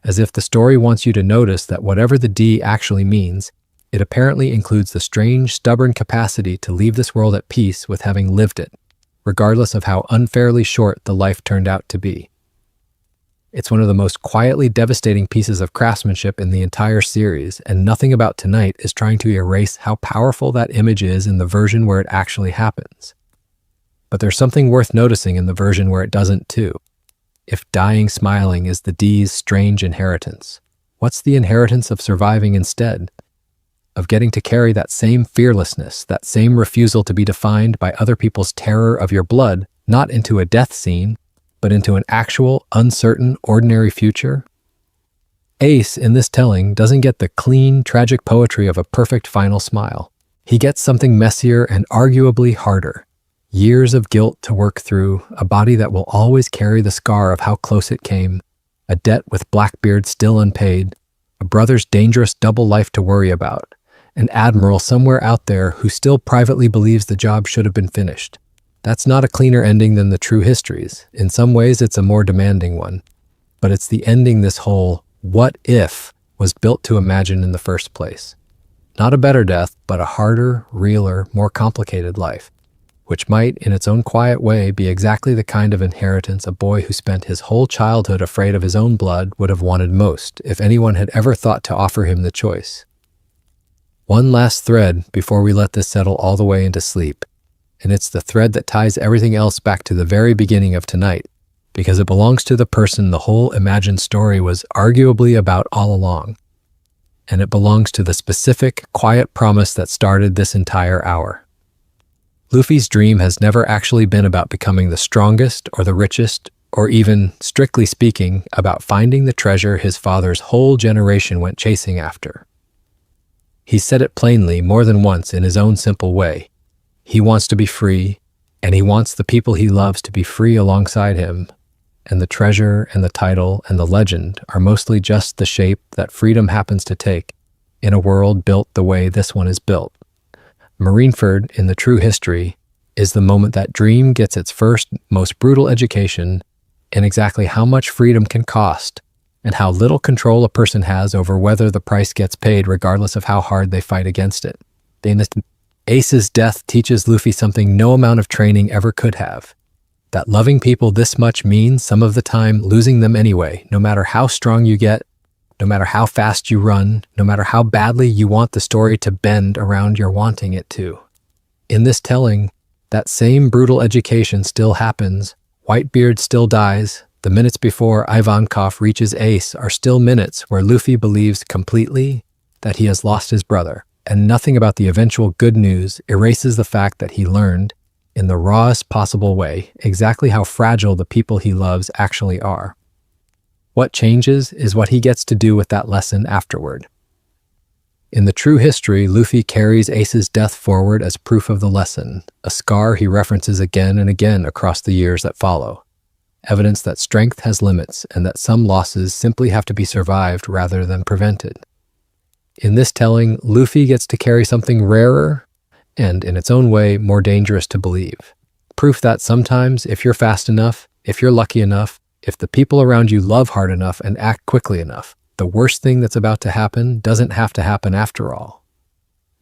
as if the story wants you to notice that whatever the D actually means, it apparently includes the strange, stubborn capacity to leave this world at peace with having lived it, regardless of how unfairly short the life turned out to be. It's one of the most quietly devastating pieces of craftsmanship in the entire series, and nothing about tonight is trying to erase how powerful that image is in the version where it actually happens. But there's something worth noticing in the version where it doesn't too. If dying smiling is the D's strange inheritance, what's the inheritance of surviving instead? Of getting to carry that same fearlessness, that same refusal to be defined by other people's terror of your blood, not into a death scene, but into an actual, uncertain, ordinary future? Ace, in this telling, doesn't get the clean, tragic poetry of a perfect final smile. He gets something messier and arguably harder. Years of guilt to work through, a body that will always carry the scar of how close it came, a debt with Blackbeard still unpaid, a brother's dangerous double life to worry about, an admiral somewhere out there who still privately believes the job should have been finished. That's not a cleaner ending than the true histories. In some ways, it's a more demanding one. But it's the ending this whole "what if" was built to imagine in the first place. Not a better death, but a harder, realer, more complicated life, which might, in its own quiet way, be exactly the kind of inheritance a boy who spent his whole childhood afraid of his own blood would have wanted most if anyone had ever thought to offer him the choice. One last thread before we let this settle all the way into sleep, and it's the thread that ties everything else back to the very beginning of tonight, because it belongs to the person the whole imagined story was arguably about all along. And it belongs to the specific, quiet promise that started this entire hour. Luffy's dream has never actually been about becoming the strongest or the richest, or even, strictly speaking, about finding the treasure his father's whole generation went chasing after. He said it plainly more than once in his own simple way. He wants to be free, and he wants the people he loves to be free alongside him, and the treasure and the title and the legend are mostly just the shape that freedom happens to take in a world built the way this one is built. Marineford, in the true history, is the moment that dream gets its first, most brutal education in exactly how much freedom can cost and how little control a person has over whether the price gets paid regardless of how hard they fight against it. Ace's death teaches Luffy something no amount of training ever could have. That loving people this much means some of the time losing them anyway, no matter how strong you get, no matter how fast you run, no matter how badly you want the story to bend around your wanting it to. In this telling, that same brutal education still happens. Whitebeard still dies. The minutes before Ivankov reaches Ace are still minutes where Luffy believes completely that he has lost his brother. And nothing about the eventual good news erases the fact that he learned, in the rawest possible way, exactly how fragile the people he loves actually are. What changes is what he gets to do with that lesson afterward. In the true history, Luffy carries Ace's death forward as proof of the lesson, a scar he references again and again across the years that follow. Evidence that strength has limits and that some losses simply have to be survived rather than prevented. In this telling, Luffy gets to carry something rarer and, in its own way, more dangerous to believe. Proof that sometimes, if you're fast enough, if you're lucky enough, if the people around you love hard enough and act quickly enough, the worst thing that's about to happen doesn't have to happen after all.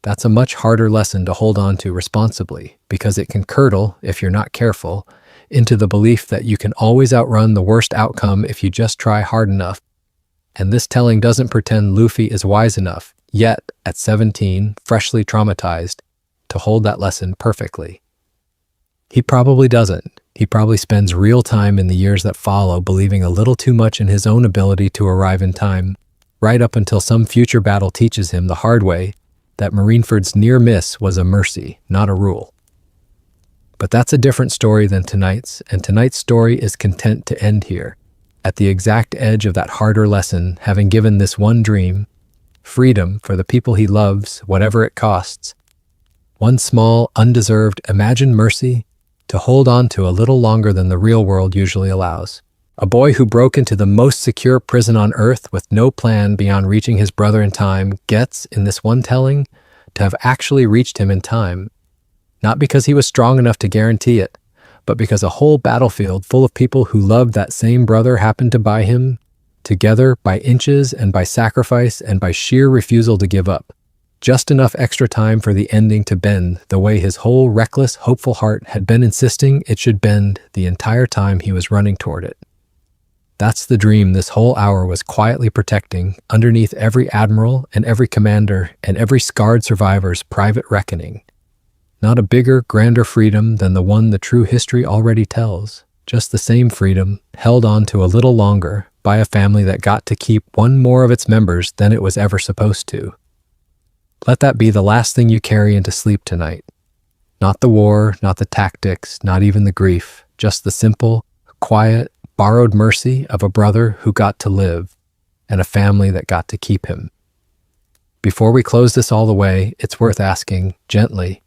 That's a much harder lesson to hold on to responsibly, because it can curdle, if you're not careful, into the belief that you can always outrun the worst outcome if you just try hard enough. And this telling doesn't pretend Luffy is wise enough, yet, at 17, freshly traumatized, to hold that lesson perfectly. He probably doesn't. He probably spends real time in the years that follow believing a little too much in his own ability to arrive in time, right up until some future battle teaches him the hard way that Marineford's near miss was a mercy, not a rule. But that's a different story than tonight's, and tonight's story is content to end here, at the exact edge of that harder lesson, having given this one dream, freedom for the people he loves, whatever it costs, one small, undeserved, imagined mercy to hold on to a little longer than the real world usually allows. A boy who broke into the most secure prison on Earth with no plan beyond reaching his brother in time gets, in this one telling, to have actually reached him in time, Not because he was strong enough to guarantee it, but because a whole battlefield full of people who loved that same brother happened to buy him, together by inches and by sacrifice and by sheer refusal to give up. Just enough extra time for the ending to bend the way his whole reckless, hopeful heart had been insisting it should bend the entire time he was running toward it. That's the dream this whole hour was quietly protecting underneath every admiral and every commander and every scarred survivor's private reckoning. Not a bigger, grander freedom than the one the true history already tells. Just the same freedom, held on to a little longer by a family that got to keep one more of its members than it was ever supposed to. Let that be the last thing you carry into sleep tonight. Not the war, not the tactics, not even the grief, just the simple, quiet, borrowed mercy of a brother who got to live and a family that got to keep him. Before we close this all the way, it's worth asking, gently,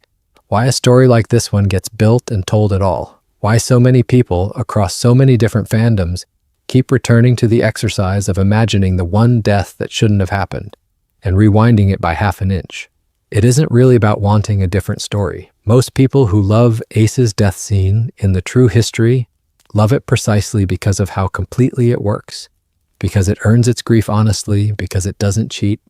why a story like this one gets built and told at all. Why so many people across so many different fandoms keep returning to the exercise of imagining the one death that shouldn't have happened and rewinding it by half an inch. It isn't really about wanting a different story. Most people who love Ace's death scene in the true history love it precisely because of how completely it works, because it earns its grief honestly, because it doesn't cheat,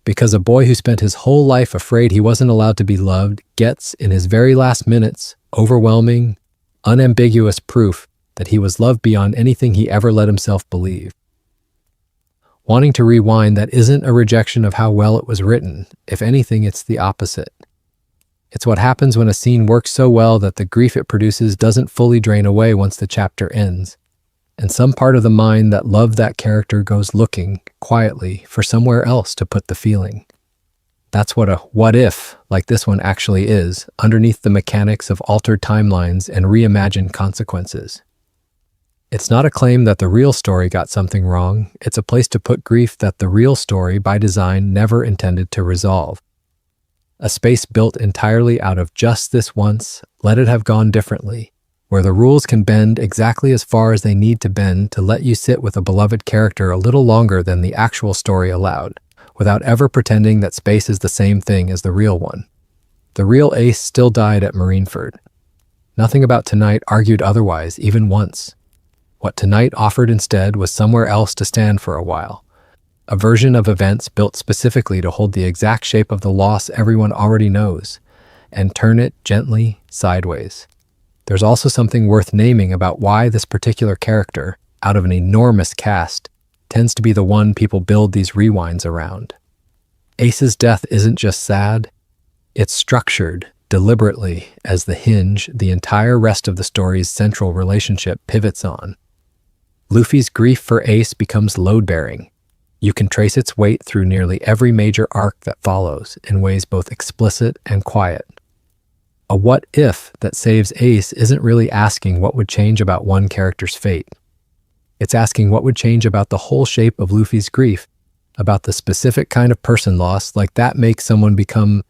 because a boy who spent his whole life afraid he wasn't allowed to be loved gets, in his very last minutes, overwhelming, unambiguous proof that he was loved beyond anything he ever let himself believe. Wanting to rewind, that isn't a rejection of how well it was written. If anything, it's the opposite. It's what happens when a scene works so well that the grief it produces doesn't fully drain away once the chapter ends, and some part of the mind that loved that character goes looking, quietly, for somewhere else to put the feeling. That's what a what if like this one actually is, underneath the mechanics of altered timelines and reimagined consequences. It's not a claim that the real story got something wrong. It's a place to put grief that the real story, by design, never intended to resolve. A space built entirely out of just this once, let it have gone differently, where the rules can bend exactly as far as they need to bend to let you sit with a beloved character a little longer than the actual story allowed, without ever pretending that space is the same thing as the real one. The real Ace still died at Marineford. Nothing about tonight argued otherwise, even once. What tonight offered instead was somewhere else to stand for a while. A version of events built specifically to hold the exact shape of the loss everyone already knows, and turn it gently sideways. There's also something worth naming about why this particular character, out of an enormous cast, tends to be the one people build these rewinds around. Ace's death isn't just sad, it's structured deliberately as the hinge the entire rest of the story's central relationship pivots on. Luffy's grief for Ace becomes load-bearing. You can trace its weight through nearly every major arc that follows, in ways both explicit and quiet. A what-if that saves Ace isn't really asking what would change about one character's fate. It's asking what would change about the whole shape of Luffy's grief, about the specific kind of person lost like that makes someone become.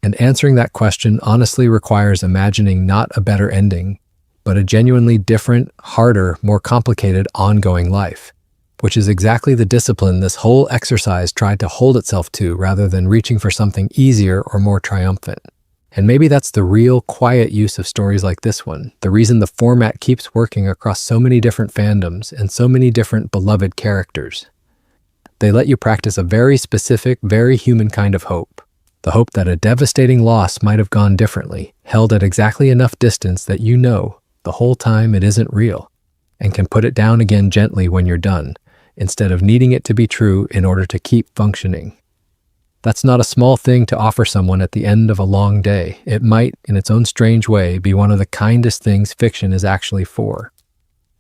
And answering that question honestly requires imagining not a better ending, but a genuinely different, harder, more complicated ongoing life, which is exactly the discipline this whole exercise tried to hold itself to rather than reaching for something easier or more triumphant. And maybe that's the real quiet use of stories like this one, the reason the format keeps working across so many different fandoms and so many different beloved characters. They let you practice a very specific, very human kind of hope. The hope that a devastating loss might have gone differently, held at exactly enough distance that you know the whole time it isn't real, and can put it down again gently when you're done, instead of needing it to be true in order to keep functioning. That's not a small thing to offer someone at the end of a long day. It might, in its own strange way, be one of the kindest things fiction is actually for.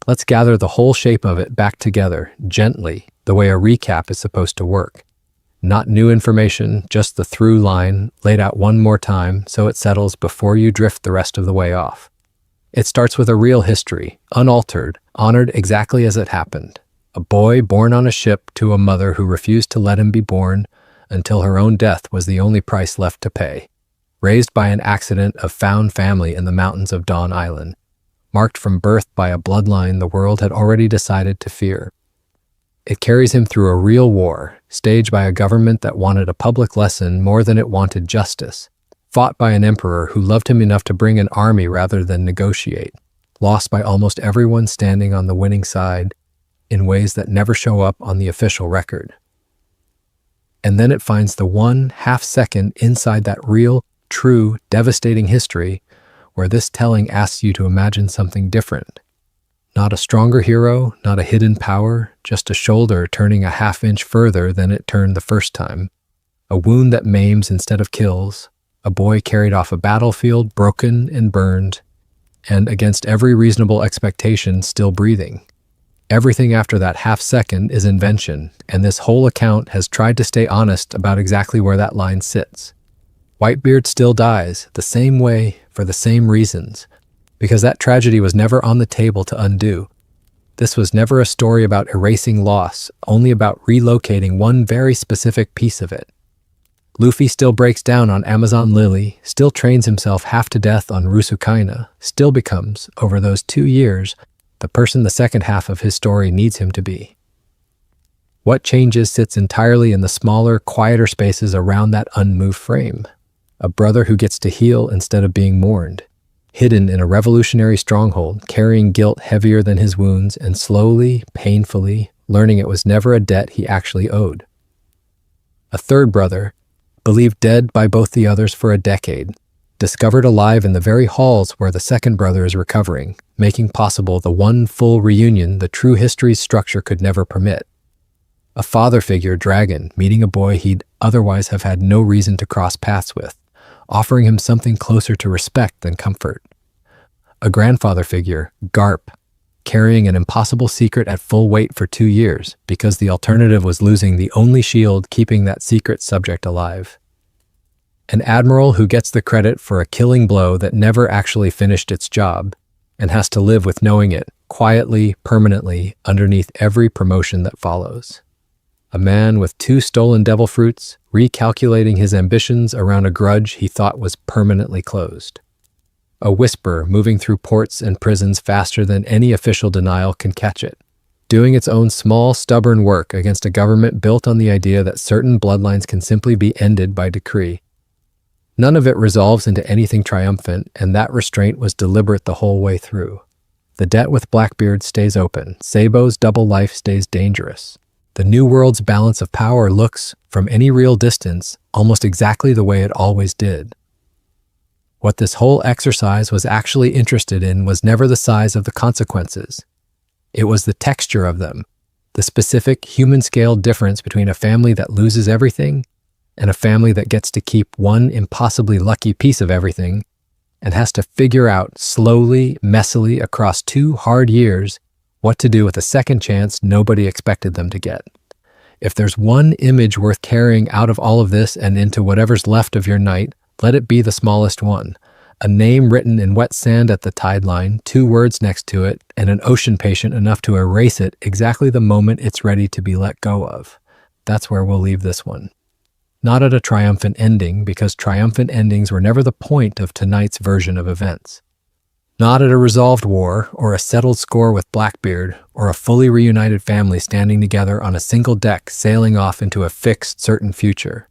Let's gather the whole shape of it back together, gently, the way a recap is supposed to work. Not new information, just the through line, laid out one more time so it settles before you drift the rest of the way off. It starts with a real history, unaltered, honored exactly as it happened. A boy born on a ship to a mother who refused to let him be born until her own death was the only price left to pay. Raised by an accident of found family in the mountains of Dawn Island. Marked from birth by a bloodline the world had already decided to fear. It carries him through a real war, staged by a government that wanted a public lesson more than it wanted justice. fought by an emperor who loved him enough to bring an army rather than negotiate, lost by almost everyone standing on the winning side in ways that never show up on the official record. And then it finds the one half-second inside that real, true, devastating history where this telling asks you to imagine something different. Not a stronger hero, not a hidden power, just a shoulder turning a half-inch further than it turned the first time. A wound that maims instead of kills. A boy carried off a battlefield, broken and burned, and against every reasonable expectation, still breathing. Everything after that half-second is invention, and this whole account has tried to stay honest about exactly where that line sits. Whitebeard still dies, the same way, for the same reasons, because that tragedy was never on the table to undo. This was never a story about erasing loss, only about relocating one very specific piece of it. Luffy still breaks down on Amazon Lily, still trains himself half to death on Rusukaina, still becomes, over those 2 years, the person the second half of his story needs him to be. What changes sits entirely in the smaller, quieter spaces around that unmoved frame. A brother who gets to heal instead of being mourned. Hidden in a revolutionary stronghold, carrying guilt heavier than his wounds, and slowly, painfully, learning it was never a debt he actually owed. A third brother, believed dead by both the others for a decade, discovered alive in the very halls where the second brother is recovering, making possible the one full reunion the true history's structure could never permit. A father figure, Dragon, meeting a boy he'd otherwise have had no reason to cross paths with, offering him something closer to respect than comfort. A grandfather figure, Garp, carrying an impossible secret at full weight for 2 years because the alternative was losing the only shield keeping that secret subject alive. An admiral who gets the credit for a killing blow that never actually finished its job and has to live with knowing it, quietly, permanently, underneath every promotion that follows. A man with 2 stolen devil fruits, recalculating his ambitions around a grudge he thought was permanently closed. A whisper moving through ports and prisons faster than any official denial can catch it, doing its own small, stubborn work against a government built on the idea that certain bloodlines can simply be ended by decree. None of it resolves into anything triumphant, and that restraint was deliberate the whole way through. The debt with Blackbeard stays open. Sabo's double life stays dangerous. The New World's balance of power looks, from any real distance, almost exactly the way it always did. What this whole exercise was actually interested in was never the size of the consequences. It was the texture of them, the specific human-scale difference between a family that loses everything and a family that gets to keep one impossibly lucky piece of everything and has to figure out slowly, messily, across 2 hard years, what to do with a second chance nobody expected them to get. If there's one image worth carrying out of all of this and into whatever's left of your night, let it be the smallest one. A name written in wet sand at the tide line, 2 words next to it, and an ocean patient enough to erase it exactly the moment it's ready to be let go of. That's where we'll leave this one. Not at a triumphant ending, because triumphant endings were never the point of tonight's version of events. Not at a resolved war, or a settled score with Blackbeard, or a fully reunited family standing together on a single deck sailing off into a fixed, certain future.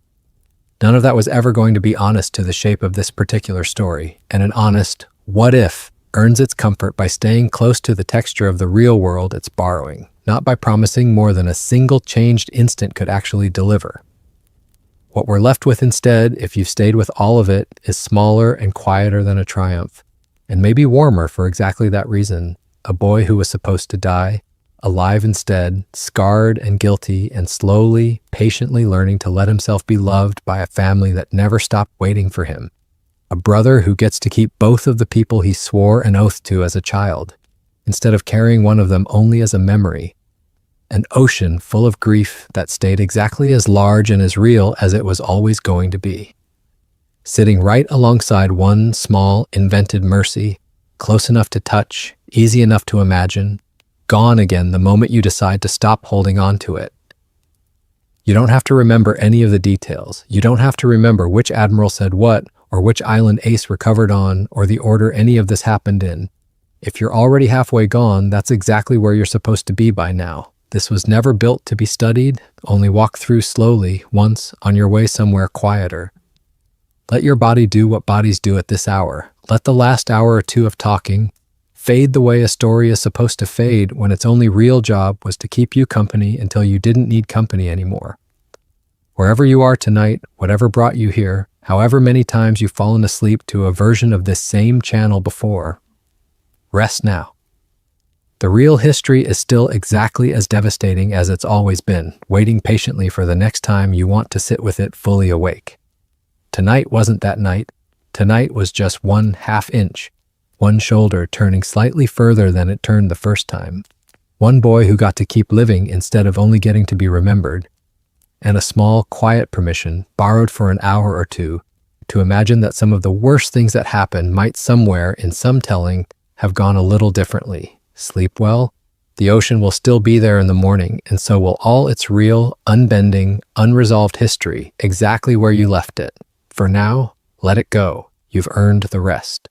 None of that was ever going to be honest to the shape of this particular story, and an honest what if earns its comfort by staying close to the texture of the real world it's borrowing, not by promising more than a single changed instant could actually deliver. What we're left with instead, if you've stayed with all of it, is smaller and quieter than a triumph, and maybe warmer for exactly that reason. A boy who was supposed to die, alive instead, scarred and guilty, and slowly, patiently learning to let himself be loved by a family that never stopped waiting for him. A brother who gets to keep both of the people he swore an oath to as a child, instead of carrying one of them only as a memory. An ocean full of grief that stayed exactly as large and as real as it was always going to be. Sitting right alongside one small, invented mercy, close enough to touch, easy enough to imagine, gone again the moment you decide to stop holding on to it. You don't have to remember any of the details. You don't have to remember which admiral said what, or which island Ace recovered on, or the order any of this happened in. If you're already halfway gone, that's exactly where you're supposed to be by now. This was never built to be studied, only walked through slowly, once, on your way somewhere quieter. Let your body do what bodies do at this hour. Let the last hour or two of talking fade the way a story is supposed to fade when its only real job was to keep you company until you didn't need company anymore. Wherever you are tonight, whatever brought you here, however many times you've fallen asleep to a version of this same channel before, rest now. The real history is still exactly as devastating as it's always been, waiting patiently for the next time you want to sit with it fully awake. Tonight wasn't that night. Tonight was just 1/2 inch, one shoulder turning slightly further than it turned the first time, one boy who got to keep living instead of only getting to be remembered, and a small, quiet permission, borrowed for an hour or two, to imagine that some of the worst things that happened might somewhere, in some telling, have gone a little differently. Sleep well. The ocean will still be there in the morning, and so will all its real, unbending, unresolved history, exactly where you left it. For now, let it go. You've earned the rest.